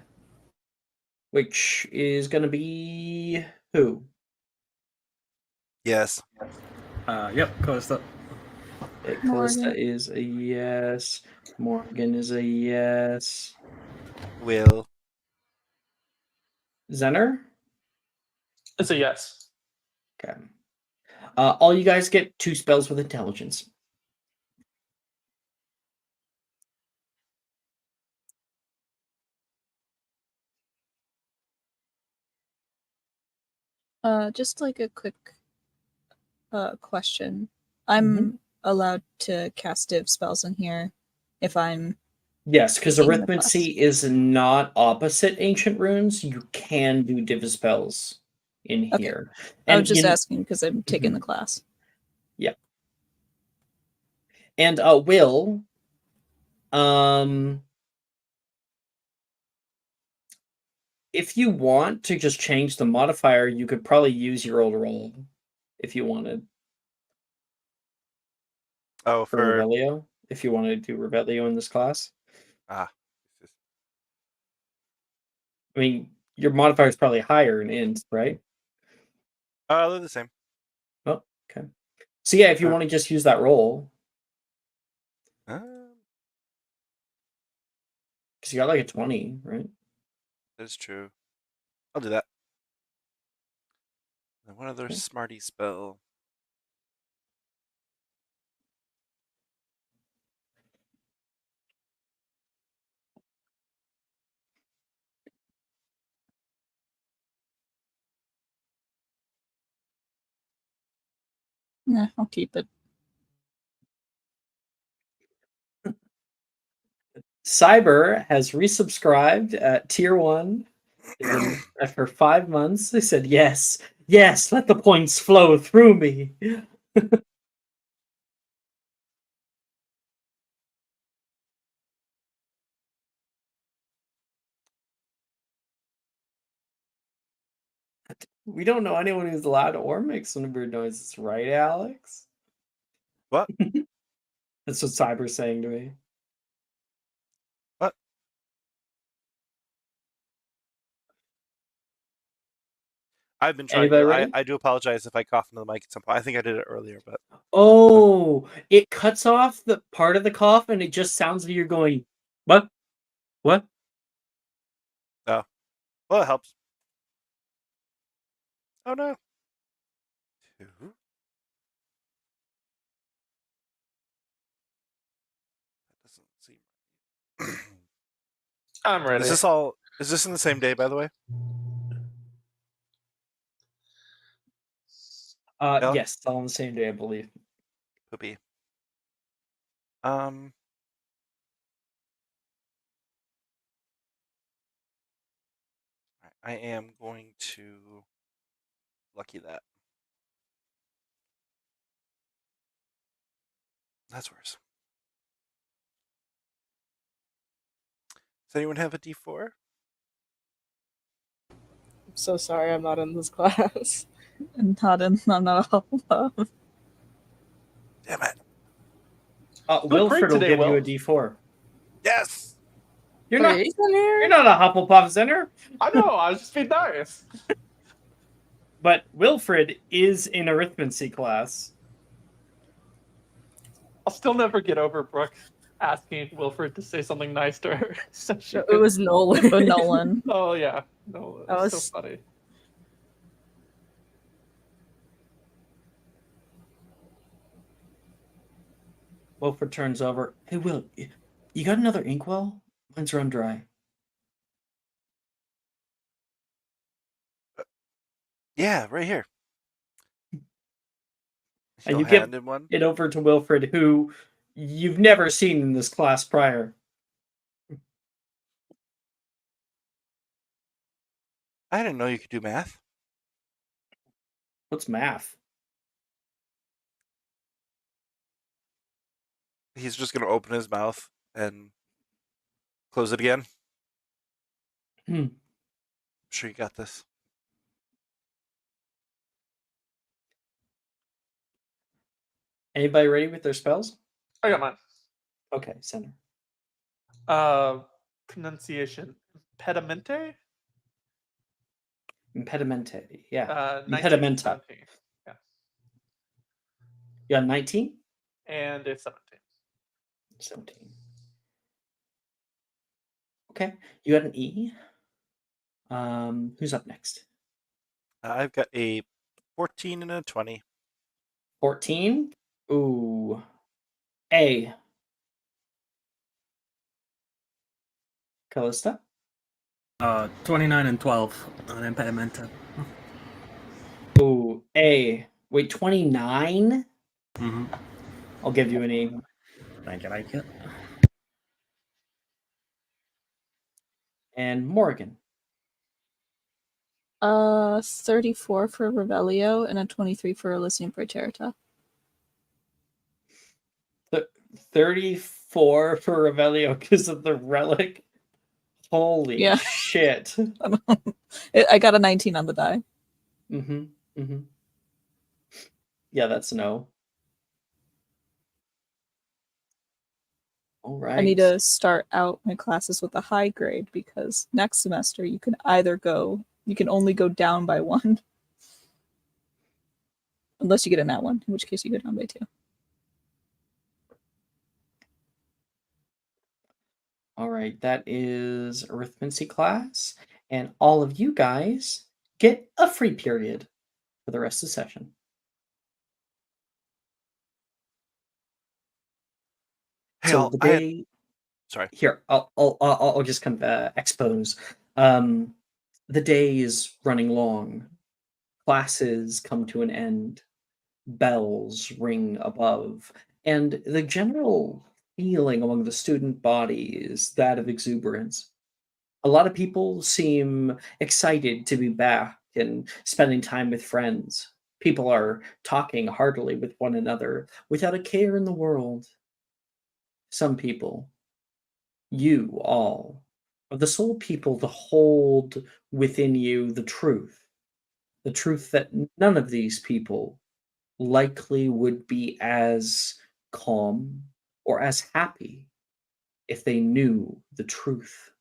which is going to be who? Yes. Yep, Costa. Callista is a yes. Morgan is a yes. Will. Zener? It's a yes. Okay. All you guys get 2 spells with intelligence. Just like a quick question. I'm allowed to cast div spells in here if I'm Yes, because taking the arithmancy is not opposite ancient runes. You can do div spells in Okay. here. I And was just asking because I'm taking the class. Yeah. And Will, if you want to just change the modifier, you could probably use your old roll if you wanted. Oh, for Revelio, if you wanted to do Revelio in this class. Ah. I mean, your modifier is probably higher in int, right? They're the same. Oh, okay. So yeah, if you want to just use that roll. Because you got like a 20, right? That's true. I'll do that. And one other smarty spell. Nah, I'll keep it. Cyber has resubscribed at tier 1 for 5 months. They said, yes, let the points flow through me. We don't know anyone who's allowed or make some weird noises, right, Alex? What? That's what Cyber's saying to me. What? I've been trying to. I do apologize if I cough into the mic at some point. I think I did it earlier, but. Oh, it cuts off the part of the cough, and it just sounds like you're going, what? What? Oh, well, it helps. Oh no. 2. Doesn't seem. I'm ready. Is this all? Is this in the same day, by the way? Yeah. Yes, it's all on the same day, I believe. Poopy. I am going to lucky that. That's worse. Does anyone have a D4? I'm so sorry I'm not in this class. I'm not a Hufflepuff. Damn it. Wilfred will today, give you Will. a D4. Yes. You're Wait, not. he's in here? You're not a Hufflepuff Center. I know. I was just being nice. But Wilfred is in arithmancy class. I'll still never get over Brooke asking Wilfred to say something nice to her. So she No, it could- was Nolan. But Nolan. Oh yeah, no, That that's was- so funny. Wilfred turns over. Hey, Will, you got another inkwell? Mine's run dry. Yeah, right here. And He'll you give hand him one. it over to Wilfred, who you've never seen in this class prior. I didn't know you could do math. What's math? He's just gonna open his mouth and close it again. Hmm. I'm sure you got this. Anybody ready with their spells? I got mine. Okay, center. Pronunciation. Impedimenta? Impedimente. Yeah. 19, Impedimenta. 17. Yeah. You got 19? And it's 17. 17. Okay. You got an E. Who's up next? I've got a 14 and a 20. 14? Ooh. A. Callista? 29 and 12 on Impedimenta. Ooh. A. Wait, 29? Mm-hmm. I'll give you an E. Thank you, like it. And Morgan. 34 for Revelio and a 23 for Elysium Praeterita. 34 for Revelio because of the relic. Holy Yeah. shit. I got a 19 on the die. Mm-hmm. Mm-hmm. Yeah, that's no. All right. I need to start out my classes with a high grade because next semester you can only go down by 1. Unless you get a nat 1, in which case you go down by 2. All right, that is arithmancy class, and all of you guys get a free period for the rest of the session. Hey, So the day. Sorry. Here, I'll just kind of expose. The day is running long. Classes come to an end. Bells ring above, and the general feeling among the student body is that of exuberance. A lot of people seem excited to be back and spending time with friends. People are talking heartily with one another without a care in the world. Some people, you all, are the sole people to hold within you the truth that none of these people likely would be as calm or as happy if they knew the truth,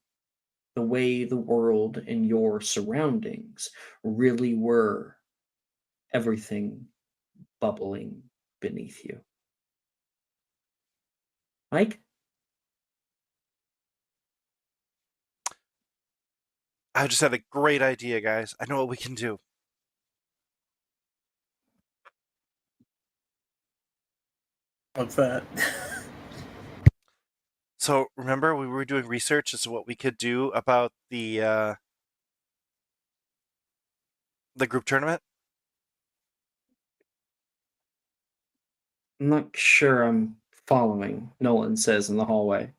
the way the world and your surroundings really were, everything bubbling beneath you. Mike? I just had a great idea, guys. I know what we can do. What's that? So remember, we were doing research as to what we could do about the group tournament. I'm not sure I'm following, Nolan says in the hallway.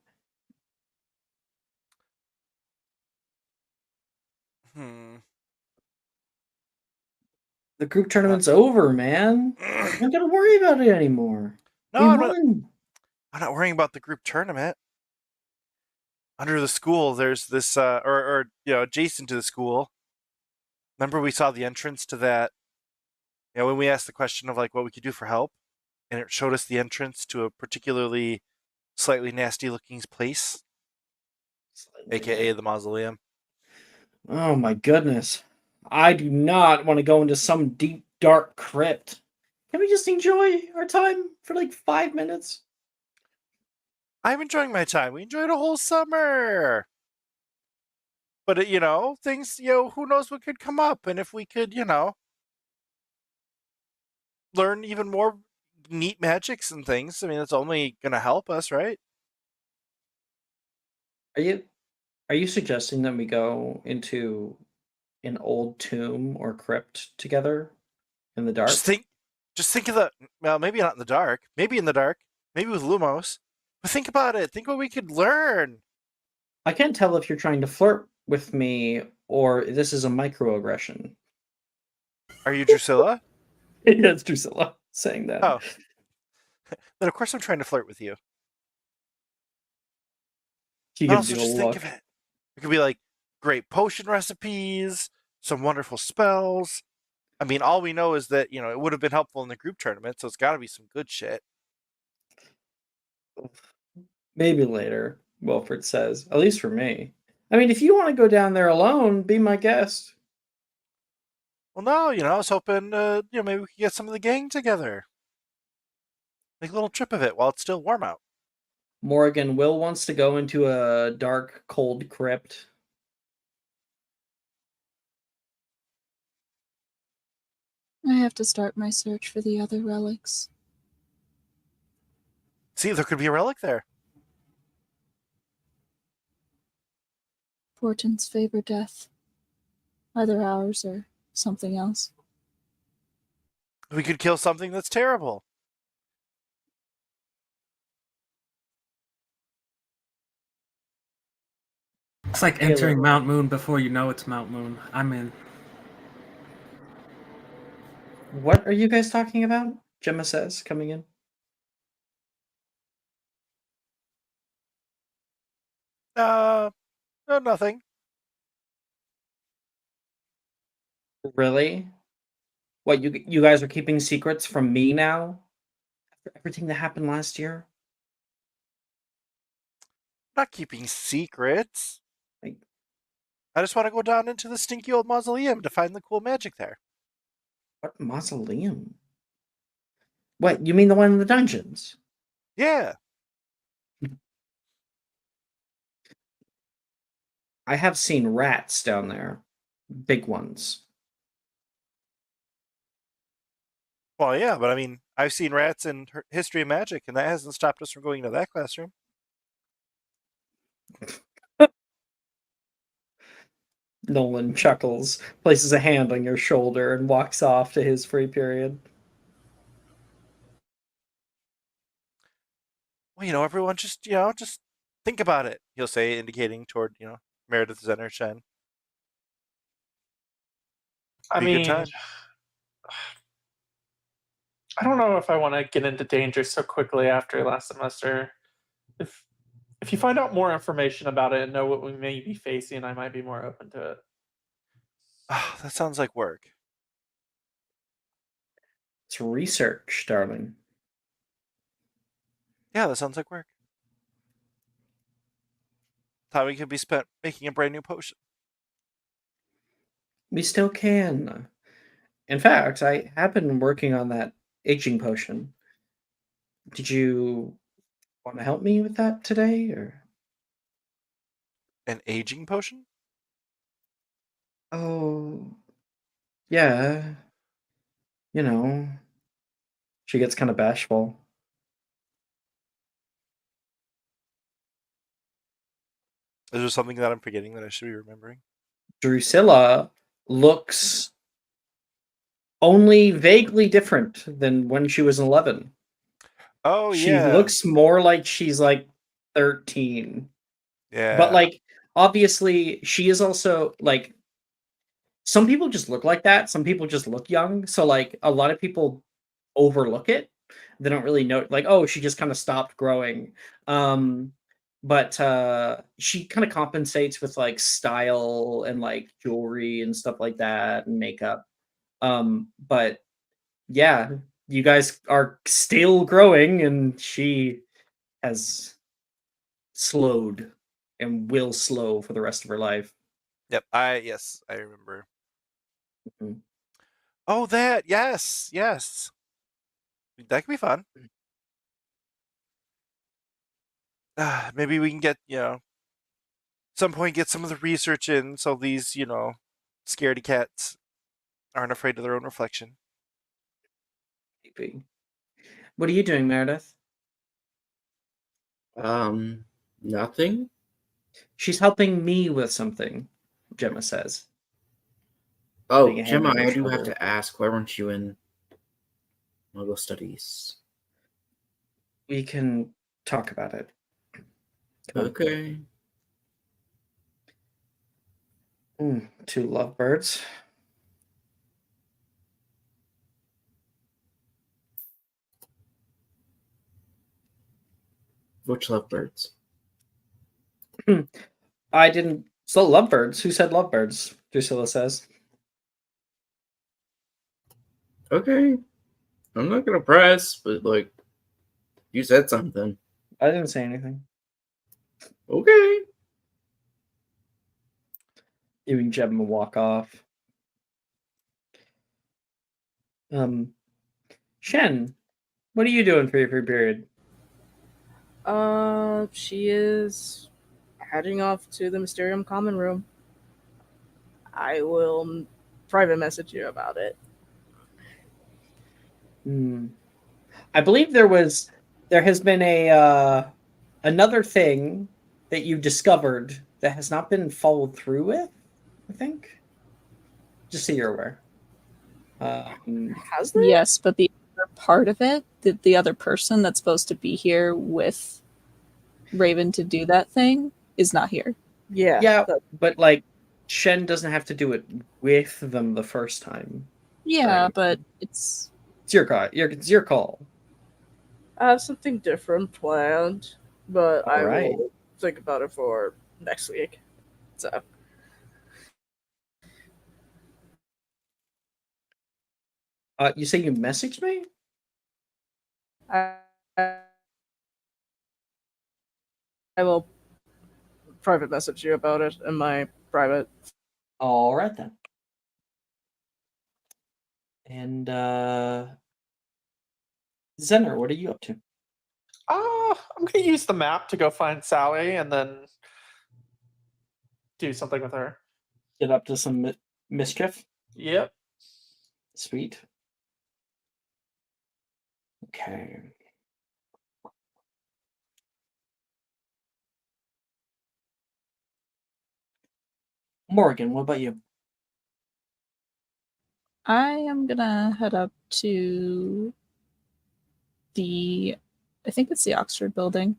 Hmm. The group tournament's over, man. I'm not gonna worry about it anymore. No, We I'm not. won. I'm not worrying about the group tournament. Under the school, there's this, or adjacent to the school. Remember, we saw the entrance to that. When we asked the question of like what we could do for help, and it showed us the entrance to a particularly slightly nasty-looking place, aka the mausoleum. Oh my goodness. I do not want to go into some deep, dark crypt. Can we just enjoy our time for like 5 minutes? I'm enjoying my time. We enjoyed a whole summer. But, things, who knows what could come up. And if we could, learn even more neat magics and things, I mean, it's only going to help us, right? Are you suggesting that we go into an old tomb or crypt together in the dark? Just think of well, maybe not in the dark, maybe in the dark, maybe with Lumos. But think about it. Think what we could learn. I can't tell if you're trying to flirt with me or this is a microaggression. Are you Drusilla? Yeah, it's Drusilla saying that. Oh. Then of course I'm trying to flirt with you. He But gives also you a just look. think of it. It could be like great potion recipes, some wonderful spells. I mean, all we know is that, it would have been helpful in the group tournament, so it's got to be some good shit. Maybe later, Wilfred says. At least for me. I mean, if you want to go down there alone, be my guest. Well, no, I was hoping, maybe we could get some of the gang together. Make a little trip of it while it's still warm out. Morgan, Will wants to go into a dark, cold crypt. I have to start my search for the other relics. See, there could be a relic there. Fortune's favor death. Either ours or something else. We could kill something that's terrible. It's like entering Mount Moon before you know it's Mount Moon. I'm in. What are you guys talking about? Gemma says, coming in. No, nothing. Really? What, you guys are keeping secrets from me now? After everything that happened last year? Not keeping secrets. Like, I just want to go down into the stinky old mausoleum to find the cool magic there. what mausoleum? What, you mean the one in the dungeons? Yeah. I have seen rats down there. Big ones. Well, yeah, but I mean, I've seen rats in History of Magic, and that hasn't stopped us from going to that classroom. Nolan chuckles, places a hand on your shoulder, and walks off to his free period. Well, everyone just think about it, he'll say, indicating toward, Meredith Zenner Shen. I Be a good mean, time. I don't know if I want to get into danger so quickly after last semester. If you find out more information about it and know what we may be facing, I might be more open to it. Oh, that sounds like work. It's research, darling. Yeah, that sounds like work. Time we could be spent making a brand new potion. We still can. In fact, I have been working on that aging potion. Did you want to help me with that today, or? An aging potion? Oh, yeah. You know, she gets kind of bashful. Is there something that I'm forgetting that I should be remembering? Drusilla looks only vaguely different than when she was 11. Oh She yeah. looks more like she's like 13. Yeah. But like obviously she is also like some people just look like that. Some people just look young. So like a lot of people overlook it. They don't really know like, oh, she just kind of stopped growing. But she kind of compensates with like style and like jewelry and stuff like that and makeup. But yeah, you guys are still growing and she has slowed and will slow for the rest of her life. Yep. Yes, I remember. Mhm. Oh, that yes. That could be fun. Maybe we can get some point get some of the research in so these scaredy cats aren't afraid of their own reflection. Maybe. What are you doing, Meredith? Nothing. She's helping me with something, Gemma says. Oh, Putting a hand Gemma, on your I do have shoulder. to ask, why weren't you in Muggle Studies? We can talk about it. Come on. Okay. Two lovebirds. Which lovebirds? I didn't. So lovebirds. Who said lovebirds? Drusilla says. Okay. I'm not gonna press, but like, you said something. I didn't say anything. Okay. Even Gemma walk off. Shen, what are you doing for your free period? She is heading off to the Mysterium common room. I will private message you about it. I believe there has been a another thing that you discovered that has not been followed through with. I think, just so you're aware. Has there? Yes, but the other part of it, the other person that's supposed to be here with Raven to do that thing is not here. Yeah, but like Shen doesn't have to do it with them the first time. Yeah, right? but it's your call. It's your call. I have something different planned, but I Alright. will think about it for next week. So You say you messaged me? I will private message you about it in my private. All right then. And Zener, what are you up to? I'm gonna use the map to go find Sally and then do something with her. Get up to some mischief? Yep. Sweet. Okay. Morgan, what about you? I am gonna head up to I think it's the Oxford building.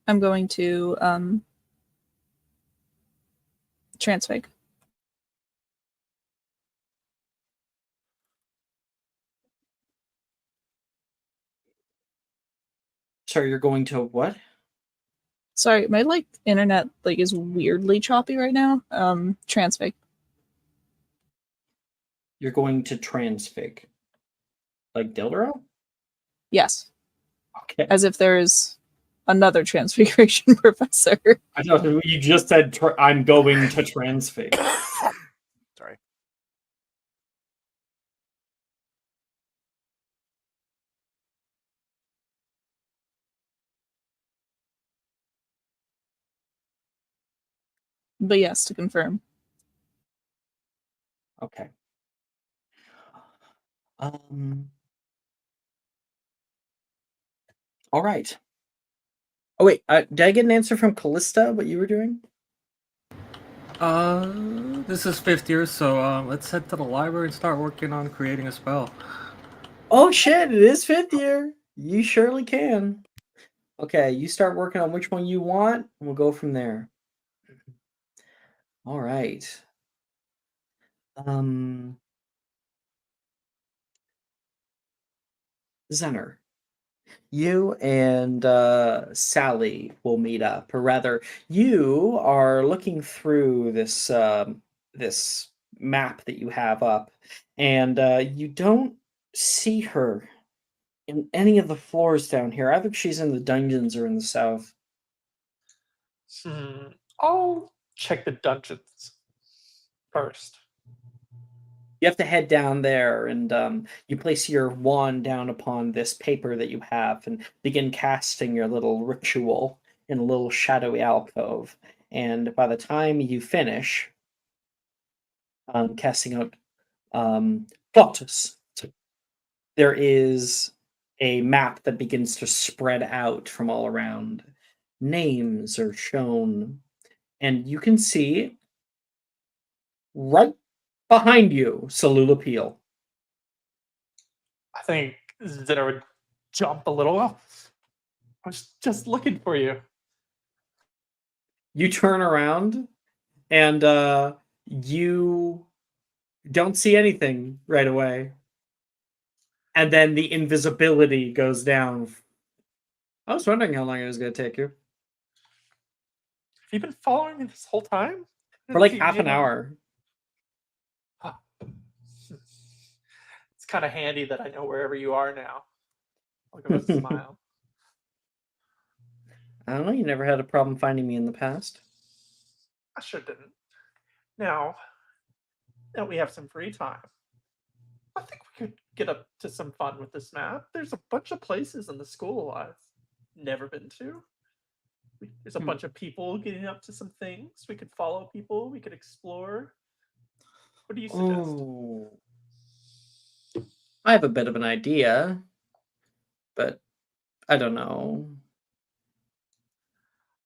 I'm going to transfig. Sorry, you're going to what? Sorry, my internet is weirdly choppy right now. Transfig. You're going to transfig. Like Dildero? Yes. Okay. As if there's another transfiguration professor. I know you just said I'm going to transfig. Sorry. But yes, to confirm. Okay. All right. Oh wait, did I get an answer from Callista? What you were doing? This is 5th year, so let's head to the library and start working on creating a spell. Oh shit! It is 5th year. You surely can. Okay, you start working on which one you want, and we'll go from there. All right. Zenner, you and Sally will meet up, or rather, you are looking through this map that you have up, and you don't see her in any of the floors down here. Either she's in the dungeons or in the south. I'll check the dungeons first. You have to head down there, and you place your wand down upon this paper that you have and begin casting your little ritual in a little shadowy alcove. And by the time you finish casting out Plotus, there is a map that begins to spread out from all around. Names are shown, and you can see right behind you, Salula Peel. I think Zinner would jump a little. Oh, I was just looking for you. You turn around, and you don't see anything right away. And then the invisibility goes down. I was wondering how long it was going to take you. Have you been following me this whole time? For like half an hour. It's kind of handy that I know wherever you are now. I'll give us a smile. I don't know, you never had a problem finding me in the past. I sure didn't. Now that we have some free time, I think we could get up to some fun with this map. There's a bunch of places in the school I've never been to. There's a bunch of people getting up to some things. We could follow people. We could explore. What do you suggest? Oh. I have a bit of an idea, but I don't know.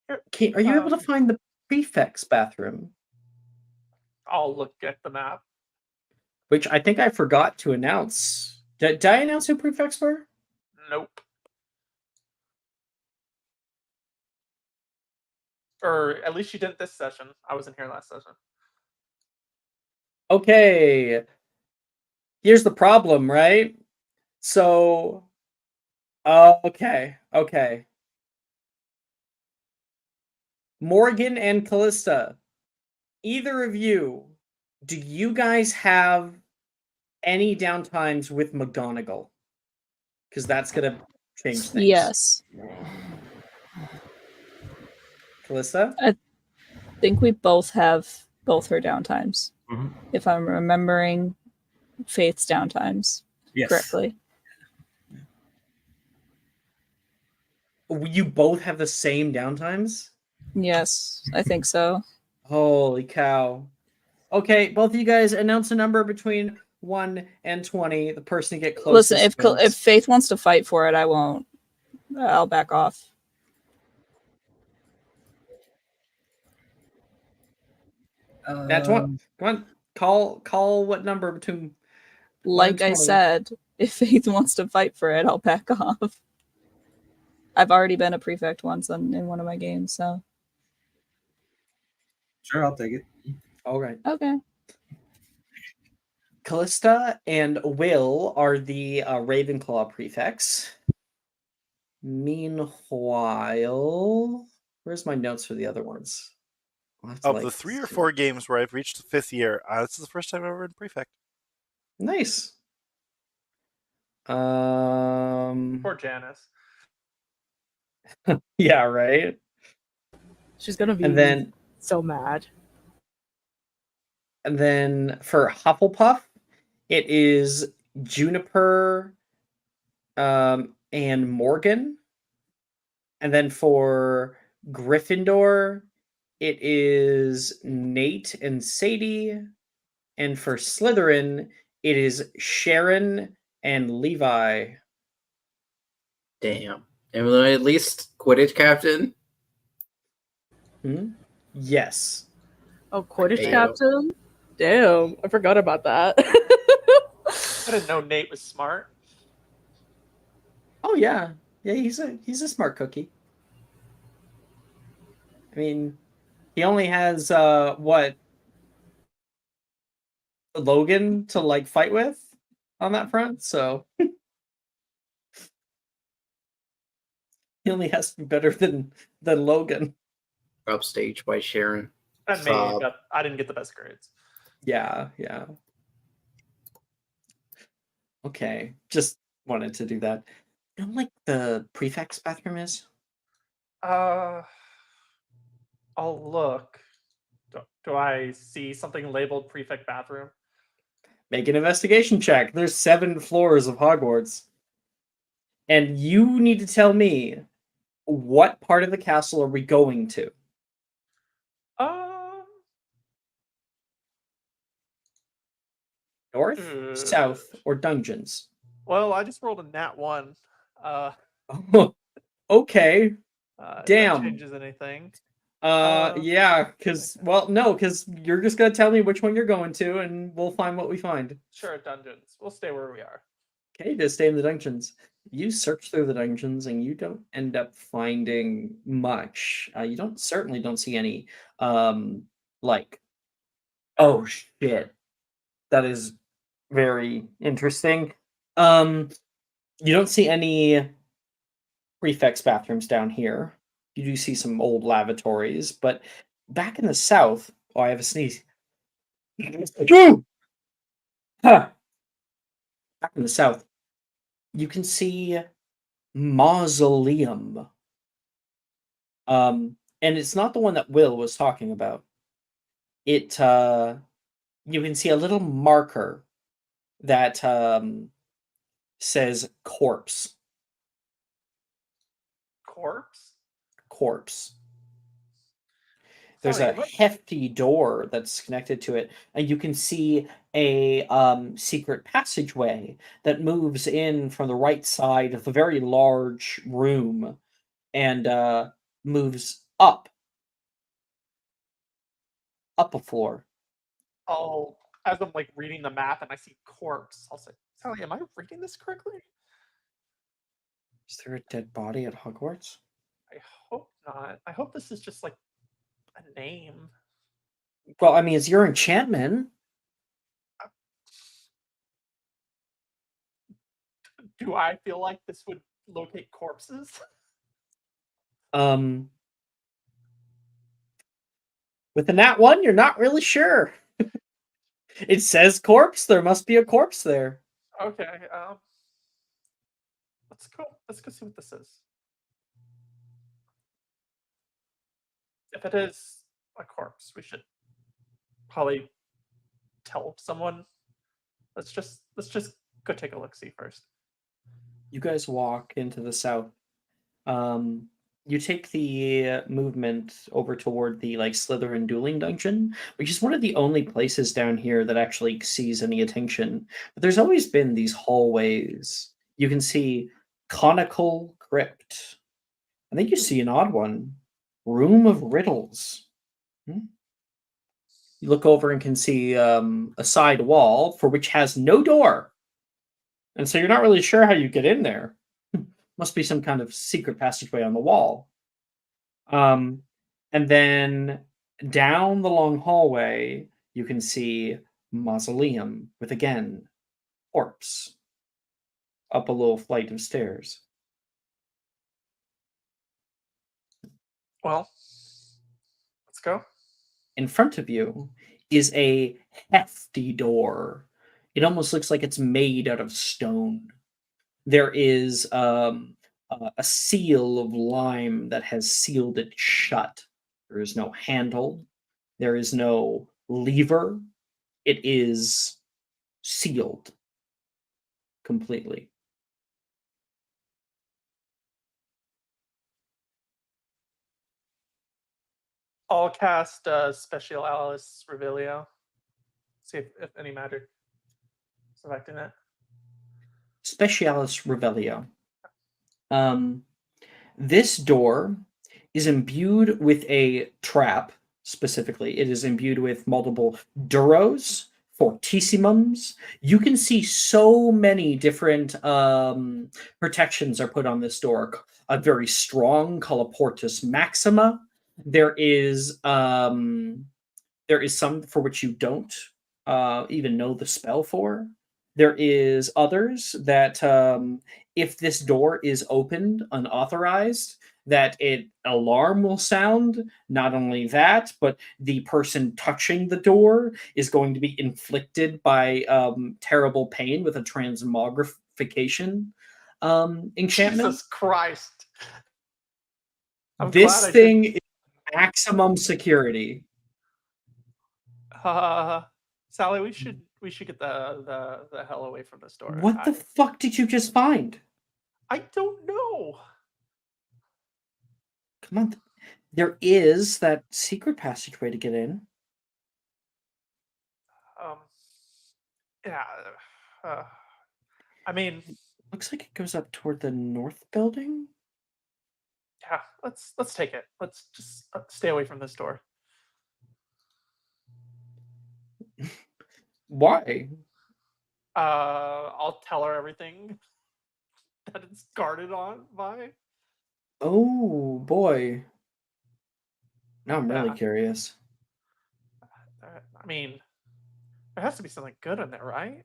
Are you able to find the prefect's bathroom? I'll look at the map. Which I think I forgot to announce. Did I announce who prefects were? Nope. Or at least you didn't this session. I wasn't here last session. Okay. Here's the problem, right? So, okay. Morgan and Callista, either of you, do you guys have any downtimes with McGonagall? Because that's going to change things. Yes. Callista? I think we both have both her downtimes. Mm-hmm. If I'm remembering Faith's downtimes correctly. You both have the same downtimes? Yes, I think so. Holy cow. Okay, both of you guys announce a number between 1 and 20. The person to get closest. Listen, if Faith wants to fight for it, I won't. I'll back off. That's one. Come on, call what number between. Like I said, if Faith wants to fight for it, I'll back off. I've already been a prefect once in one of my games, so. Sure, I'll take it. All right. Okay. Callista and Will are the Ravenclaw prefects. Meanwhile, where's my notes for the other ones? Of the 3 or 4 games where I've reached the 5th year, this is the first time I've ever been prefect. Nice. Poor Janice. Yeah, right. She's gonna be so mad. And then for Hufflepuff, it is Juniper and Morgan. And then for Gryffindor, it is Nate and Sadie. And for Slytherin, it is Sharon and Levi. Damn. Am I at least Quidditch captain? Yes. Oh, Quidditch Heyo. captain? Damn, I forgot about that. I didn't know Nate was smart. Oh yeah, yeah. He's a smart cookie. I mean, he only has what, Logan to like fight with on that front, so he only has to be better than Logan. Upstage by Sharon. And me, but I didn't get the best grades. Yeah. Okay, just wanted to do that. You know, like the prefect's bathroom is. I'll look. Do I see something labeled prefect bathroom? Make an investigation check. There's 7 floors of Hogwarts, and you need to tell me what part of the castle are we going to. North, south, or dungeons? Well, I just rolled a nat 1. Okay. If that Damn. changes anything. Yeah, because you're just gonna tell me which one you're going to, and we'll find what we find. Sure, dungeons. We'll stay where we are. Okay, just stay in the dungeons. You search through the dungeons, and you don't end up finding much. You certainly don't see any, like, oh shit, that is very interesting. You don't see any prefects' bathrooms down here. You do see some old lavatories, but back in the south, oh, I have a sneeze. Huh. Back in the south, you can see Mausoleum. And it's not the one that Will was talking about. You can see a little marker that says corpse. Corpse. There's Sorry, a hefty door that's connected to it, and you can see a secret passageway that moves in from the right side of the very large room and moves up a floor. Oh, as I'm like reading the map and I see corpse, I'll say, Sally, am I reading this correctly? Is there a dead body at Hogwarts? I hope not. I hope this is just like a name. Well, I mean, it's your enchantment. Do I feel like this would locate corpses? With the nat 1, you're not really sure. It says corpse. There must be a corpse there. Okay. Let's go see what this is. If it is a corpse, we should probably tell someone. Let's just go take a look see first. You guys walk into the south. You take the movement over toward the Slytherin dueling dungeon, which is one of the only places down here that actually sees any attention. But there's always been these hallways. You can see conical crypt. I think you see an odd one. Room of riddles. You look over and can see a side wall for which has no door. And so you're not really sure how you get in there. Must be some kind of secret passageway on the wall. And then down the long hallway, you can see mausoleum with, again, corpse up a little flight of stairs. Well, let's go. In front of you is a hefty door. It almost looks like it's made out of stone. There is a seal of lime that has sealed it shut. There is no handle. There is no lever. It is sealed completely. I'll cast Specialis Revelio. See if any magic is affecting it. Specialis Revelio. This door is imbued with a trap. Specifically, it is imbued with multiple duros, fortissimums. You can see so many different protections are put on this door. A very strong colloportus maxima. There is some for which you don't even know the spell for. There is others that if this door is opened unauthorized, that alarm will sound. Not only that, but the person touching the door is going to be inflicted by terrible pain with a transmogrification enchantment. Jesus Christ! I'm This glad I thing did. is maximum security. Sally, we should get the hell away from this door. What the fuck did you just find? I don't know. Come on. There is that secret passageway to get in. Yeah. I mean, Looks like it goes up toward the north building. yeah. Let's take it. Let's just stay away from this door. Why? I'll tell her everything that it's guarded on by. Oh boy. Now I'm really Yeah. curious. I mean, there has to be something good in there, right?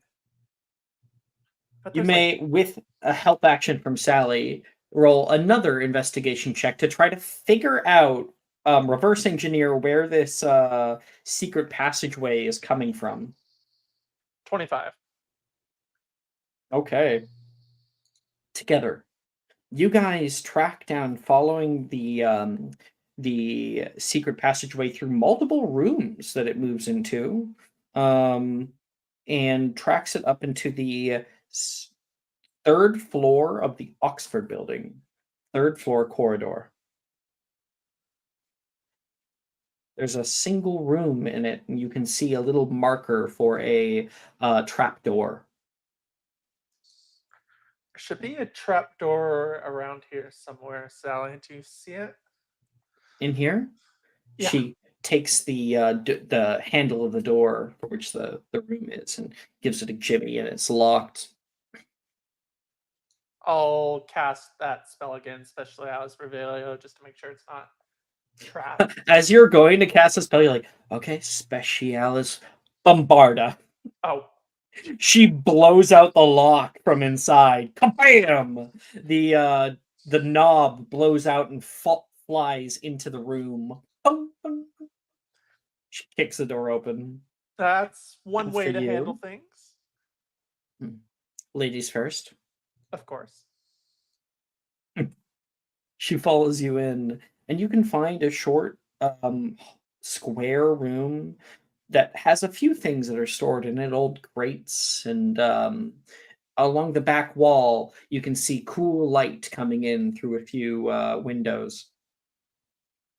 But You there's, may, with a help action from Sally, roll another investigation check to try to figure out, reverse engineer where this secret passageway is coming from. 25. Okay. Together, you guys track down, following the secret passageway through multiple rooms that it moves into, and tracks it up into the third floor of the Oxford building, third floor corridor. There's a single room in it, and you can see a little marker for a trapdoor. There should be a trapdoor around here somewhere, Sally. Do you see it? In here, Yeah. she takes the handle of the door for which the room is and gives it a jimmy, and it's locked. I'll cast that spell again, Special Alice Revelio, just to make sure it's not trapped. As you're going to cast a spell, you're like, okay, Specialis Bombarda. Oh. She blows out the lock from inside. Kabam! The knob blows out and flies into the room. Boom, boom, boom. She kicks the door open. That's one And way for to you? handle things. Ladies first. Of course. She follows you in, and you can find a short, square room that has a few things that are stored in it, old crates, and along the back wall, you can see cool light coming in through a few windows.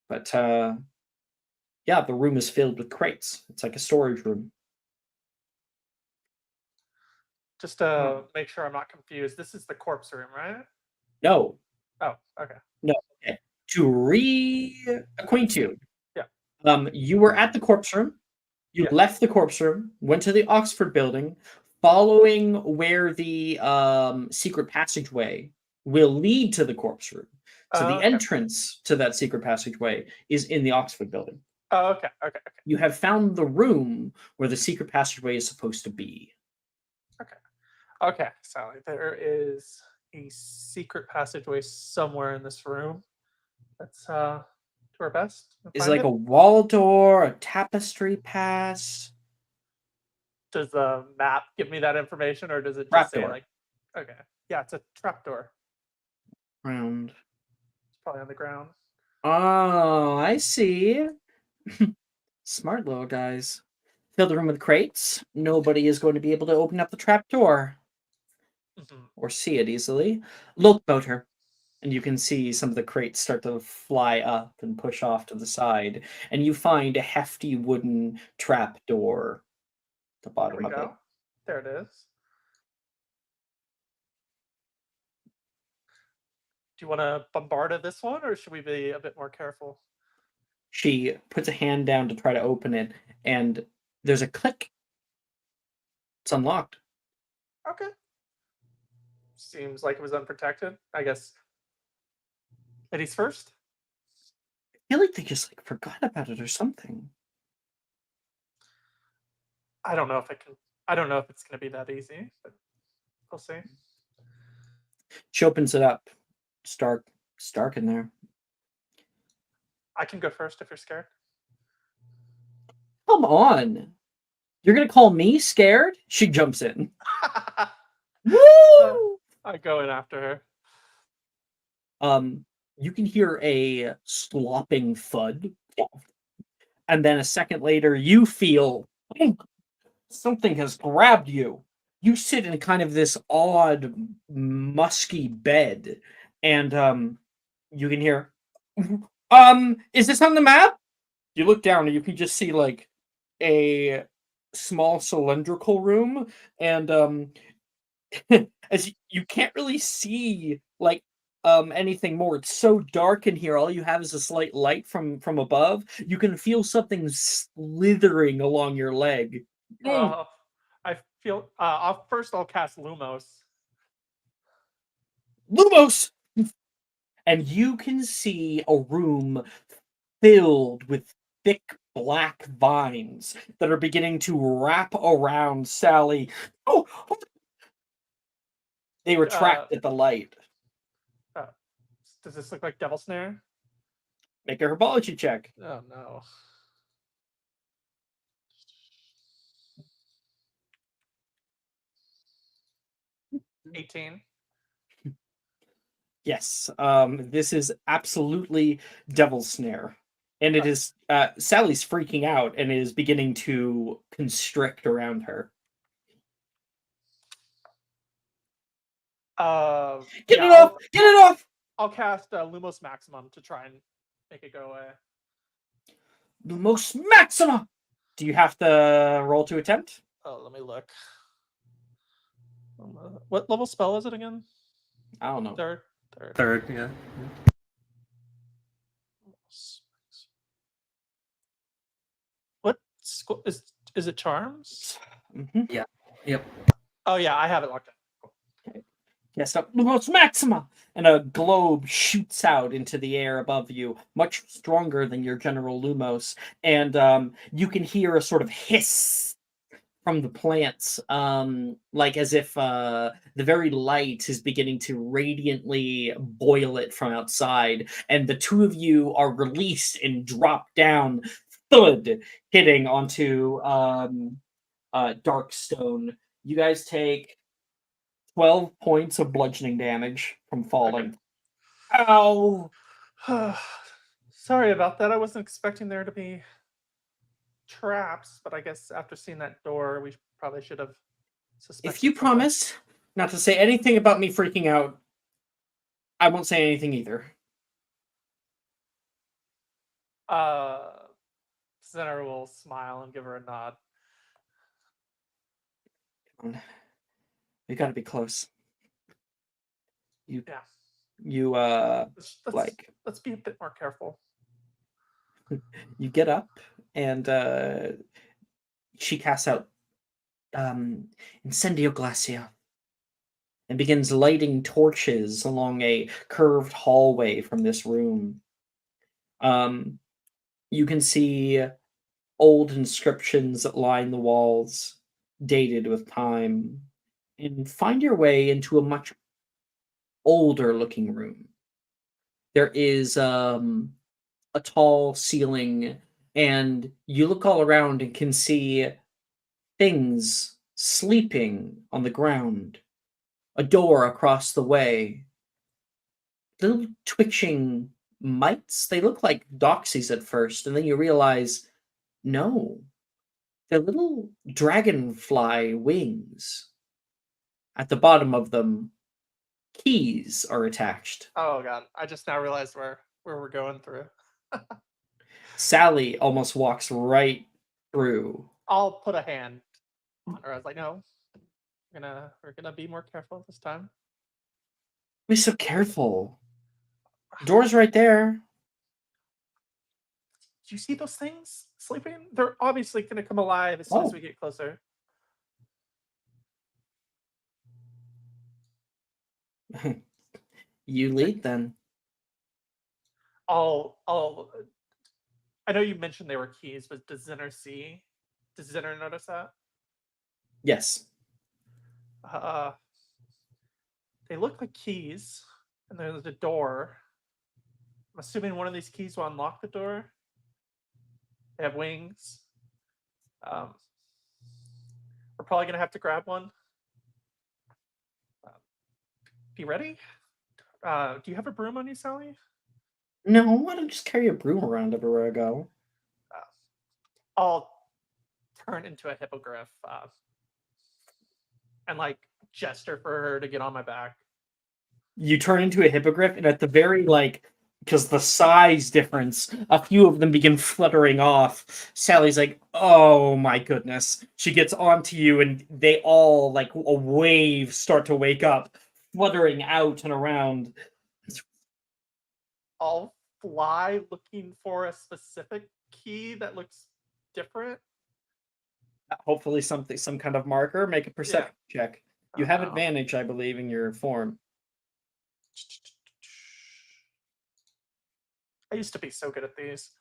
But yeah, the room is filled with crates. It's like a storage room. Just to make sure I'm not confused, this is the corpse room, right? No. Oh, okay. No. Okay. To reacquaint you, Yeah. You were at the corpse room. You Yeah. left the corpse room, went to the Oxford building, following where the secret passageway will lead to the corpse room. So the Okay. entrance to that secret passageway is in the Oxford building. Oh, okay. Okay. You have found the room where the secret passageway is supposed to be. Okay, Sally. There is a secret passageway somewhere in this room. Let's do our best. to Is find like it. a wall door, a tapestry pass. Does the map give me that information, or does it just say Trapdoor. like? Okay, yeah, it's a trapdoor. Round. It's probably on the ground. Oh, I see. Smart little guys. Fill the room with crates. Nobody is going to be able to open up the trapdoor or see it easily. Look about her, and you can see some of the crates start to fly up and push off to the side, and you find a hefty wooden trapdoor at the There bottom we of it. go. There it is. you want to bombard this one, or should we be a bit more careful? She puts a hand down to try to open it, and there's a click. It's unlocked. Okay. Seems like it was unprotected. I guess. Ladies first. I feel like they just like forgot about it or something. I don't know if it can. I don't know if it's going to be that easy, but we'll see. She opens it up. It's dark in there. I can go first if you're scared. Come on. You're gonna call me scared? She jumps in. Woo! I go in after her. You can hear a slopping thud. And then a second later, you feel something has grabbed you. You sit in kind of this odd, musky bed, and you can hear, is this on the map? You look down and you can just see like a small cylindrical room, and as you can't really see like anything more. It's so dark in here. All you have is a slight light from above. You can feel something slithering along your leg. I feel. I'll cast Lumos. Lumos! And you can see a room filled with thick black vines that are beginning to wrap around Sally. Oh! They retract at the light. Does this look like Devil Snare? Make a herbology check. Oh no. $18. Yes, this is absolutely Devil's Snare. And it is, Sally's freaking out and is beginning to constrict around her. Get it off! Get it off! I'll cast Lumos Maximum to try and make it go away. Lumos Maxima! Do you have to roll to attempt? Oh, let me look. What level spell is it again? I don't know. Third, yeah. What is it? Charms? Mm-hmm. Yeah. Yep. Oh yeah, I have it locked in. Yes, Lumos Maxima! And a globe shoots out into the air above you, much stronger than your general Lumos. And you can hear a sort of hiss from the plants, like as if the very light is beginning to radiantly boil it from outside. And the two of you are released and drop down, thud, hitting onto dark stone. You guys take 12 points of bludgeoning damage from falling. Okay. Ow! Sorry about that. I wasn't expecting there to be traps, but I guess after seeing that door, we probably should have suspected. If you promise not to say anything about me freaking out, I won't say anything either. Center will smile and give her a nod. We gotta be close. You let's be a bit more careful. You get up and she casts out Incendio Glacia and begins lighting torches along a curved hallway from this room. You can see old inscriptions that line the walls, dated with time, and find your way into a much older looking room. There is a tall ceiling, and you look all around and can see things sleeping on the ground. A door across the way. Little twitching mites. They look like doxies at first, and then you realize, no, they're little dragonfly wings. At the bottom of them, keys are attached. Oh god, I just now realized where we're going through. Sally almost walks right through. I'll put a hand on her. I was like, no, we're gonna be more careful this time. Be so careful. Door's right there. Do you see those things sleeping? They're obviously going to come alive as soon as we get closer. You lead then. I know you mentioned they were keys, but does Zinner see? Does Zinner notice that? Yes. They look like keys, and there's a door. I'm assuming one of these keys will unlock the door. They have wings. We're probably gonna have to grab one. Be ready. Do you have a broom on you, Sally? No, I don't just carry a broom around everywhere I go. I'll turn into a hippogriff and like gesture for her to get on my back. You turn into a hippogriff, and at the very because the size difference, a few of them begin fluttering off. Sally's like, "Oh my goodness!" She gets onto you, and they all, like a wave, start to wake up, fluttering out and around. I'll fly looking for a specific key that looks different. Hopefully, some kind of marker. Make a perception check. You have advantage, I believe, in your form. I used to be so good at these.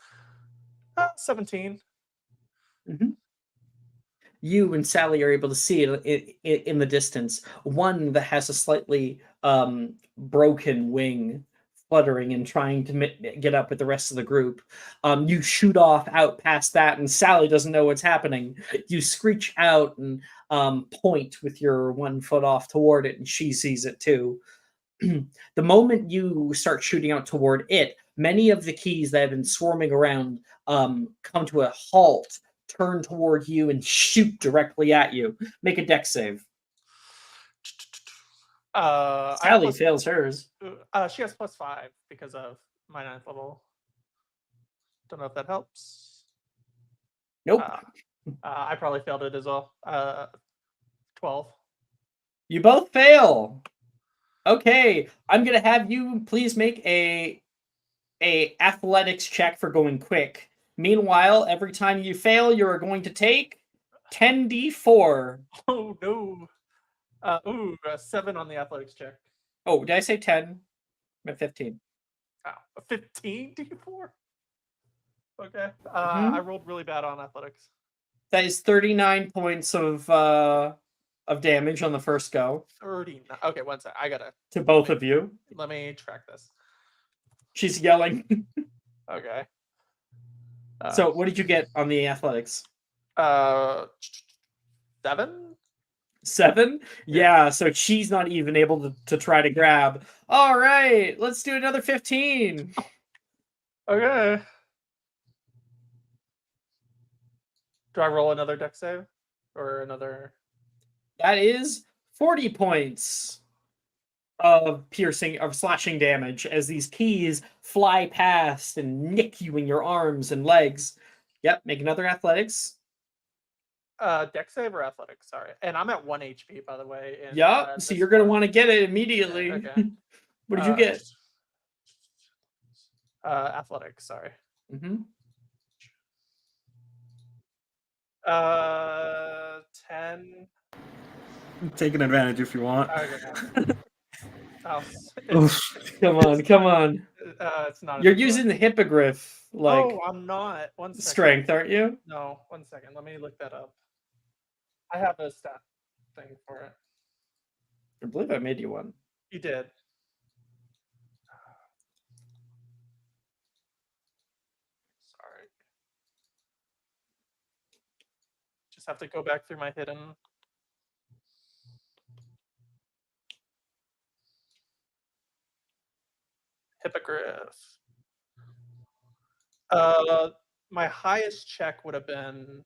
17. Mm-hmm. You and Sally are able to see it in the distance. One that has a slightly broken wing, fluttering and trying to get up with the rest of the group. You shoot off out past that, and Sally doesn't know what's happening. You screech out and point with your 1 foot off toward it, and she sees it too. The moment you start shooting out toward it, many of the keys that have been swarming around come to a halt, turn toward you, and shoot directly at you. Make a dex save. Sally fails hers. She has +5 because of my 9th level. Don't know if that helps. Nope. I probably failed it as well. 12. You both fail. Okay, I'm gonna have you please make a athletics check for going quick. Meanwhile, every time you fail, you are going to take 10d4. Oh no! 7 on the athletics check. Oh, did I say 10? I'm at 15. Oh, a 15 d4. Okay. I rolled really bad on athletics. That is 39 points of damage on the first go. 39. Okay, one sec. I gotta. To both of you. Let me track this. She's yelling. Okay. So, what did you get on the athletics? 7? 7? Yeah, so she's not even able to try to grab. All right, let's do another 15. Okay. Do I roll another dex save? Or another... That is 40 points of slashing damage as these keys fly past and nick you in your arms and legs. Yep, make another athletics. Dex save or athletics? Sorry. And I'm at 1 HP, by the way. Yeah, so you're going to want to get it immediately. Yeah, okay. What did you get? Athletics, sorry. 10. Take an advantage if you want. Okay. Come on. It's not. You're using the hippogriff I'm not. 1 second. Strength, aren't you? No, 1 second. Let me look that up. I have a stat thing for it. I believe I made you one. You did. Sorry. Just have to go back through my hidden. Hippogriff. My highest check would have been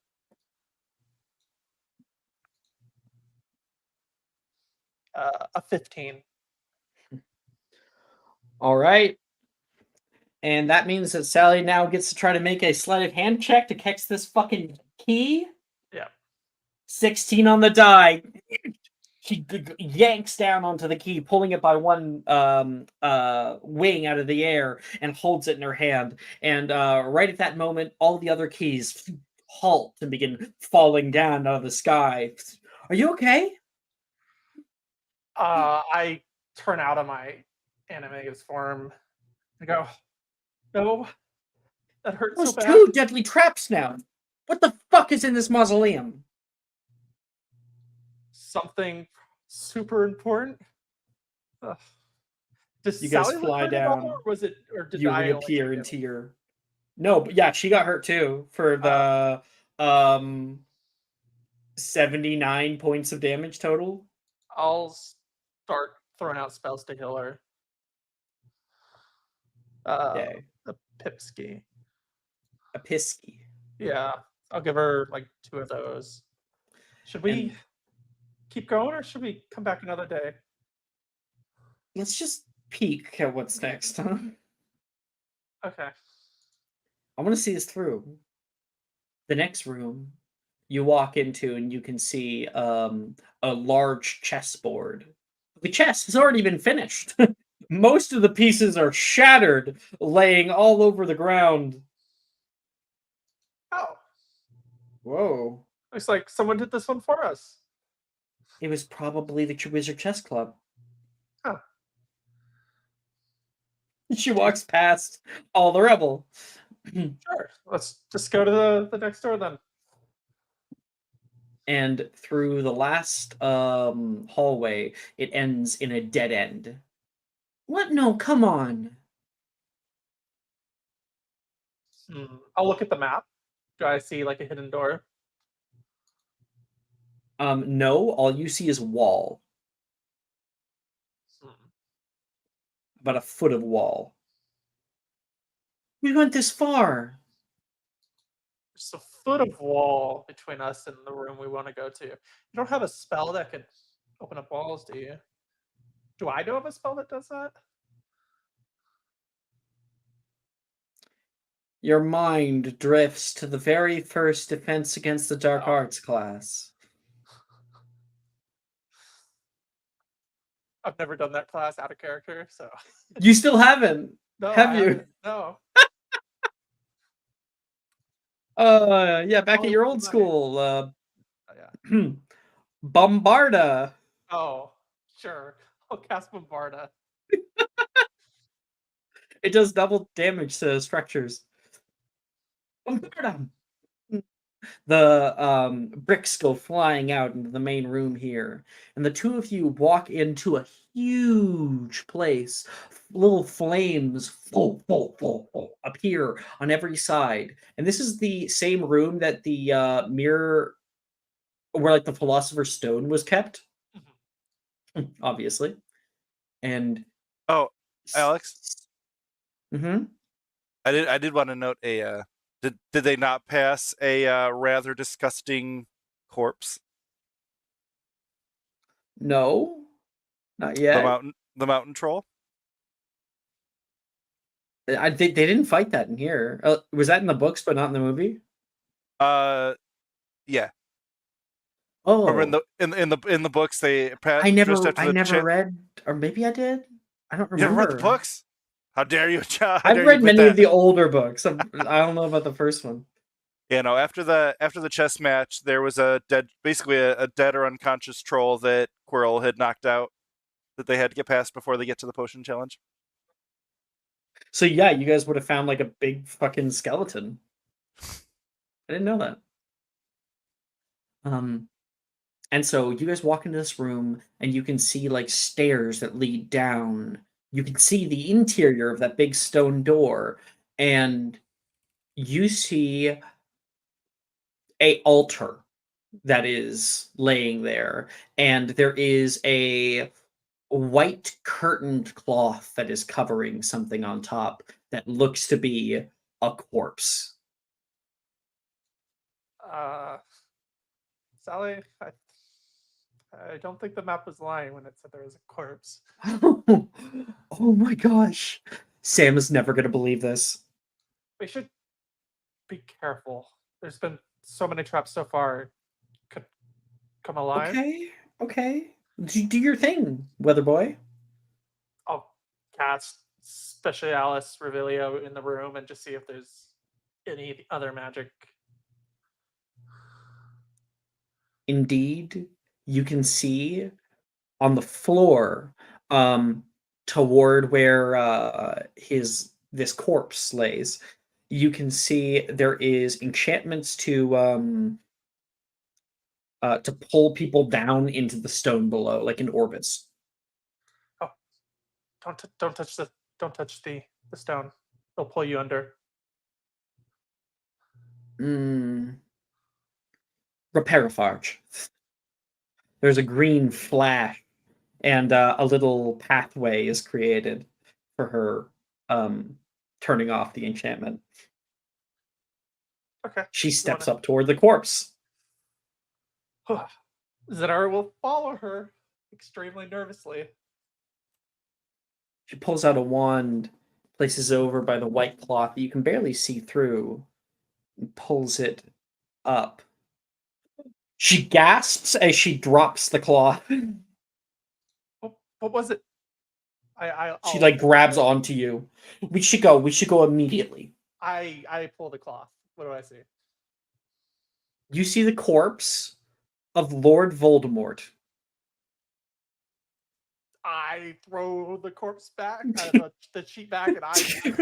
a 15. All right. And that means that Sally now gets to try to make a sleight of hand check to catch this fucking key. Yeah. 16 on the die. she yanks down onto the key, pulling it by one wing out of the air, and holds it in her hand. And right at that moment, all the other keys halt and begin falling down out of the sky. Are you okay? I turn out of my animagus form and go, no, that hurt so There's bad. 2 deadly traps now. What the fuck is in this mausoleum? Something super important. Does You guys Sally look fly hurt at all, down. or was it, or did You I only reappear get into hit? your. No, but yeah, she got hurt too for the 79 points of damage total. I'll start throwing out spells to heal her. Okay. The Pipski. A pisky. Yeah, I'll give her like 2 of those. Should we And keep going, or should we come back another day? let's just peek at what's next, huh? Okay. I want to see this through. The next room you walk into, and you can see a large chessboard. The chess has already been finished. Most of the pieces are shattered, laying all over the ground. Oh, Whoa. looks like someone did this one for us. It was probably the Wizard Chess Club. Huh. She walks past all the rebel. Sure. Let's just go to the next door then. And through the last hallway, it ends in a dead end. What? No, come on. I'll look at the map. Do I see like a hidden door? No, all you see is wall. About a foot of wall. We went this far. There's a foot of wall between us and the room we want to go to. You don't have a spell that could open up walls, do you? Do I know of a spell that does that? Your mind drifts to the very first Defense Against the Dark Oh. Arts class. I've never done that class out of character, so. You still haven't, No, have I you? haven't. No. Yeah, back Oh, at your it's old funny. school, Oh, yeah. Bombarda. Oh, sure. I'll cast Bombarda. It does double damage to structures. Bombarda. The bricks go flying out into the main room here, and the 2 of you walk into a huge place. Little flames appear on every side, and this is the same room that the mirror, where like the Philosopher's Stone was kept, obviously. And Oh, Alex, mm-hmm. I did want to note a did they not pass a rather disgusting corpse? No, not yet. The mountain troll. I think they didn't fight that in here. Was that in the books, but not in the movie? Yeah. Oh, Remember in the books they I just never after read, or maybe I did. I don't You never remember. read the books? How dare you? How I've dare read you admit many of that? the older books. I don't know about the first one. You know, after the chess match, there was basically a dead or unconscious troll that Quirrell had knocked out that they had to get past before they get to the potion challenge. So yeah, you guys would have found like a big fucking skeleton. I didn't know that. And so you guys walk into this room, and you can see like stairs that lead down. You can see the interior of that big stone door, and you see a altar that is laying there, and there is a white curtained cloth that is covering something on top that looks to be a corpse. Sally, I don't think the map was lying when it said there was a corpse. Oh my gosh. Sam is never going to believe this. We should be careful. There's been so many traps so far. Could come alive. Okay. Do your thing, weather boy. I'll cast Specialis Revelio in the room and just see if there's any other magic. Indeed, you can see on the floor, toward where this corpse lays. You can see there is enchantments to pull people down into the stone below, like in orbits. Oh, don't touch the stone. They'll pull you under. Reparafarge. There's a green flash, and a little pathway is created for her turning off the enchantment. Okay. She steps up toward the corpse. Zenar will follow her extremely nervously. She pulls out a wand, places it over by the white cloth that you can barely see through, and pulls it up. She gasps as she drops the cloth. What was it? She like grabs onto you. We should go. We should go immediately. I pull the cloth. What do I see? You see the corpse of Lord Voldemort. I throw the corpse back, the sheet back, and I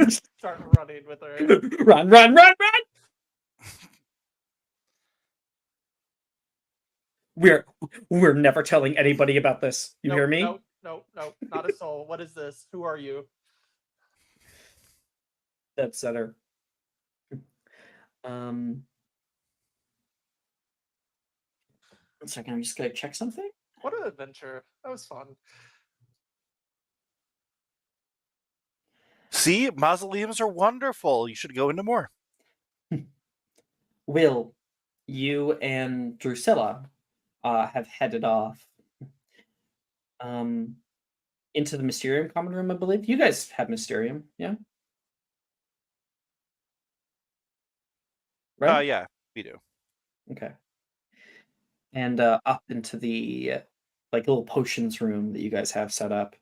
start running with her. Run, run, run, run! We're never telling anybody about this. You hear me? No, not a soul. What is this? Who are you? That's Center. One second, I'm just gonna check something. What an adventure. That was fun. See, mausoleums are wonderful. You should go into more. Will, you and Drusilla have headed off into the Mysterium common room, I believe. You guys have Mysterium, yeah? Right? Yeah, we do. Okay. And up into the like little potions room that you guys have set up.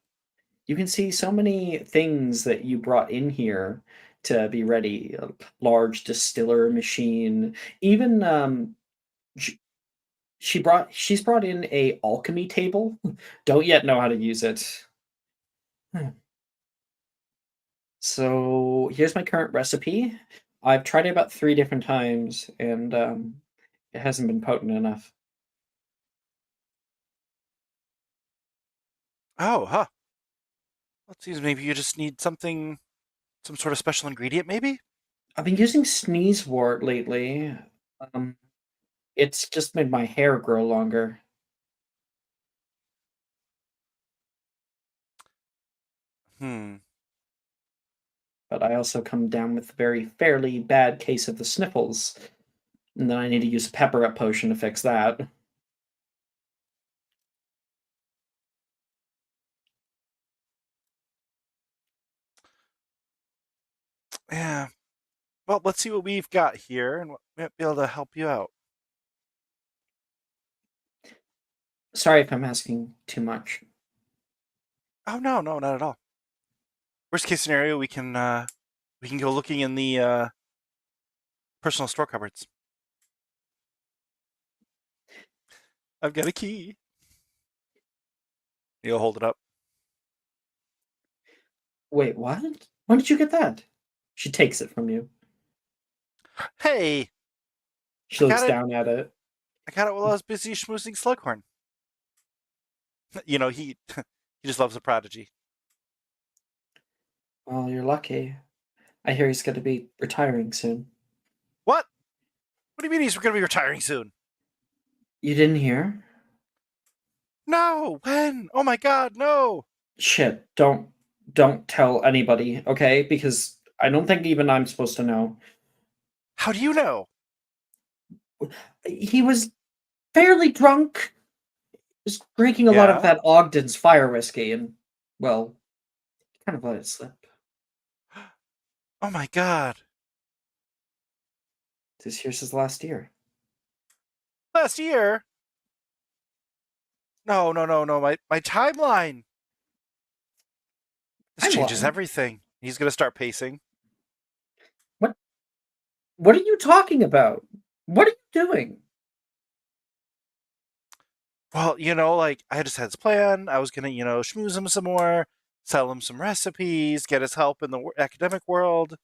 You can see so many things that you brought in here to be ready. A large distiller machine. Even she's brought in a alchemy table. Don't yet know how to use it. So here's my current recipe. I've tried it about 3 different times, and it hasn't been potent enough. Oh, huh. Well, it seems maybe you just need some sort of special ingredient, maybe? I've been using sneezewort lately. It's just made my hair grow longer. But I also come down with a very fairly bad case of the sniffles. And then I need to use a pepper up potion to fix that. Yeah. Well, let's see what we've got here and what might be able to help you out. Sorry if I'm asking too much. Oh no, not at all. Worst case scenario, we can go looking in the personal store cupboards. I've got a key. You'll hold it up. Wait, what? When did you get that? She takes it from you. Hey! She looks down at it. I got it while I was busy schmoozing Slughorn. You know, he just loves a prodigy. Well, you're lucky. I hear he's going to be retiring soon. What? What do you mean he's going to be retiring soon? You didn't hear? No! When? Oh my god, no! Shit, don't tell anybody, okay? Because I don't think even I'm supposed to know. How do you know? He was fairly drunk. He was drinking a lot of that Ogden's fire whiskey, and, well, kind of let it slip. Oh my god. This year's his last year. Last year? No. My timeline. This changes Timeline? everything. He's gonna start pacing. What are you talking about? What are you doing? Well, like I just had this plan. I was gonna, schmooze him some more, sell him some recipes, get his help in the academic world.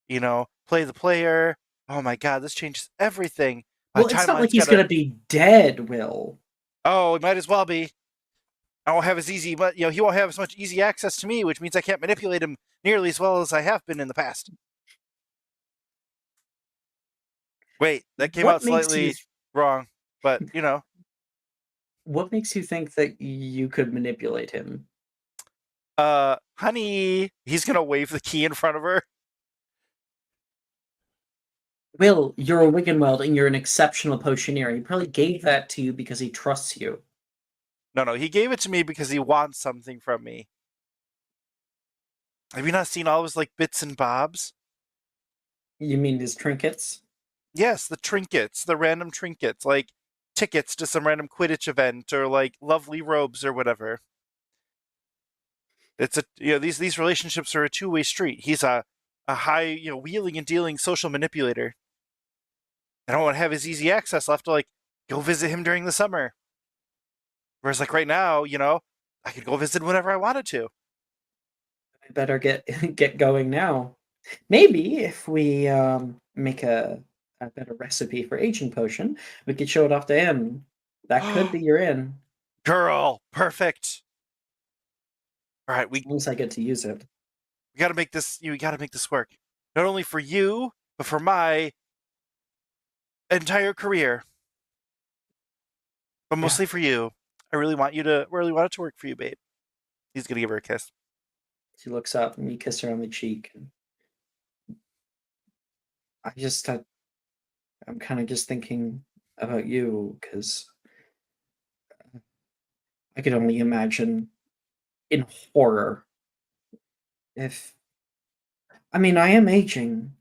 Play the player. Oh my god, this changes everything. My Well, it's not like timeline's he's gotta. gonna be dead, Will. Oh, it might as well be. I won't have as easy, but he won't have as much easy access to me, which means I can't manipulate him nearly as well as I have been in the past. Wait, that came out What makes you slightly wrong, but what makes you think that you could manipulate him? honey, he's gonna wave the key in front of her. Will, you're a Wiggenweld and you're an exceptional potioneer. He probably gave that to you because he trusts you. No, he gave it to me because he wants something from me. Have you not seen all his bits and bobs? You mean his trinkets? Yes, the trinkets, the random trinkets, like tickets to some random Quidditch event or lovely robes or whatever. It's these relationships are a two-way street. He's a high, wheeling and dealing social manipulator. I don't want to have his easy access. I'll have to go visit him during the summer. Whereas right now, I could go visit whenever I wanted to. I better get going now. Maybe if we make a better recipe for aging potion, we could show it off to him. That could be your in. Girl, perfect. All right, As long as I get to use it. we got to make this. You got to make this work, not only for you, but for my entire career. But mostly for you. I really want it to work for you, babe. He's gonna give her a kiss. She looks up and you kiss her on the cheek. I'm kind of just thinking about you because I could only imagine in horror if. I mean, I am aging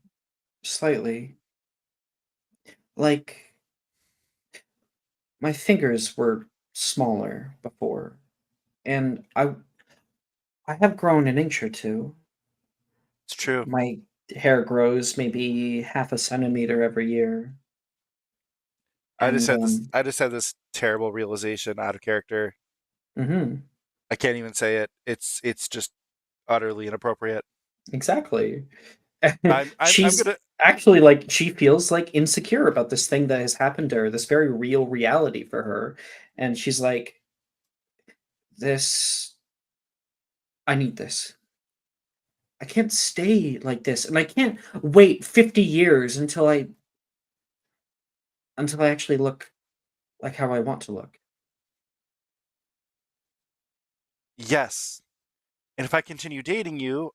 slightly. Like, my fingers were smaller before, and I have grown an inch or two. It's true. My hair grows maybe half a centimeter every year. I just And, had this. I just had this terrible realization out of character. mhm, I can't even say it. It's just utterly inappropriate. exactly. I'm She's gonna. actually she feels insecure about this thing that has happened to her, this very real reality for her. And she's like, this, I need this. I can't stay like this. And I can't wait 50 years until I actually look like how I want to look. Yes, and if I continue dating you,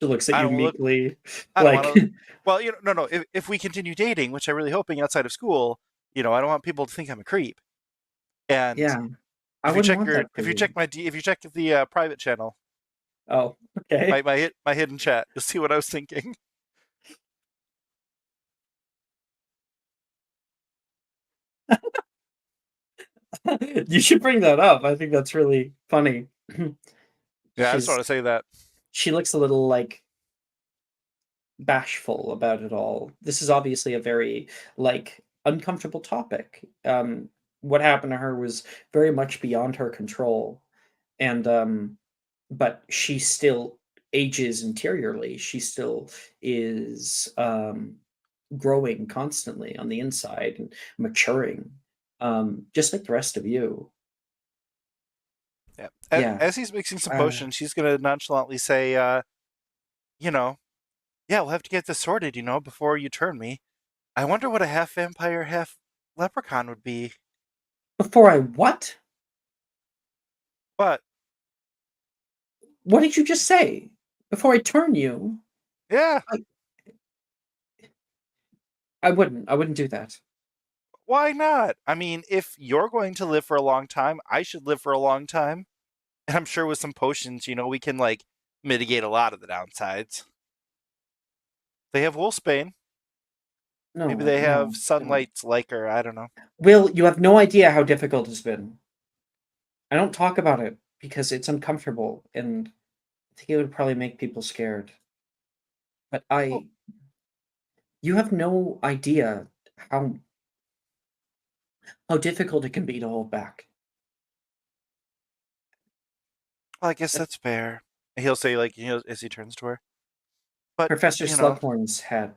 She looks at I you don't look. meekly, I don't want to. like, Well, no. If we continue dating, which I'm really hoping outside of school, I don't want people to think I'm a creep. And yeah, I if you wouldn't check want your, that for if you you. check if you check the private channel, Oh, okay. my hidden chat, you'll see what I was thinking. You should bring that up. I think that's really funny. Yeah, I just want to say that. She looks a little bashful about it all. This is obviously a very uncomfortable topic. What happened to her was very much beyond her control, and but she still ages interiorly. She still is growing constantly on the inside and maturing, just like the rest of you. Yeah. Yeah. As he's mixing some potions, she's gonna nonchalantly say, yeah, we'll have to get this sorted, before you turn me. I wonder what a half vampire, half leprechaun would be. Before I what? What? What did you just say? Before I turn you? Yeah. I wouldn't do that. Why not? I mean, if you're going to live for a long time, I should live for a long time. And I'm sure with some potions, we can mitigate a lot of the downsides. They have wolfsbane. No, Maybe they no, have no. sunlights like her. I don't know. Will, you have no idea how difficult it's been. I don't talk about it because it's uncomfortable, and I think it would probably make people scared. But you have no idea how difficult it can be to hold back. Well, I guess that's fair. He'll say, like, as he turns to her. But Professor you know, Slughorn's had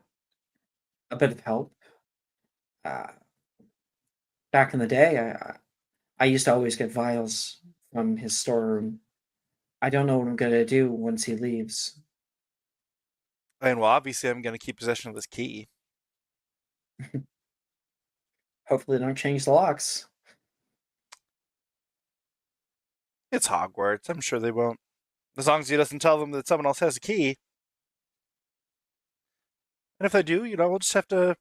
a bit of help. Uh, Back in the day, I used to always get vials from his storeroom. I don't know what I'm gonna do once he leaves. and well, obviously, I'm going to keep possession of this key. Hopefully, they don't change the locks. It's Hogwarts. I'm sure they won't. As long as he doesn't tell them that someone else has a key. And if they do, we'll just have to,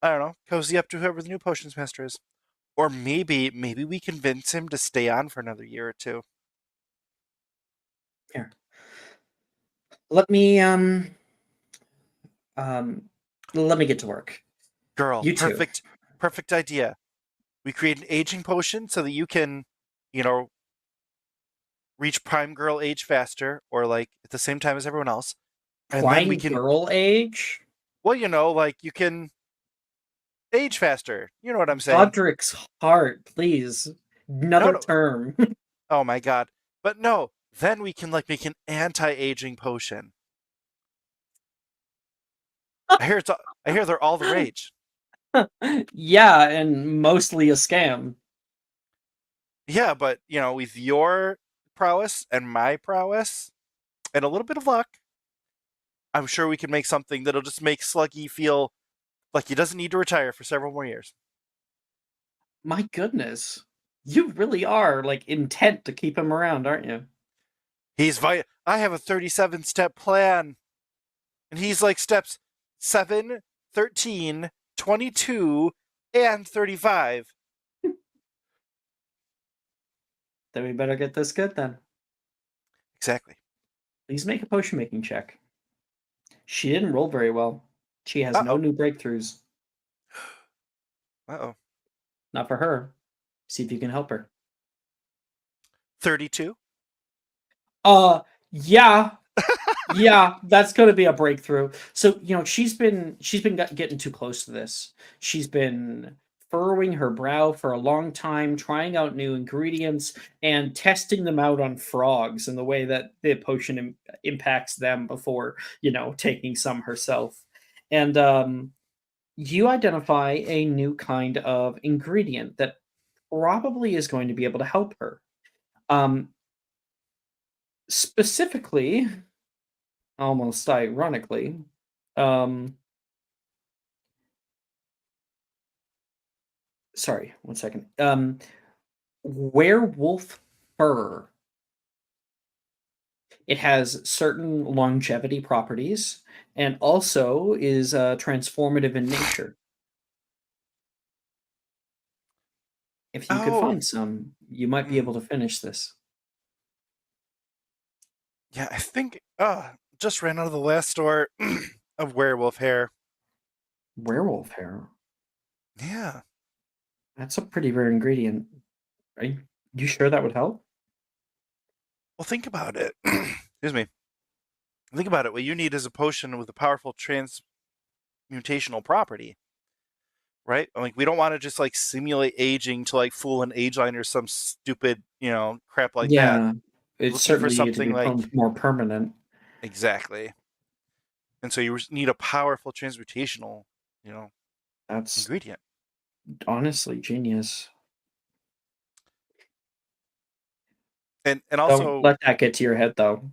I don't know, cozy up to whoever the new potions master is. Or maybe we convince him to stay on for another year or two. Here, let me let me get to work. Girl, You too. perfect idea. We create an aging potion so that you can, reach prime girl age faster, or like at the same time as everyone else. And then we Prime can, girl age? well, like you can age faster. You know what I'm saying? Godric's heart, please. Another No. term. Oh my god. But no, then we can like make an anti-aging potion. I hear they're all the rage. Yeah, and mostly a scam. Yeah, but with your prowess and my prowess and a little bit of luck, I'm sure we can make something that'll just make Sluggy feel like he doesn't need to retire for several more years. My goodness. You really are like intent to keep him around, aren't you? I have a 37-step plan. And he's like steps 7, 13, 22, and 35. Then we better get this good then. Exactly. Please make a potion making check. She didn't roll very well. She has no Uh-oh. new breakthroughs. Uh-oh. Not for her. See if you can help her. 32. Yeah. Yeah, that's going to be a breakthrough. So, she's been getting too close to this. She's been furrowing her brow for a long time, trying out new ingredients and testing them out on frogs and the way that the potion impacts them before, taking some herself. And you identify a new kind of ingredient that probably is going to be able to help her. Specifically, almost ironically, sorry, 1 second. Werewolf fur. It has certain longevity properties and also is transformative in nature. If you could Oh. find some, you might be able to finish this. Yeah, I think just ran out of the last store of werewolf hair. Werewolf hair? Yeah. That's a pretty rare ingredient. Are you sure that would help? Well, think about it. Excuse me. Think about it. What you need is a potion with a powerful transmutational property. Right? Like, we don't want to just like simulate aging to like fool an age line or some stupid, crap like that. Yeah, it's Looking for certainly to something be like more permanent. exactly. And so you need a powerful transmutational, That's ingredient. honestly genius. And Don't also let that get to your head, though.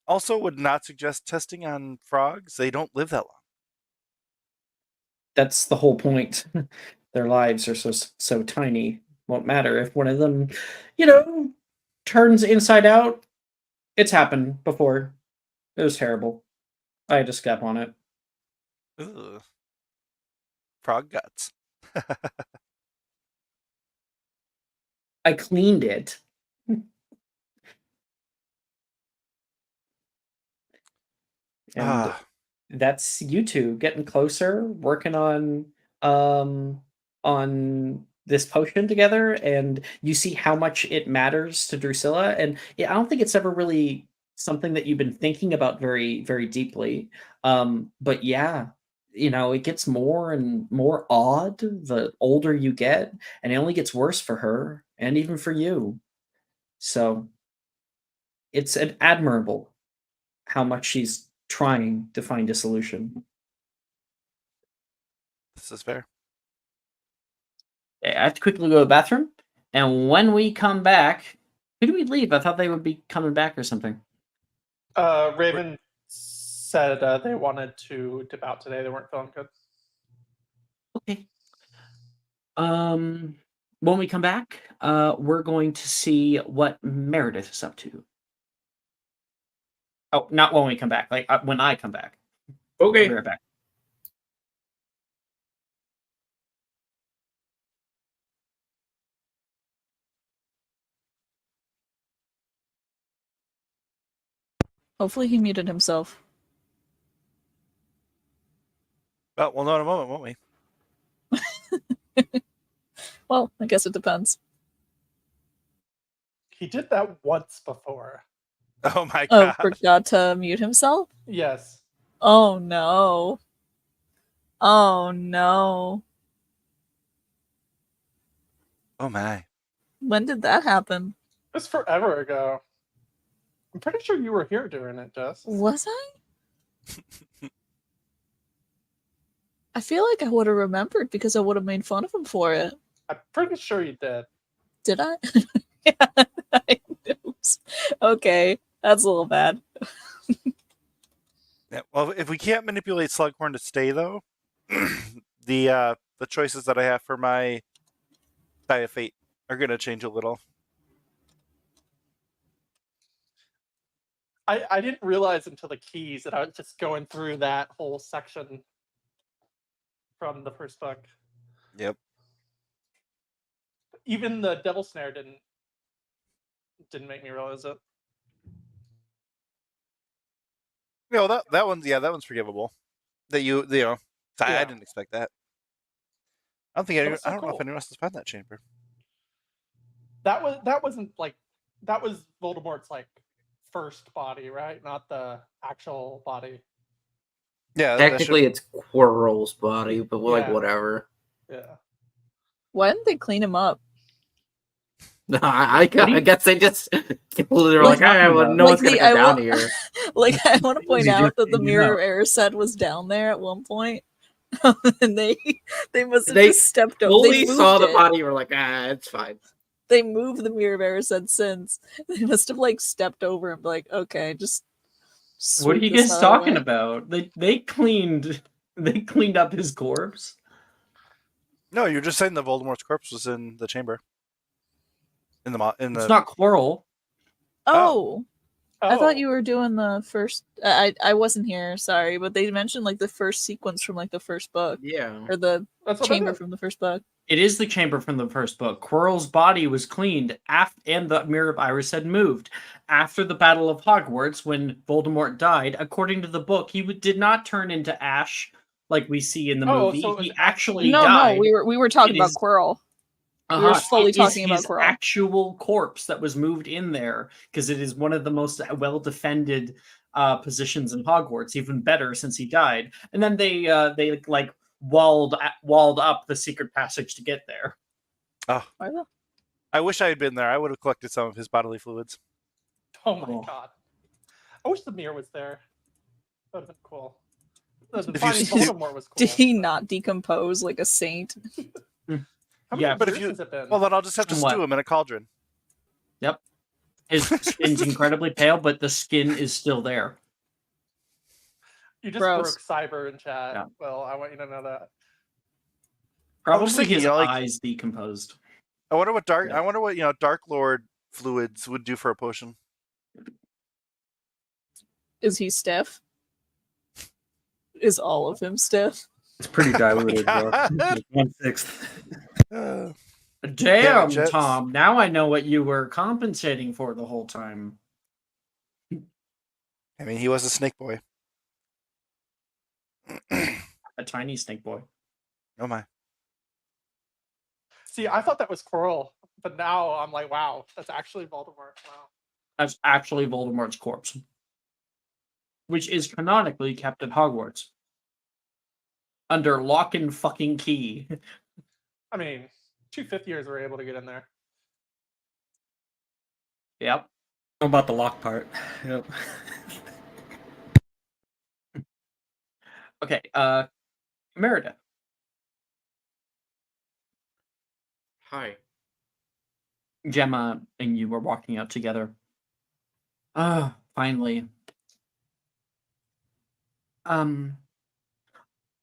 also would not suggest testing on frogs. They don't live that long. That's the whole point. Their lives are so tiny. Won't matter if one of them, turns inside out. It's happened before. It was terrible. I had to step on it. Ugh. Frog guts. I cleaned it. And that's you two getting closer, working on this potion together, and you see how much it matters to Drusilla. And yeah, I don't think it's ever really something that you've been thinking about very, very deeply. But yeah, it gets more and more odd the older you get, and it only gets worse for her and even for you. So it's admirable how much she's trying to find a solution. This is fair. I have to quickly go to the bathroom, and when we come back, who do we leave? I thought they would be coming back or something. Raven said they wanted to dip out today. They weren't feeling good. Okay. When we come back, we're going to see what Meredith is up to. Oh, not when we come back. Like when I come back. Okay. I'll be right back. Hopefully he muted himself. Well, we'll know in a moment, won't we? Well, I guess it depends. He did that once before. Oh my Oh, god. forgot to mute himself? Yes. Oh no. Oh no. Oh my. When did that happen? It was forever ago. I'm pretty sure you were here doing it, Jess. Was I? I feel like I would have remembered because I would have made fun of him for it. I'm pretty sure you did. Did I? Yeah, I Oops. Okay, that's a little bad. Yeah, well, if we can't manipulate Slughorn to stay, though, the choices that I have for my Die of Fate are going to change a little. I didn't realize until the keys that I was just going through that whole section from the first book. Yep. Even the Devil Snare didn't make me realize it. No, that one's forgivable. I didn't expect that. I don't think I don't know if anyone else has found that chamber. That wasn't like that was Voldemort's like first body, right? Not the actual body. Yeah, technically it's Quirrell's body, but like Yeah. whatever. Yeah. Why didn't they clean him up? I guess they just they're like, I wouldn't know what's gonna go down here. Like, I want to point you out just that the clean him Mirror up? of Erised was down there at one point, and they must have They just stepped over. fully saw the body. You were like, it's fine. They moved the Mirror of Erised since. They must have like stepped over and be like, okay, just. What are sweep you this guys out talking away. about? They cleaned up his corpse. No, you're just saying that Voldemort's corpse was in the chamber. It's not Quirrell. Oh. I thought Oh. you were doing the first. I wasn't here, sorry, but they mentioned like the first sequence from like the first book. Yeah. Or the That's what I chamber did. from the first book. It is the chamber from the first book. Quirrell's body was cleaned and the Mirror of Iris had moved after the Battle of Hogwarts when Voldemort died. According to the book, he did not turn into ash like we see in the movie. So it was He actually No, died. we were talking It about is- Quirrell. We were fully It is talking about his Quirrell. actual corpse that was moved in there because it is one of the most well-defended positions in Hogwarts. Even better since he died. And then they like walled up the secret passage to get there. Oh, I wish I had been there. I would have collected some of his bodily fluids. Oh my god. I wish the mirror was there. That would have been cool. The finding Voldemort was cool. Did he not decompose like a saint? How many Yeah, But if years you, has it been? well, then I'll just have to Somewhat. stew him in a cauldron. Yep. His skin's incredibly pale, but the skin is still there. You just Gross. broke cyber in chat. Yeah. Well, I want you to know that. Probably just thinking, his like- eyes decomposed. I wonder what Yeah. Dark Lord fluids would do for a potion. Is he stiff? Is all of him stiff? It's pretty diluted, bro. God. 1/6. Damn, Jets. Tom. Now I know what you were compensating for the whole time. I mean, he was a snake boy. A tiny snake boy. Oh my. See, I thought that was Quirrell, but now I'm like, wow, that's actually Voldemort. Wow. That's actually Voldemort's corpse, which is canonically kept at Hogwarts under lock and fucking key. I mean, 2 fifth years were able to get in there. Yep. How about the lock part? Yep. Okay. Meredith. Hi. Gemma and you were walking out together. Finally.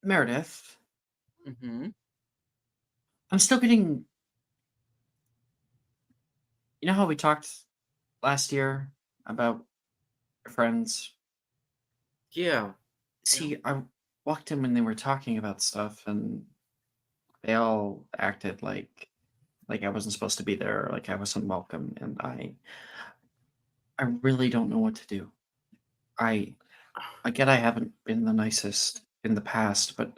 Meredith, Mm-hmm. I'm still getting. You know how we talked last year about your friends? Yeah. See, I walked in when they were talking about stuff, and they all acted like I wasn't supposed to be there, like I wasn't welcome, and I really don't know what to do. I get I haven't been the nicest in the past, but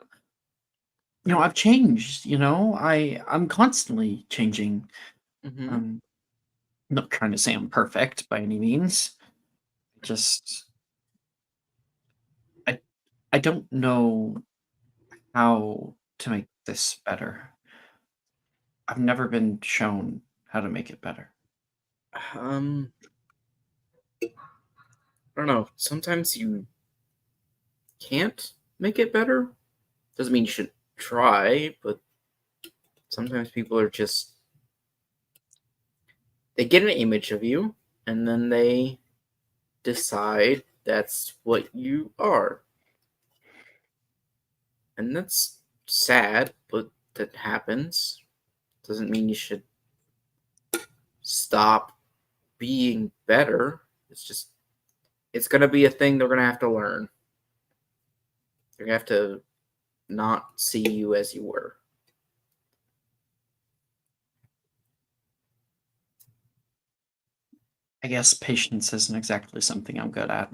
I've changed, I'm constantly changing. Mm-hmm. Not trying to say I'm perfect by any means. Just I don't know how to make this better. I've never been shown how to make it better. I don't know. Sometimes you can't make it better. Doesn't mean you should try, but sometimes people are just they get an image of you and then they decide that's what you are. And that's sad, but that happens. Doesn't mean you should stop being better. It's gonna be a thing they're gonna have to learn. They're gonna have to not see you as you were. I guess patience isn't exactly something I'm good at.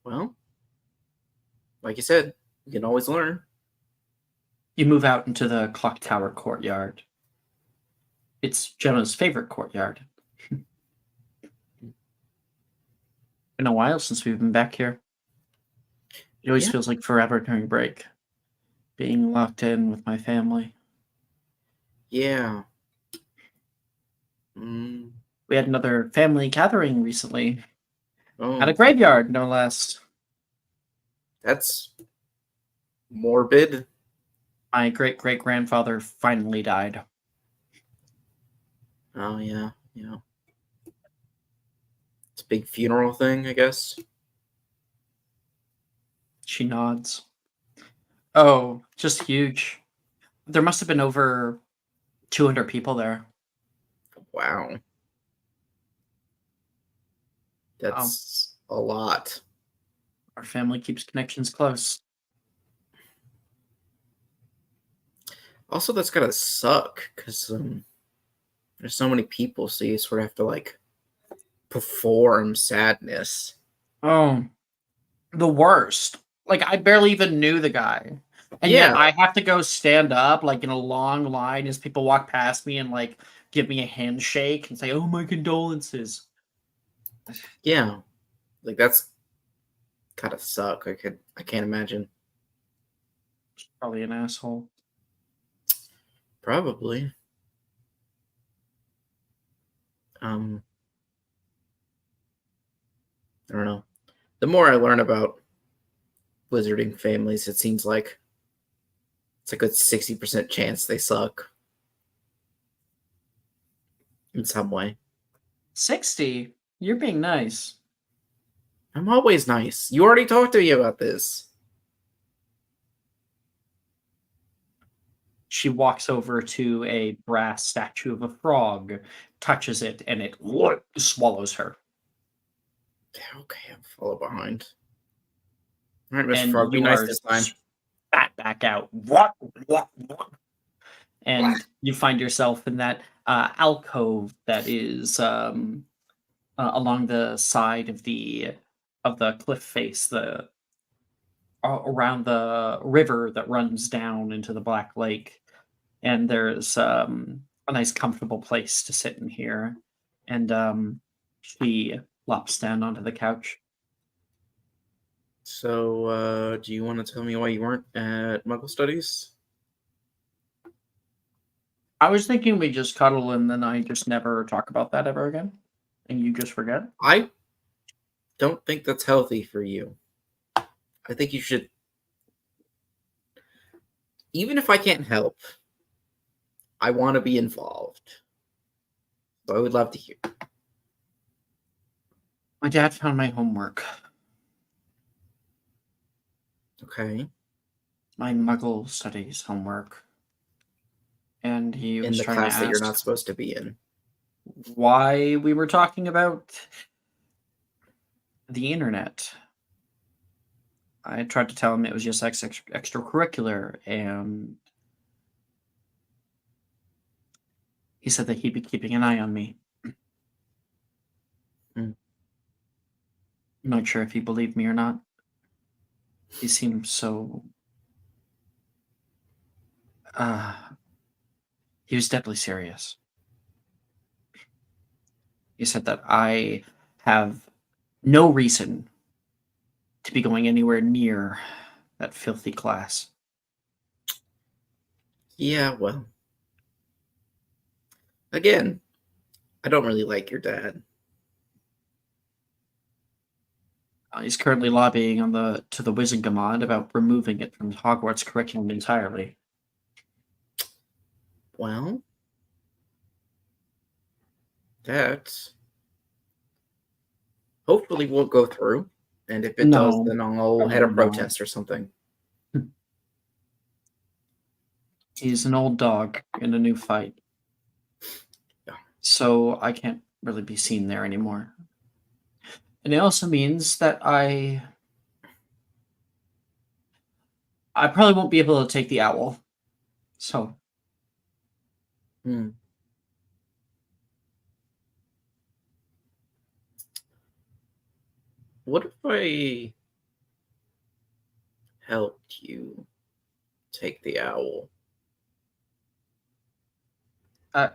Well, like you said, you can always learn. You move out into the clock tower courtyard. It's Gemma's favorite courtyard. Been a while since we've been back here. It always Yeah. feels like forever during break. Being locked in with my family. Yeah. We had another family gathering recently. Oh, At a graveyard, no less. that's morbid. My great-great-grandfather finally died. Oh, yeah. It's a big funeral thing, I guess. She nods. Oh, just huge. There must have been over 200 people there. Wow. That's a lot. Our family keeps connections close. Also, that's gotta suck, because there's so many people, so you sort of have to, perform sadness. Oh, the worst. Like, I barely even knew the guy. And yet I have to go stand up, in a long line as people walk past me and, give me a handshake and say, oh, my condolences. Yeah. That's gotta suck. I can't imagine. Probably an asshole. Probably. I don't know. The more I learn about wizarding families, it seems like it's a good 60% chance they suck. In some way. 60? You're being nice. I'm always nice. You already talked to me about this. She walks over to a brass statue of a frog, touches it, and it swallows her. Okay, I'll follow behind. All right, Mr. And Frog, be you nice are this time. spat back out. And you find yourself in that alcove that is along the side of the cliff face, the around the river that runs down into the Black Lake, and there's a nice, comfortable place to sit in here. And she flops down onto the couch. So, do you want to tell me why you weren't at Muggle Studies? I was thinking we just cuddle and then I just never talk about that ever again, and you just forget. I don't think that's healthy for you. I think you should, even if I can't help, I want to be involved. So I would love to hear. My dad found my homework, Okay. my Muggle studies homework, and he In was the trying to class that you're ask not supposed to be in. why we were talking about the internet. I tried to tell him it was just extracurricular, and he said that he'd be keeping an eye on me. Hmm. I'm not sure if he believed me or not. He seemed so... he was deadly serious. He said that I have no reason to be going anywhere near that filthy class. Yeah, well. Again, I don't really like your dad. He's currently lobbying to the Wizengamot about removing it from Hogwarts curriculum entirely. Well, that hopefully won't go through. And if it does, No, then I'll head a probably not. protest or something. He's an old dog in a new fight. Yeah. So I can't really be seen there anymore. And it also means that I probably won't be able to take the owl. So What if I helped you take the owl? I'm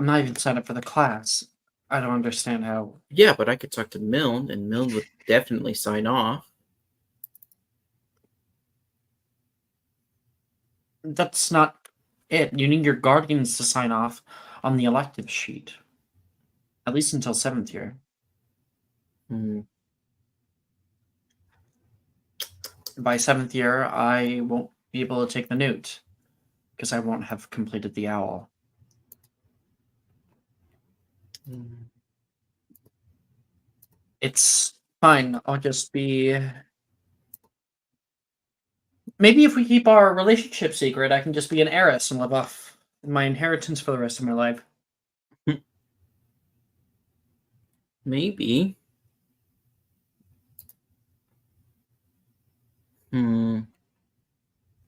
not even signed up for the class. I don't understand how. Yeah, but I could talk to Milne, and Milne would definitely sign off. That's not it. You need your guardians to sign off on the elective sheet. At least until 7th year. By 7th year, I won't be able to take the newt, because I won't have completed the owl. It's fine. I'll just be... Maybe if we keep our relationship secret, I can just be an heiress and live off my inheritance for the rest of my life. Maybe. You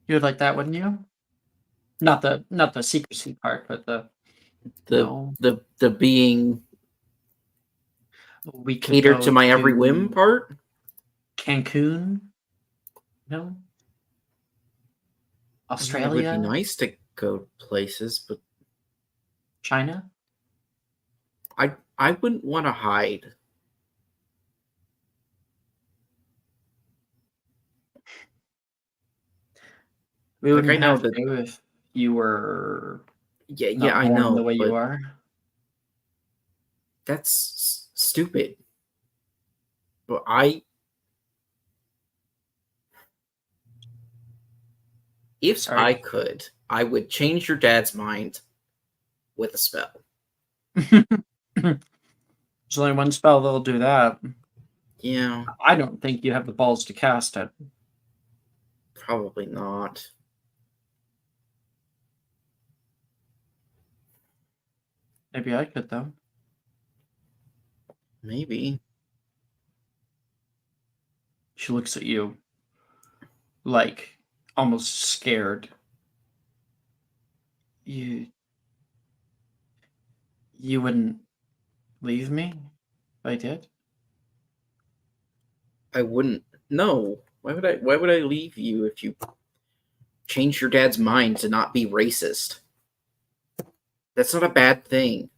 would like that, wouldn't you? Not the secrecy part, but the being we could catered go to my every whim part. Cancun. No. Australia. It would be nice to go places, but China. I wouldn't want to hide. We wouldn't I know have that to if you were yeah, I born know the way but you are. That's stupid. But if Sorry. I could, I would change your dad's mind with a spell. There's only one spell that'll do that. Yeah. I don't think you have the balls to cast it. Probably not. Maybe I could, though. Maybe. She looks at you like almost scared. You wouldn't leave me if I did? I wouldn't No. Why would I leave you if you change your dad's mind to not be racist? That's not a bad thing.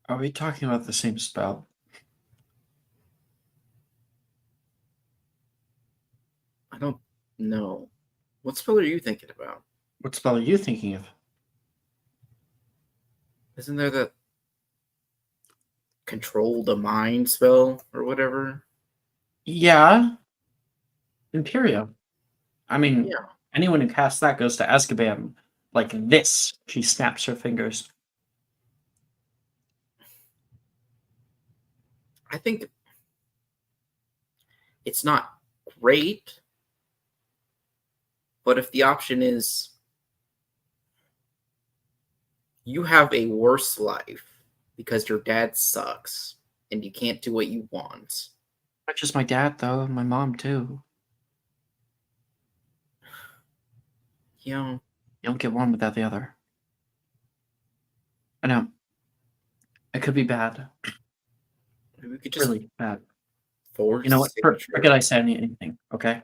Are we talking about the same spell? I don't know. What spell are you thinking about? What spell are you thinking of? Isn't there the control the mind spell or whatever? Yeah. Imperium. I mean, Yeah. anyone who casts that goes to Azkaban like this. She snaps her fingers. I think it's not great, but if the option is you have a worse life because your dad sucks and you can't do what you want. Not just my dad, though. My mom, too. You know, You don't get one without the other. I know. It could be bad. maybe we could just Really bad. force You know what? signature. Forget I said anything, okay?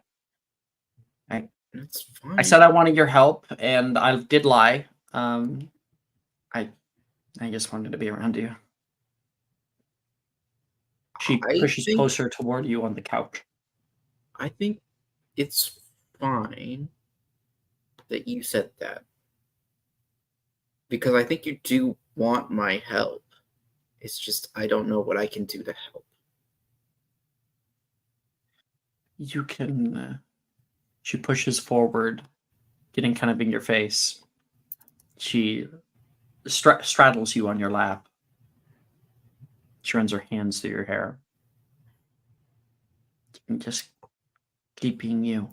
That's fine. I said I wanted your help, and I did lie. I just wanted to be around you. She I pushes think- closer toward you on the couch. I think it's fine that you said that. Because I think you do want my help. It's just I don't know what I can do to help. You can. She pushes forward, getting kind of in your face. She straddles you on your lap. She runs her hands through your hair. And just keep being you.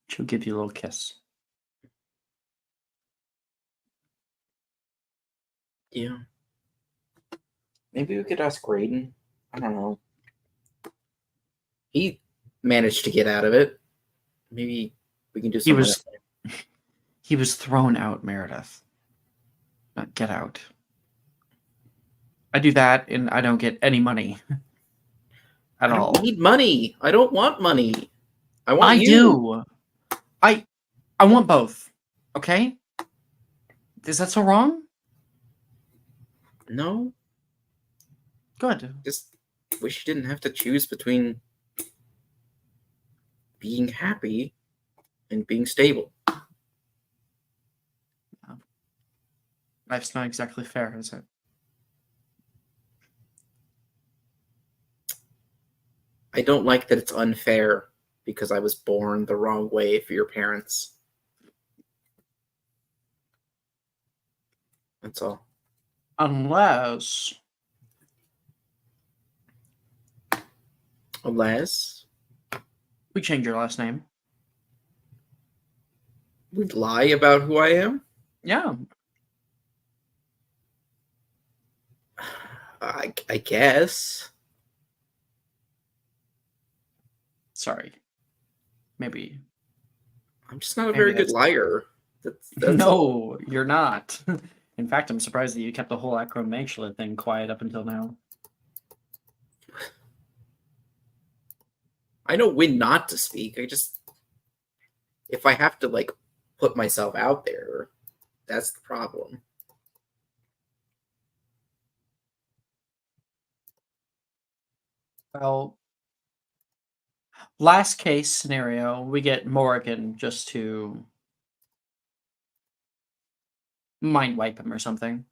She'll give you a little kiss. Yeah. Maybe we could ask Graydon. I don't know. He managed to get out of it. Maybe we can do something. He was thrown out, Meredith. Not get out. I do that and I don't get any money. At I all. don't need money. I don't want money. I want I you. do. I want both. Okay? Is that so wrong? No. Good. Just wish you didn't have to choose between being happy and being stable. Life's not exactly fair, is it? I don't like that it's unfair because I was born the wrong way for your parents. That's all. Unless we change your last name. We'd lie about who I am? Yeah. I guess. Sorry. Maybe. I'm just not a Maybe very good that's- liar. That's no, all. you're not. In fact, I'm surprised that you kept the whole acromantula thing quiet up until now. I know when not to speak. If I have to like put myself out there, that's the problem. Well, last case scenario, we get Morrigan just to mind wipe him or something.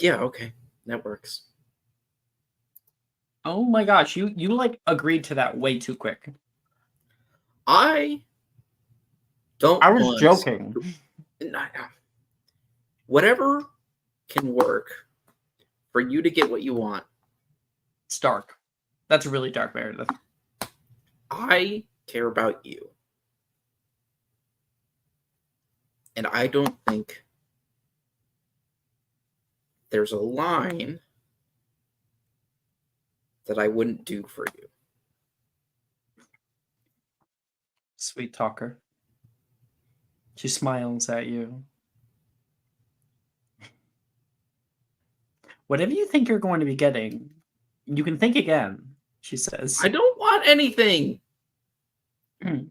Yeah, okay. That works. Oh my gosh, you like agreed to that way too quick. I don't I was want- joking. Whatever can work for you to get what you want. It's dark. That's really dark, Meredith. I care about you. And I don't think there's a line that I wouldn't do for you. Sweet talker. She smiles at you. Whatever you think you're going to be getting, You can think again, she says. I don't want anything. Hmm.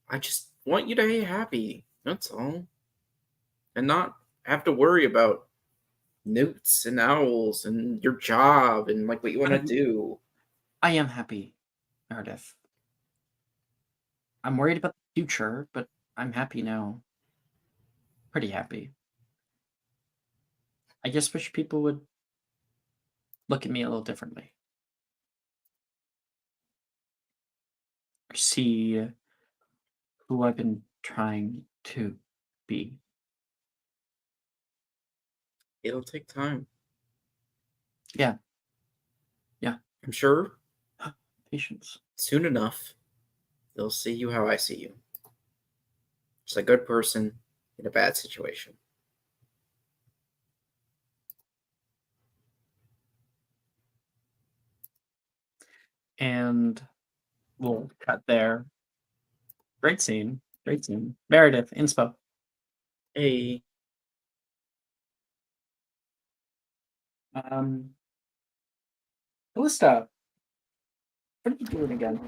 I just want you to be happy. That's all. And not have to worry about newts and owls and your job and like what you want to do. I am happy, Meredith. I'm worried about the future, but I'm happy now. Pretty happy. I just wish people would look at me a little differently. Or see who I've been trying to be. It'll take time. Yeah. I'm sure Patience. soon enough they'll see you how I see you. Just a good person in a bad situation. And we'll cut there. Great scene. Great scene. Meredith, inspo. Hey, Callista, what are you doing again?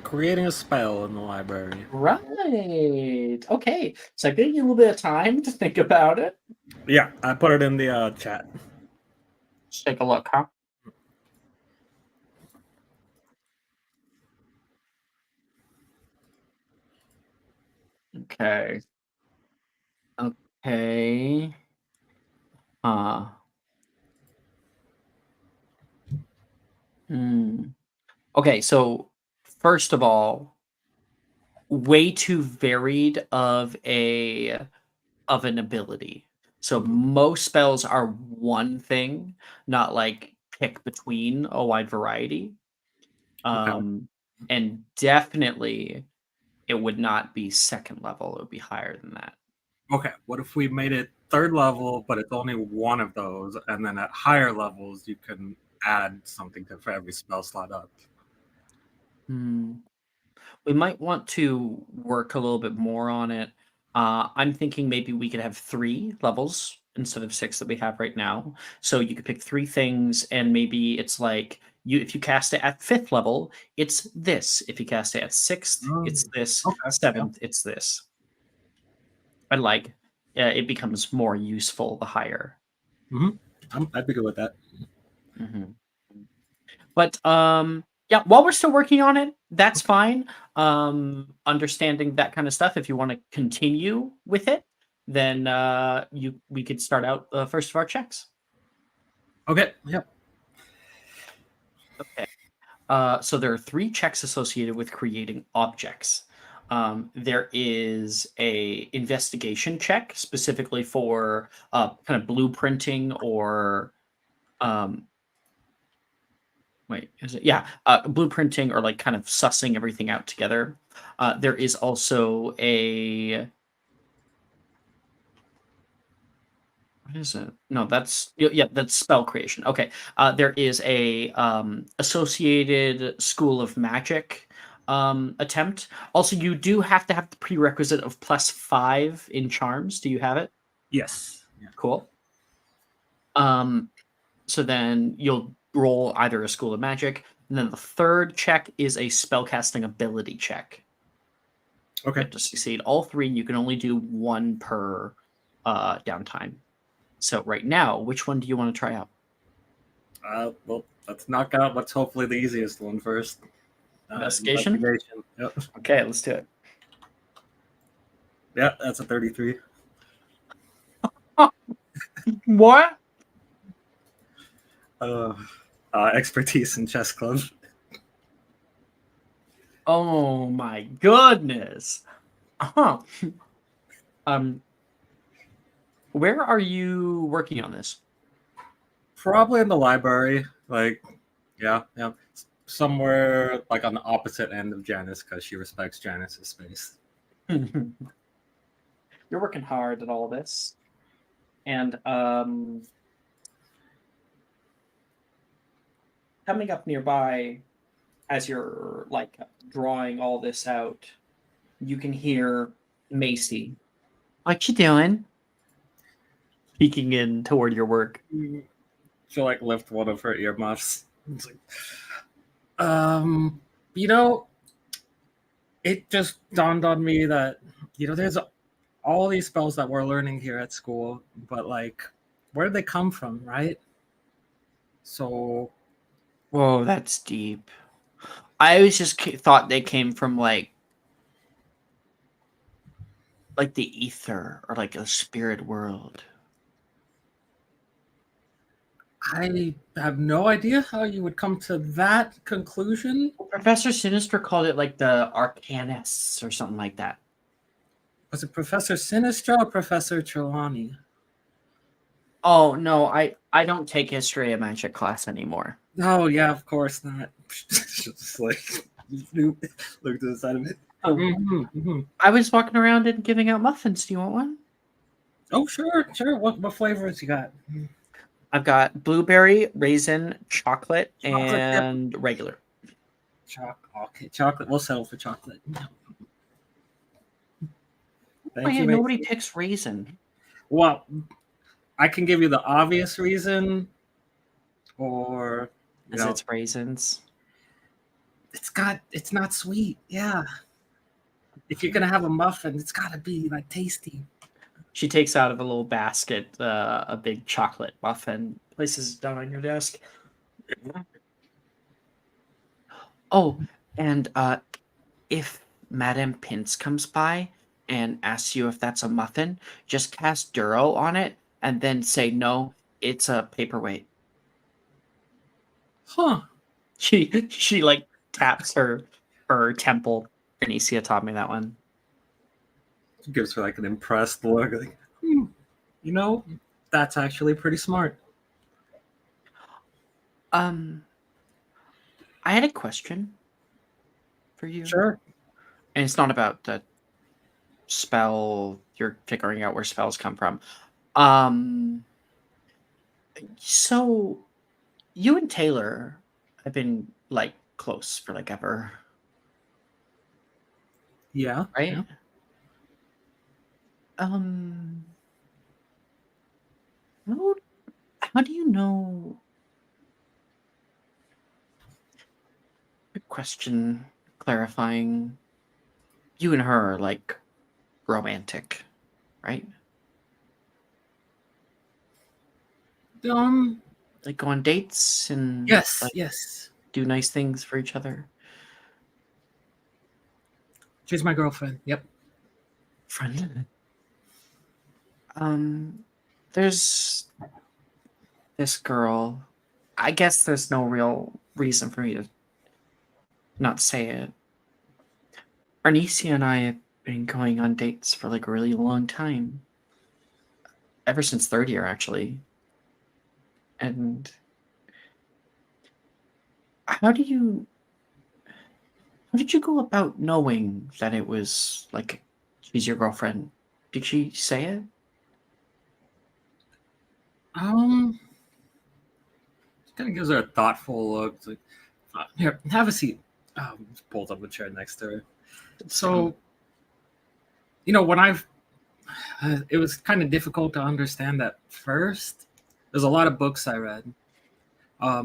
Creating a spell in the library. Right. Okay. So I gave you a little bit of time to think about it. Yeah, I put it in the chat. Let's take a look, huh? Okay. Okay. Okay, so first of all, way too varied of an ability. So most spells are one thing, not like pick between a wide variety. And definitely it would not be second level, it would be higher than that. Okay, what if we made it third level, but it's only one of those, and then at higher levels you can add something to for every spell slot up? We might want to work a little bit more on it. I'm thinking maybe we could have 3 levels instead of 6 that we have right now. So you could pick 3 things, and maybe it's like if you cast it at 5th level, it's this. If you cast it at 6th, it's this. Okay, 7th, it's this. And like it becomes more useful the higher. I'd be good with that. But yeah, while we're still working on it, that's fine. Understanding that kind of stuff. If you want to continue with it, then we could start out the first of our checks. Okay. Yep. Okay. So there are 3 checks associated with creating objects. There is a investigation check specifically for kind of blueprinting or is it? Yeah, blueprinting or like kind of sussing everything out together. There is also a. What is it? No, that's that's spell creation. Okay, there is a associated school of magic attempt. Also, you do have to have the prerequisite of +5 in charms. Do you have it? Yes. Yeah. Cool. So then you'll roll either a school of magic, and then the third check is a spellcasting ability check. Okay. To succeed all 3, you can only do 1 per downtime. So right now, which one do you want to try out? Well, let's knock out what's hopefully the easiest one first. Investigation? Yep. Okay, let's do it. Yeah, that's a 33. What? Expertise in chess club. Oh my goodness. Where are you working on this? Probably in the library. Like, yeah. Somewhere like on the opposite end of Janice because she respects Janice's space. You're working hard at all this. And coming up nearby, as you're like drawing all this out, you can hear Macy. What you doing? Peeking in toward your work. She'll like lift one of her earmuffs. It's like, you know, it just dawned on me that there's all these spells that we're learning here at school, but like, where did they come from, right? So, Whoa, that's deep. I always just thought they came from like the ether or like a spirit world. I have no idea how you would come to that conclusion. Professor Sinister called it like the Arcanists or something like that. Was it Professor Sinistra or Professor Trelawney? Oh no, I don't take history of magic class anymore. Oh yeah, of course not. Just like look to the side of it. I was walking around and giving out muffins. Do you want one? Oh sure. What flavors you got? I've got blueberry, raisin, chocolate, Chocolate chip. and regular. Okay, chocolate. We'll settle for chocolate. Thank you. Nobody picks raisin. Well, I can give you the obvious reason, or it's raisins. It's not sweet. Yeah. If you're gonna have a muffin, it's gotta be like tasty. She takes out of a little basket a big chocolate muffin, places it down on your desk. Oh, and if Madame Pince comes by and asks you if that's a muffin, just cast Duro on it and then say no, it's a paperweight. Huh. She like taps her temple. Bernicia taught me that one. She gives her like an impressed look, like, that's actually pretty smart. I had a question for you. Sure. And it's not about the spell. You're figuring out where spells come from. So you and Taylor have been like close for like ever. Yeah. Right? Yeah. How do you know? Good question. Clarifying. You and her are like romantic, right? Like go on dates and Yes, like, yes. do nice things for each other. She's my girlfriend. Yep. Friend. There's this girl. I guess there's no real reason for me to not say it. Arnesia and I have been going on dates for like a really long time. Ever since third year, actually. And how did you go about knowing that it was like she's your girlfriend? Did she say it? She kind of gives her a thoughtful look. It's like, here, have a seat. Pulls up a chair next to her. So, when it was kind of difficult to understand at first. There's a lot of books I read.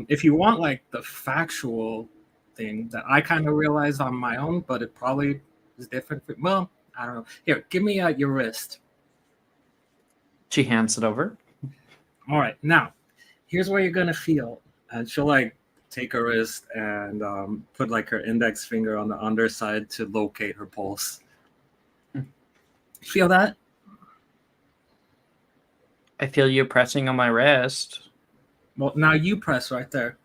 If you want like the factual thing that I kind of realized on my own, but it probably is different. Well, I don't know. Here, give me your wrist. She hands it over. All right, now here's where you're gonna feel, and she'll like take her wrist and put like her index finger on the underside to locate her pulse. Feel that? I feel you pressing on my wrist. Well, now you press right there.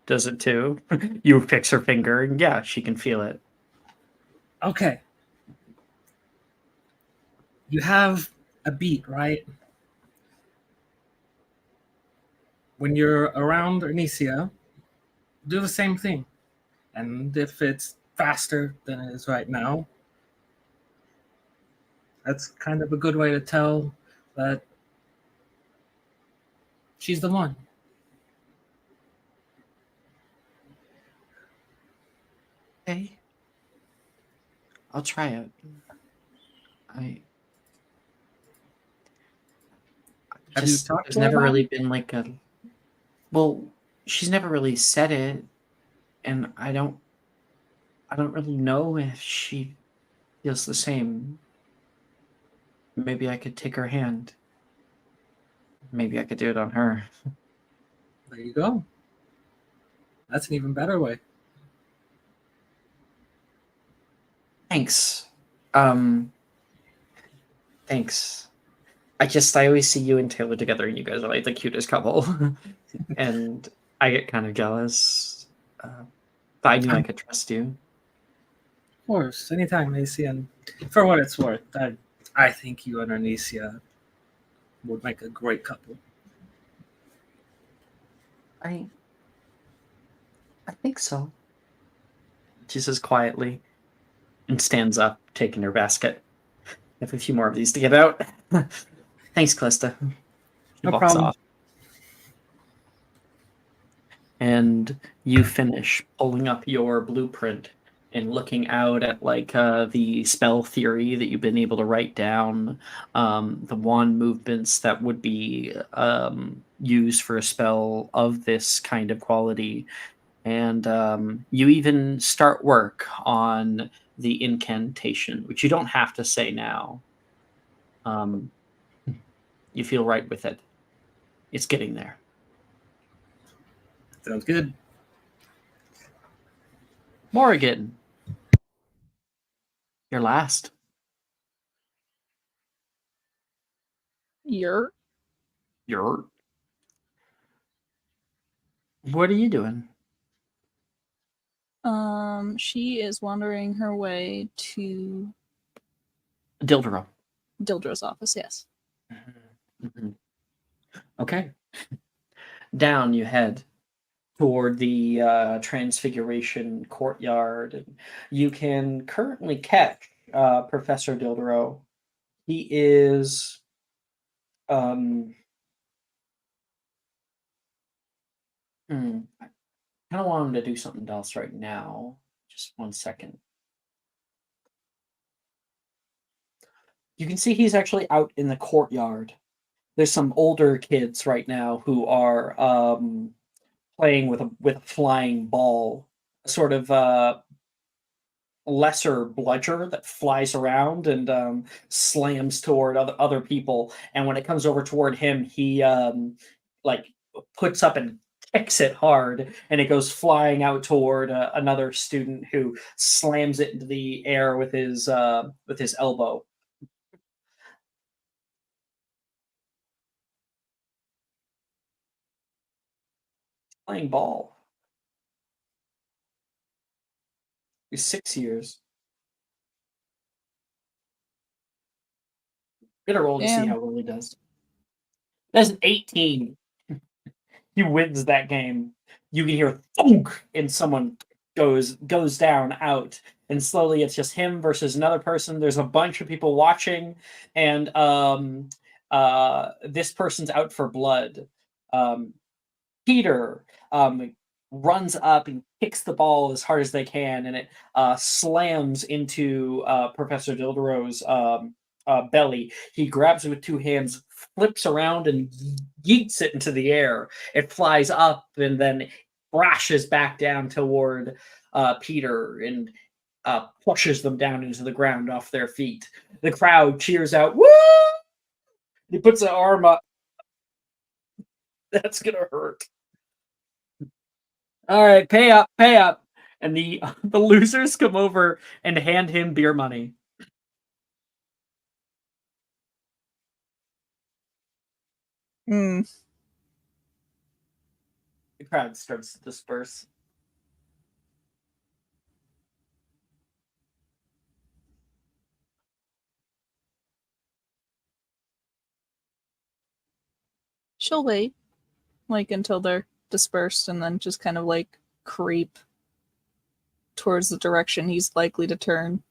Does it too? You fix her finger, and yeah, she can feel it. Okay. You have a beat, right? When you're around Arnesia, do the same thing. And if it's faster than it is right now, that's kind of a good way to tell that she's the one. Okay. I'll try it. Have you talked There's to her never about really it? been like a Well, she's never really said it, and I don't really know if she feels the same. Maybe I could take her hand. Maybe I could do it on her. There you go. That's an even better way. Thanks. Thanks. I always see you and Taylor together, and you guys are like the cutest couple, and I get kind of jealous. But I knew I could trust you. Of course, anytime, Macy. And for what it's worth, I think you and Anicia would make a great couple. I think so. She says quietly, and stands up, taking her basket. I have a few more of these to get out. Thanks, Callista. She No walks problem. off. And you finish pulling up your blueprint and looking out at like the spell theory that you've been able to write down, the wand movements that would be used for a spell of this kind of quality, and you even start work on the incantation, which you don't have to say now. You feel right with it. It's getting there. Sounds good. Morrigan, you're last. You're What are you doing? she is wandering her way to Dildero. Dildro's office, yes. Mhm. Okay. Down you head toward the Transfiguration courtyard. And you can currently catch Professor Dildero. He is I kind of want him to do something else right now. Just 1 second. You can see he's actually out in the courtyard. There's some older kids right now who are playing with a flying ball, sort of lesser bludger that flies around and slams toward other people. And when it comes over toward him, he like puts up and kicks it hard, and it goes flying out toward another student who slams it into the air with his elbow. Playing ball. He's 6 years. Gonna roll to see Damn. how well he does. That's an 18. He wins that game. You can hear thunk, and someone goes down out, and slowly it's just him versus another person. There's a bunch of people watching, and this person's out for blood. Peter runs up and kicks the ball as hard as they can, and it slams into Professor Dildero's belly. He grabs it with two hands, flips around, and yeets it into the air. It flies up and then crashes back down toward Peter and pushes them down into the ground off their feet. The crowd cheers out, "Woo!" He puts an arm up. That's gonna hurt. All right, pay up, pay up. And the the losers come over and hand him beer money. Hmm. The crowd starts to disperse. She'll wait, like, until they're dispersed and then just kind of like creep towards the direction he's likely to turn.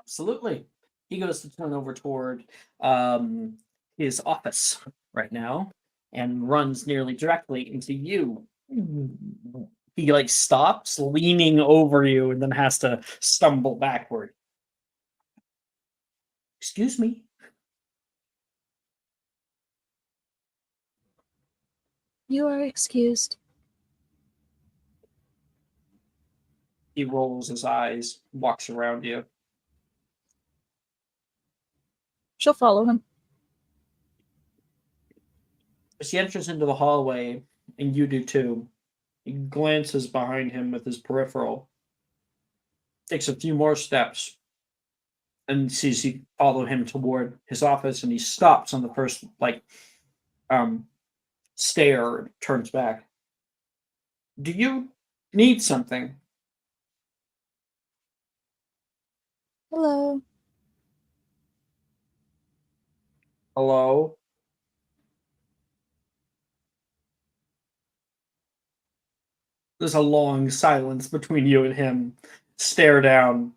Absolutely. He goes to turn over toward his office right now and runs nearly directly into you. He like stops, leaning over you, and then has to stumble backward. Excuse me. You are excused. He rolls his eyes, walks around you. She'll follow him. As he enters into the hallway, and you do too, he glances behind him with his peripheral, takes a few more steps, and sees you follow him toward his office, and he stops on the first stair and turns back. Do you need something? Hello. Hello? There's a long silence between you and him. Stare down.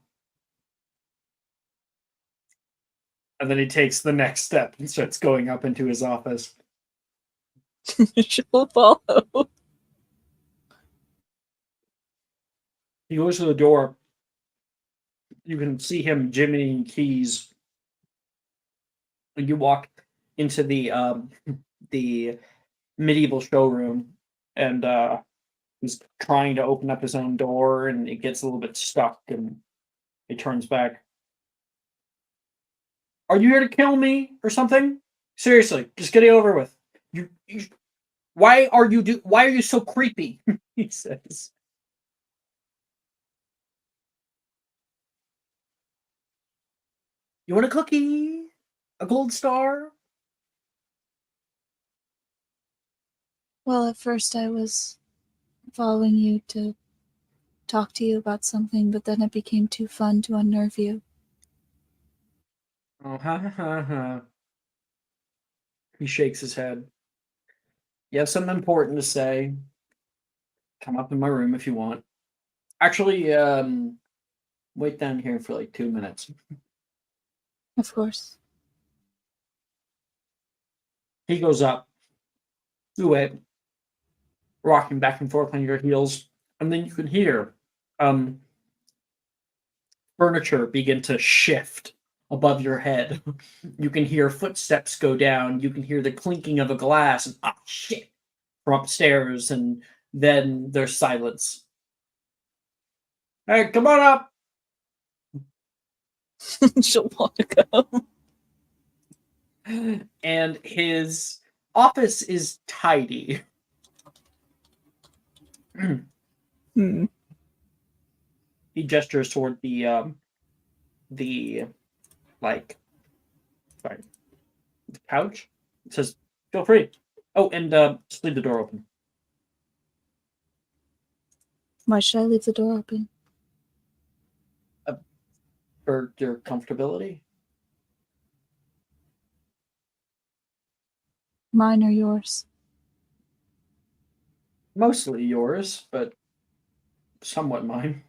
And then he takes the next step and starts going up into his office. She'll follow. He goes to the door. You can see him jimmying keys. And you walk into the medieval showroom, and he's trying to open up his own door, and it gets a little bit stuck, and he turns back. Are you here to kill me or something? Seriously, just get it over with. Why are you so creepy? He says. You want a cookie? A gold star? Well, at first I was following you to talk to you about something, but then it became too fun to unnerve you. Oh, ha. He shakes his head. You have something important to say. Come up in my room if you want. Actually, wait down here for like 2 minutes. Of course. He goes up. You wait. Rocking back and forth on your heels. And then you can hear furniture begin to shift above your head. You can hear footsteps go down. You can hear the clinking of a glass and shit from upstairs, and then there's silence. Hey, come on up. She'll walk up. And his office is tidy. Hmm. He gestures toward the couch. It says, "Feel free." Oh, and just leave the door open Why should I leave the door open? for your comfortability. Mine or yours? Mostly yours, but somewhat mine.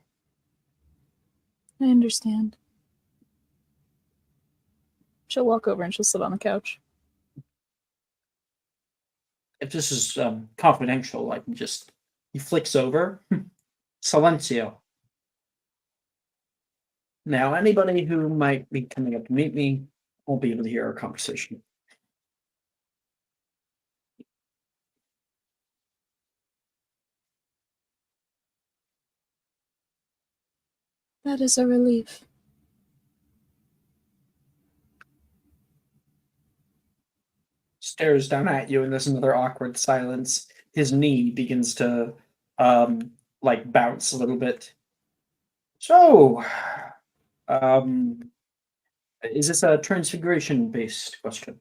I understand. She'll walk over and she'll sit on the couch. If this is confidential, I can just. He flicks over. Silencio. Now, anybody who might be coming up to meet me won't be able to hear our conversation. That is a relief. Stares down at you, and there's another awkward silence. His knee begins to bounce a little bit. So, is this a transfiguration based question?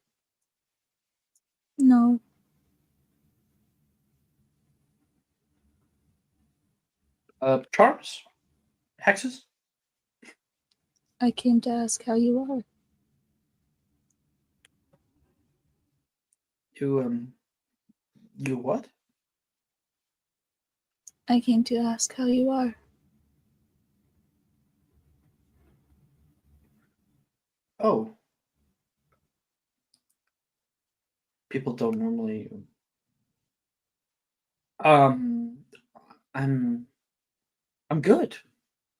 No. Charms? Hexes? I came to ask how you are. You what? I came to ask how you are. Oh. People don't normally. I'm good.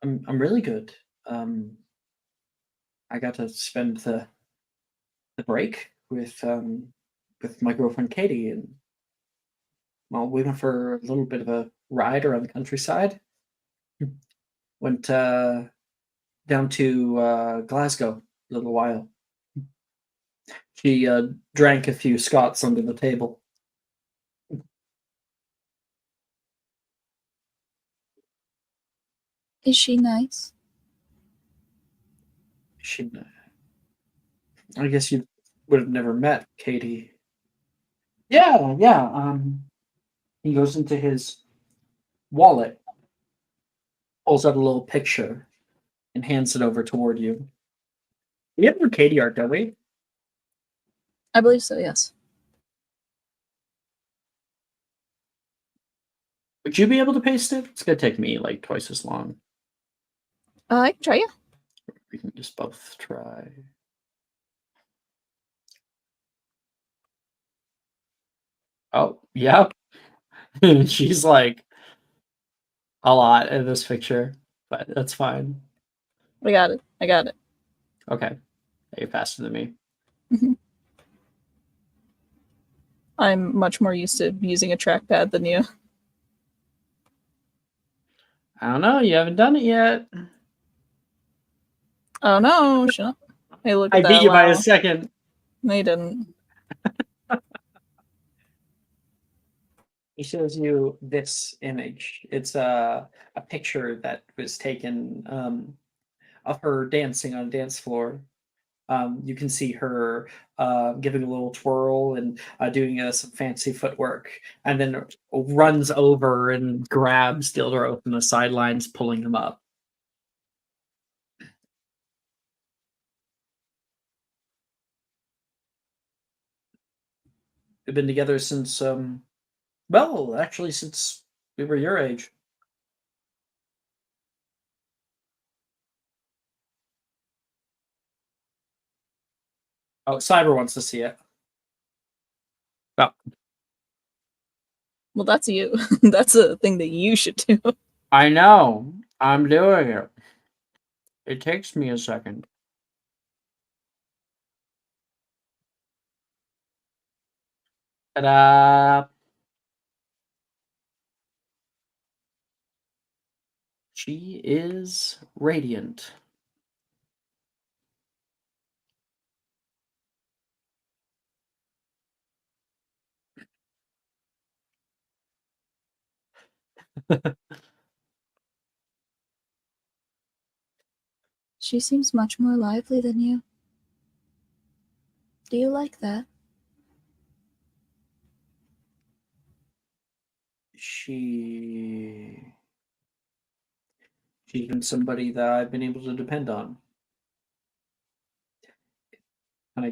I'm really good. I got to spend the break with my girlfriend Katie, and Well, we went for a little bit of a ride around the countryside. Went down to Glasgow a little while. She drank a few Scots under the table. Is she nice? She, I guess you would have never met Katie. Yeah, yeah. He goes into his wallet, pulls out a little picture, and hands it over toward you. We have her Katie art, don't we? I believe so, yes. Would you be able to paste it? It's gonna take me like twice as long. I can try, yeah. We can just both try. Oh, yeah. She's like a lot in this picture, but that's fine. I got it. I got it. Okay. You're faster than me. I'm much more used to using a trackpad than you. I don't know. You haven't done it yet. Oh no, shut up. Hey, look at I that. beat you by wow. a second. No, you didn't. He shows you this image. It's a picture that was taken of her dancing on a dance floor. You can see her giving a little twirl and doing some fancy footwork, and then runs over and grabs Dildro from the sidelines, pulling him up. We've been together since, well, actually, since we were your age. Oh, Cyber wants to see it. Oh. Well, that's you. That's a thing that you should do. I know. I'm doing it. It takes me a second. Ta-da! She is radiant. She seems much more lively than you. Do you like that? She's been somebody that I've been able to depend on. And I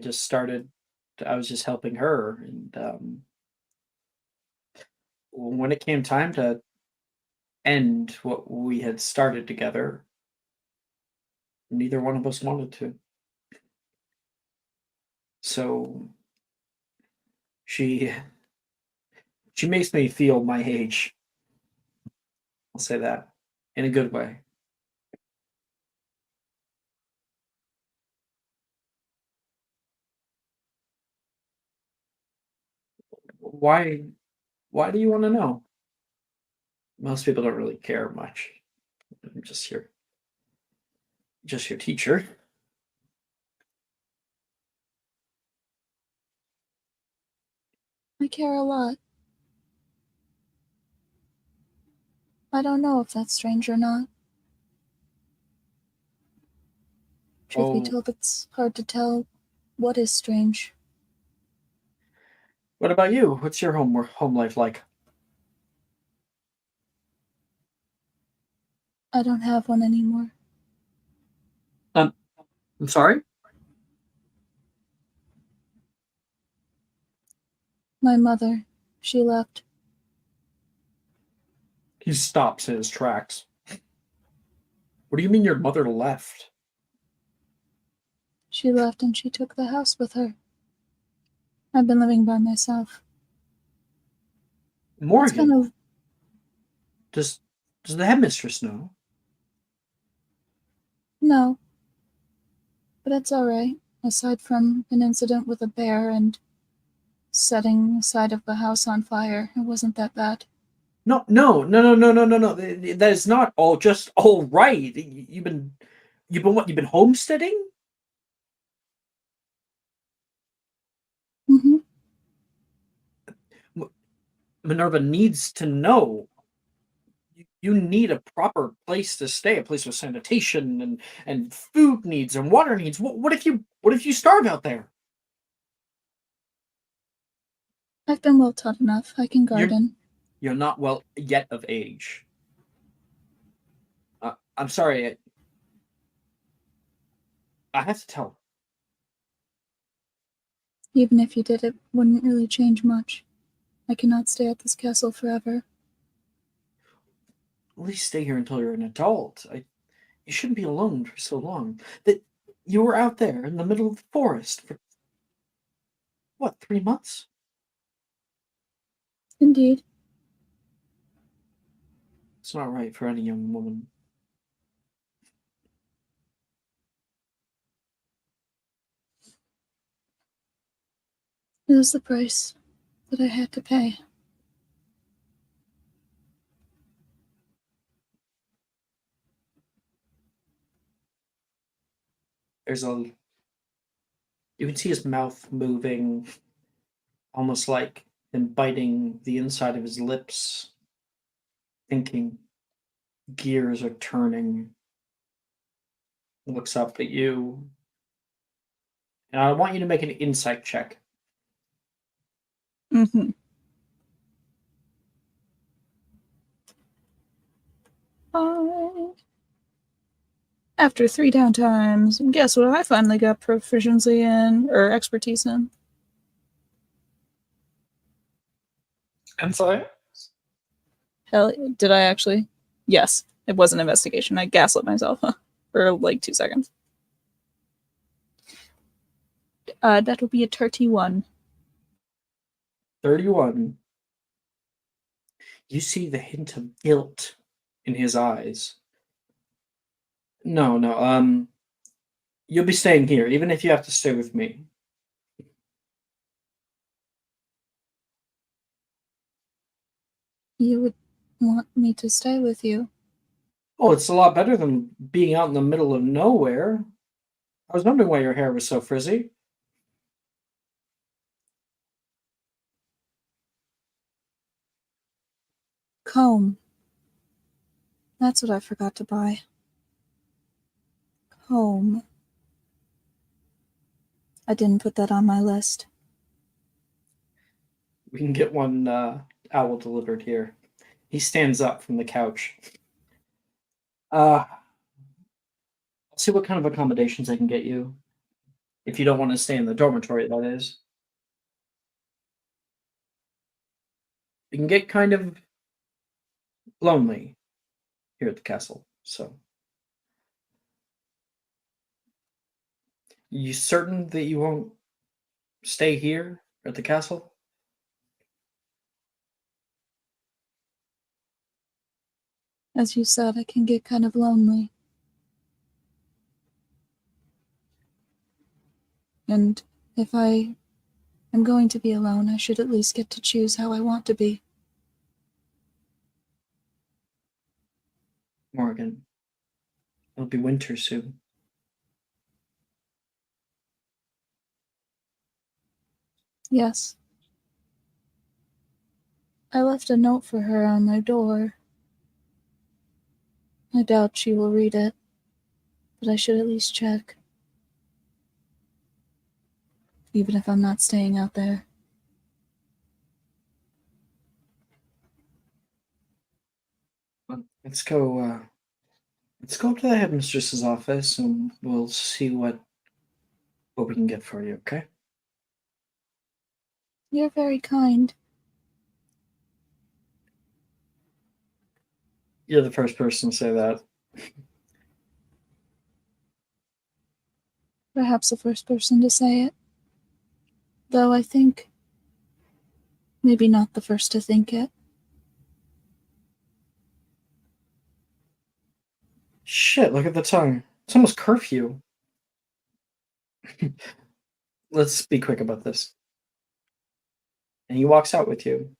was just helping her. And when it came time to end what we had started together, neither one of us wanted to. So she makes me feel my age. I'll say that in a good way. Why do you want to know? Most people don't really care much. I'm just your teacher. I care a lot. I don't know if that's strange or not. Truth be told, it's hard to tell what is strange. What about you? What's your home life like? I don't have one anymore. I'm sorry? My mother, she left. He stops in his tracks. What do you mean your mother left? She left and she took the house with her. I've been living by myself. Morgan, It's kind of... does the headmistress know? No. But it's alright, aside from an incident with a bear and setting the side of the house on fire. It wasn't that bad. No. That is not all just all right. You've been what? You've been homesteading? Mm-hmm. Minerva needs to know. You need a proper place to stay, a place with sanitation and food needs and water needs. What if you starve out there? I've been well taught enough. I can garden. You're not well yet of age. I'm sorry. I have to tell. Even if you did, it wouldn't really change much. I cannot stay at this castle forever. At least stay here until you're an adult. You shouldn't be alone for so long. That you were out there in the middle of the forest for what, 3 months? Indeed. It's not right for any young woman. It was the price that I had to pay. You can see his mouth moving, almost like him biting the inside of his lips, thinking. Gears are turning. Looks up at you. And I want you to make an insight check. Mm-hmm. After 3 downtimes, guess what I finally got proficiency in, or expertise in? Insight? Hell, did I actually? Yes, it was an investigation. I gaslit myself for like 2 seconds. That would be a 31. 31. You see the hint of guilt in his eyes. No. You'll be staying here, even if you have to stay with me. You would want me to stay with you? Oh, it's a lot better than being out in the middle of nowhere. I was wondering why your hair was so frizzy. Comb. That's what I forgot to buy. Comb. I didn't put that on my list. We can get one owl delivered here. He stands up from the couch. I'll see what kind of accommodations I can get you. If you don't want to stay in the dormitory, that is. You can get kind of lonely here at the castle, so. You certain that you won't stay here at the castle? As you said, I can get kind of lonely. And if I am going to be alone, I should at least get to choose how I want to be. Morgan, it'll be winter soon. Yes. I left a note for her on my door. I doubt she will read it, but I should at least check. Even if I'm not staying out there. Let's go up to the headmistress's office and we'll see what we can get for you, okay? You're very kind. You're the first person to say that. Perhaps the first person to say it. Though I think maybe not the first to think it. Shit, look at the time. It's almost curfew. Let's be quick about this. And he walks out with you.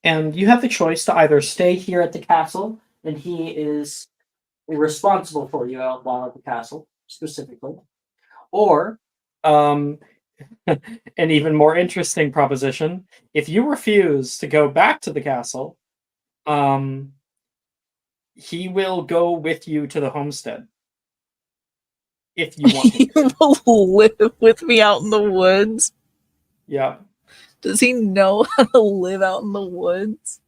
And you have the choice to either stay here at the castle, and he is responsible for you while at the castle, specifically, or an even more interesting proposition. If you refuse to go back to the castle, he will go with you to the homestead. If you want him He to. will live with me out in the woods. Yeah. Does he know how to live out in the woods?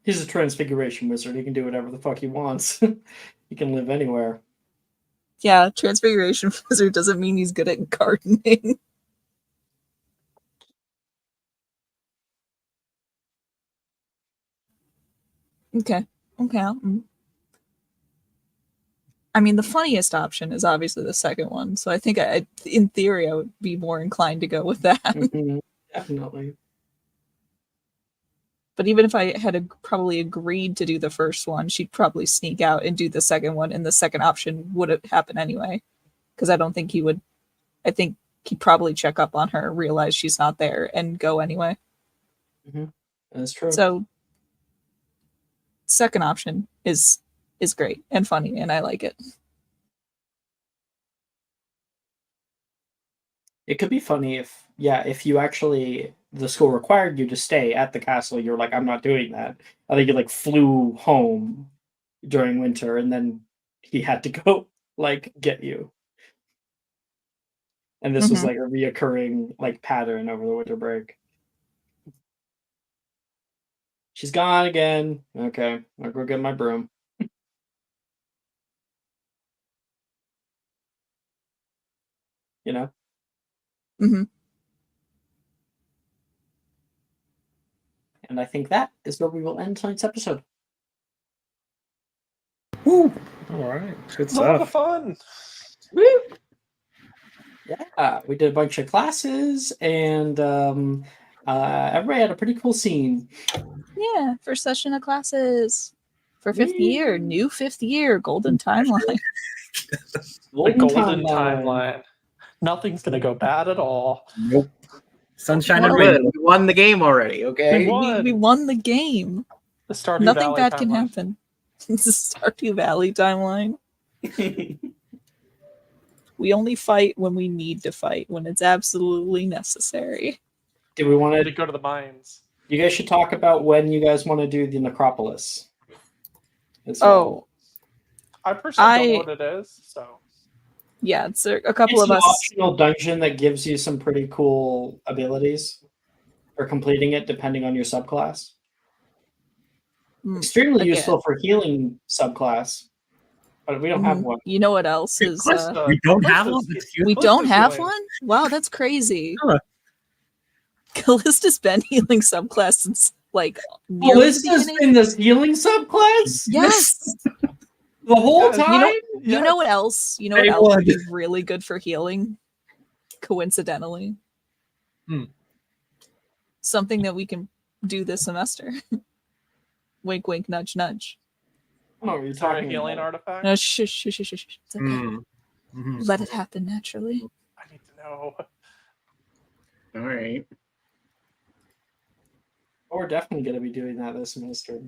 He's a transfiguration wizard. He can do whatever the fuck he wants. He can live anywhere. Yeah, transfiguration wizard doesn't mean he's good at gardening. Okay. I mean, the funniest option is obviously the second one. So I think, in theory, I would be more inclined to go with that. Mhm. Definitely. But even if I had probably agreed to do the first one, she'd probably sneak out and do the second one, and the second option would have happened anyway. Because I don't think he would. I think he'd probably check up on her, realize she's not there, and go anyway. That's true. So, second option is great and funny, and I like it. It could be funny if you actually, the school required you to stay at the castle. You're like, I'm not doing that. I think you like flew home during winter, and then he had to go like get you. And this was like a reoccurring like pattern over the winter break. She's gone again. Okay, I'll go get my broom. You know? Mm-hmm. And I think that is where we will end tonight's episode. Woo! All right, good It's a lot of stuff. fun. Woo! Yeah, we did a bunch of classes, and everybody had a pretty cool scene. Yeah, first session of classes for fifth year, new fifth year, golden timeline. The golden timeline. Nothing's gonna go bad at all. Nope. Sunshine and Good. rainbow. We won the game already. Okay. We won the game. The Stardew Nothing Valley bad can timeline. happen. It's the Stardew Valley timeline. We only fight when we need to fight, when it's absolutely necessary. Do we want To go to the mines. You guys should talk about when you guys want to do the necropolis. as Oh, well. I personally don't know what it is, so yeah, it's a couple It's of an us. optional dungeon that gives you some pretty cool abilities for completing it, depending on your subclass. Extremely again. useful for healing subclass, but we don't have one. You know what else is? we don't have one. We don't have one. Wow, that's crazy. Callista's been healing subclass since like nearly the Callista's beginning. been this healing subclass? Yes. The whole time? You know what else? You know what Day else would one. be really good for healing? Coincidentally. Something that we can do this semester. Wink, wink, nudge, nudge. Oh, you're Is there a talking healing about? artifact? No, shush, shush, shush, shush. It's okay. Let it happen naturally. I need to know. All right. We're definitely going to be doing that this semester.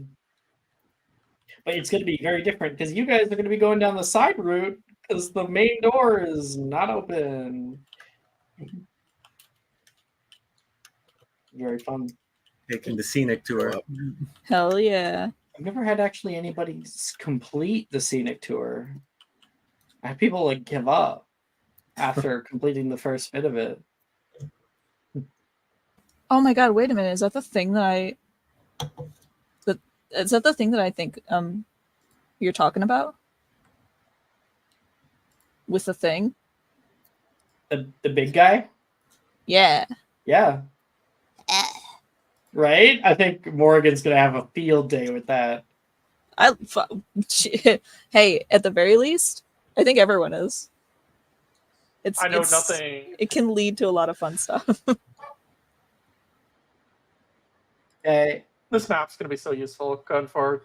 But it's going to be very different because you guys are going to be going down the side route because the main door is not open. Very fun. Taking the scenic tour. Hell yeah. I've never had actually anybody complete the scenic tour. I have people like give up after completing the first bit of it. Oh my god, wait a minute. Is that the thing that is that the thing that I think you're talking about? With the thing? The big guy? Yeah. Yeah. Right? I think Morgan's going to have a field day with that. Hey, at the very least, I think everyone is. I know nothing. It can lead to a lot of fun stuff. Okay. This map's gonna be so useful going forward.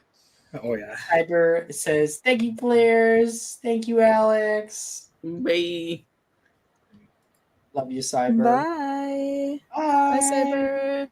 Oh yeah. Cyber says, thank you, players. Thank you, Alex. Bye. Love you, Cyber. Bye. Bye. Bye, Cyber.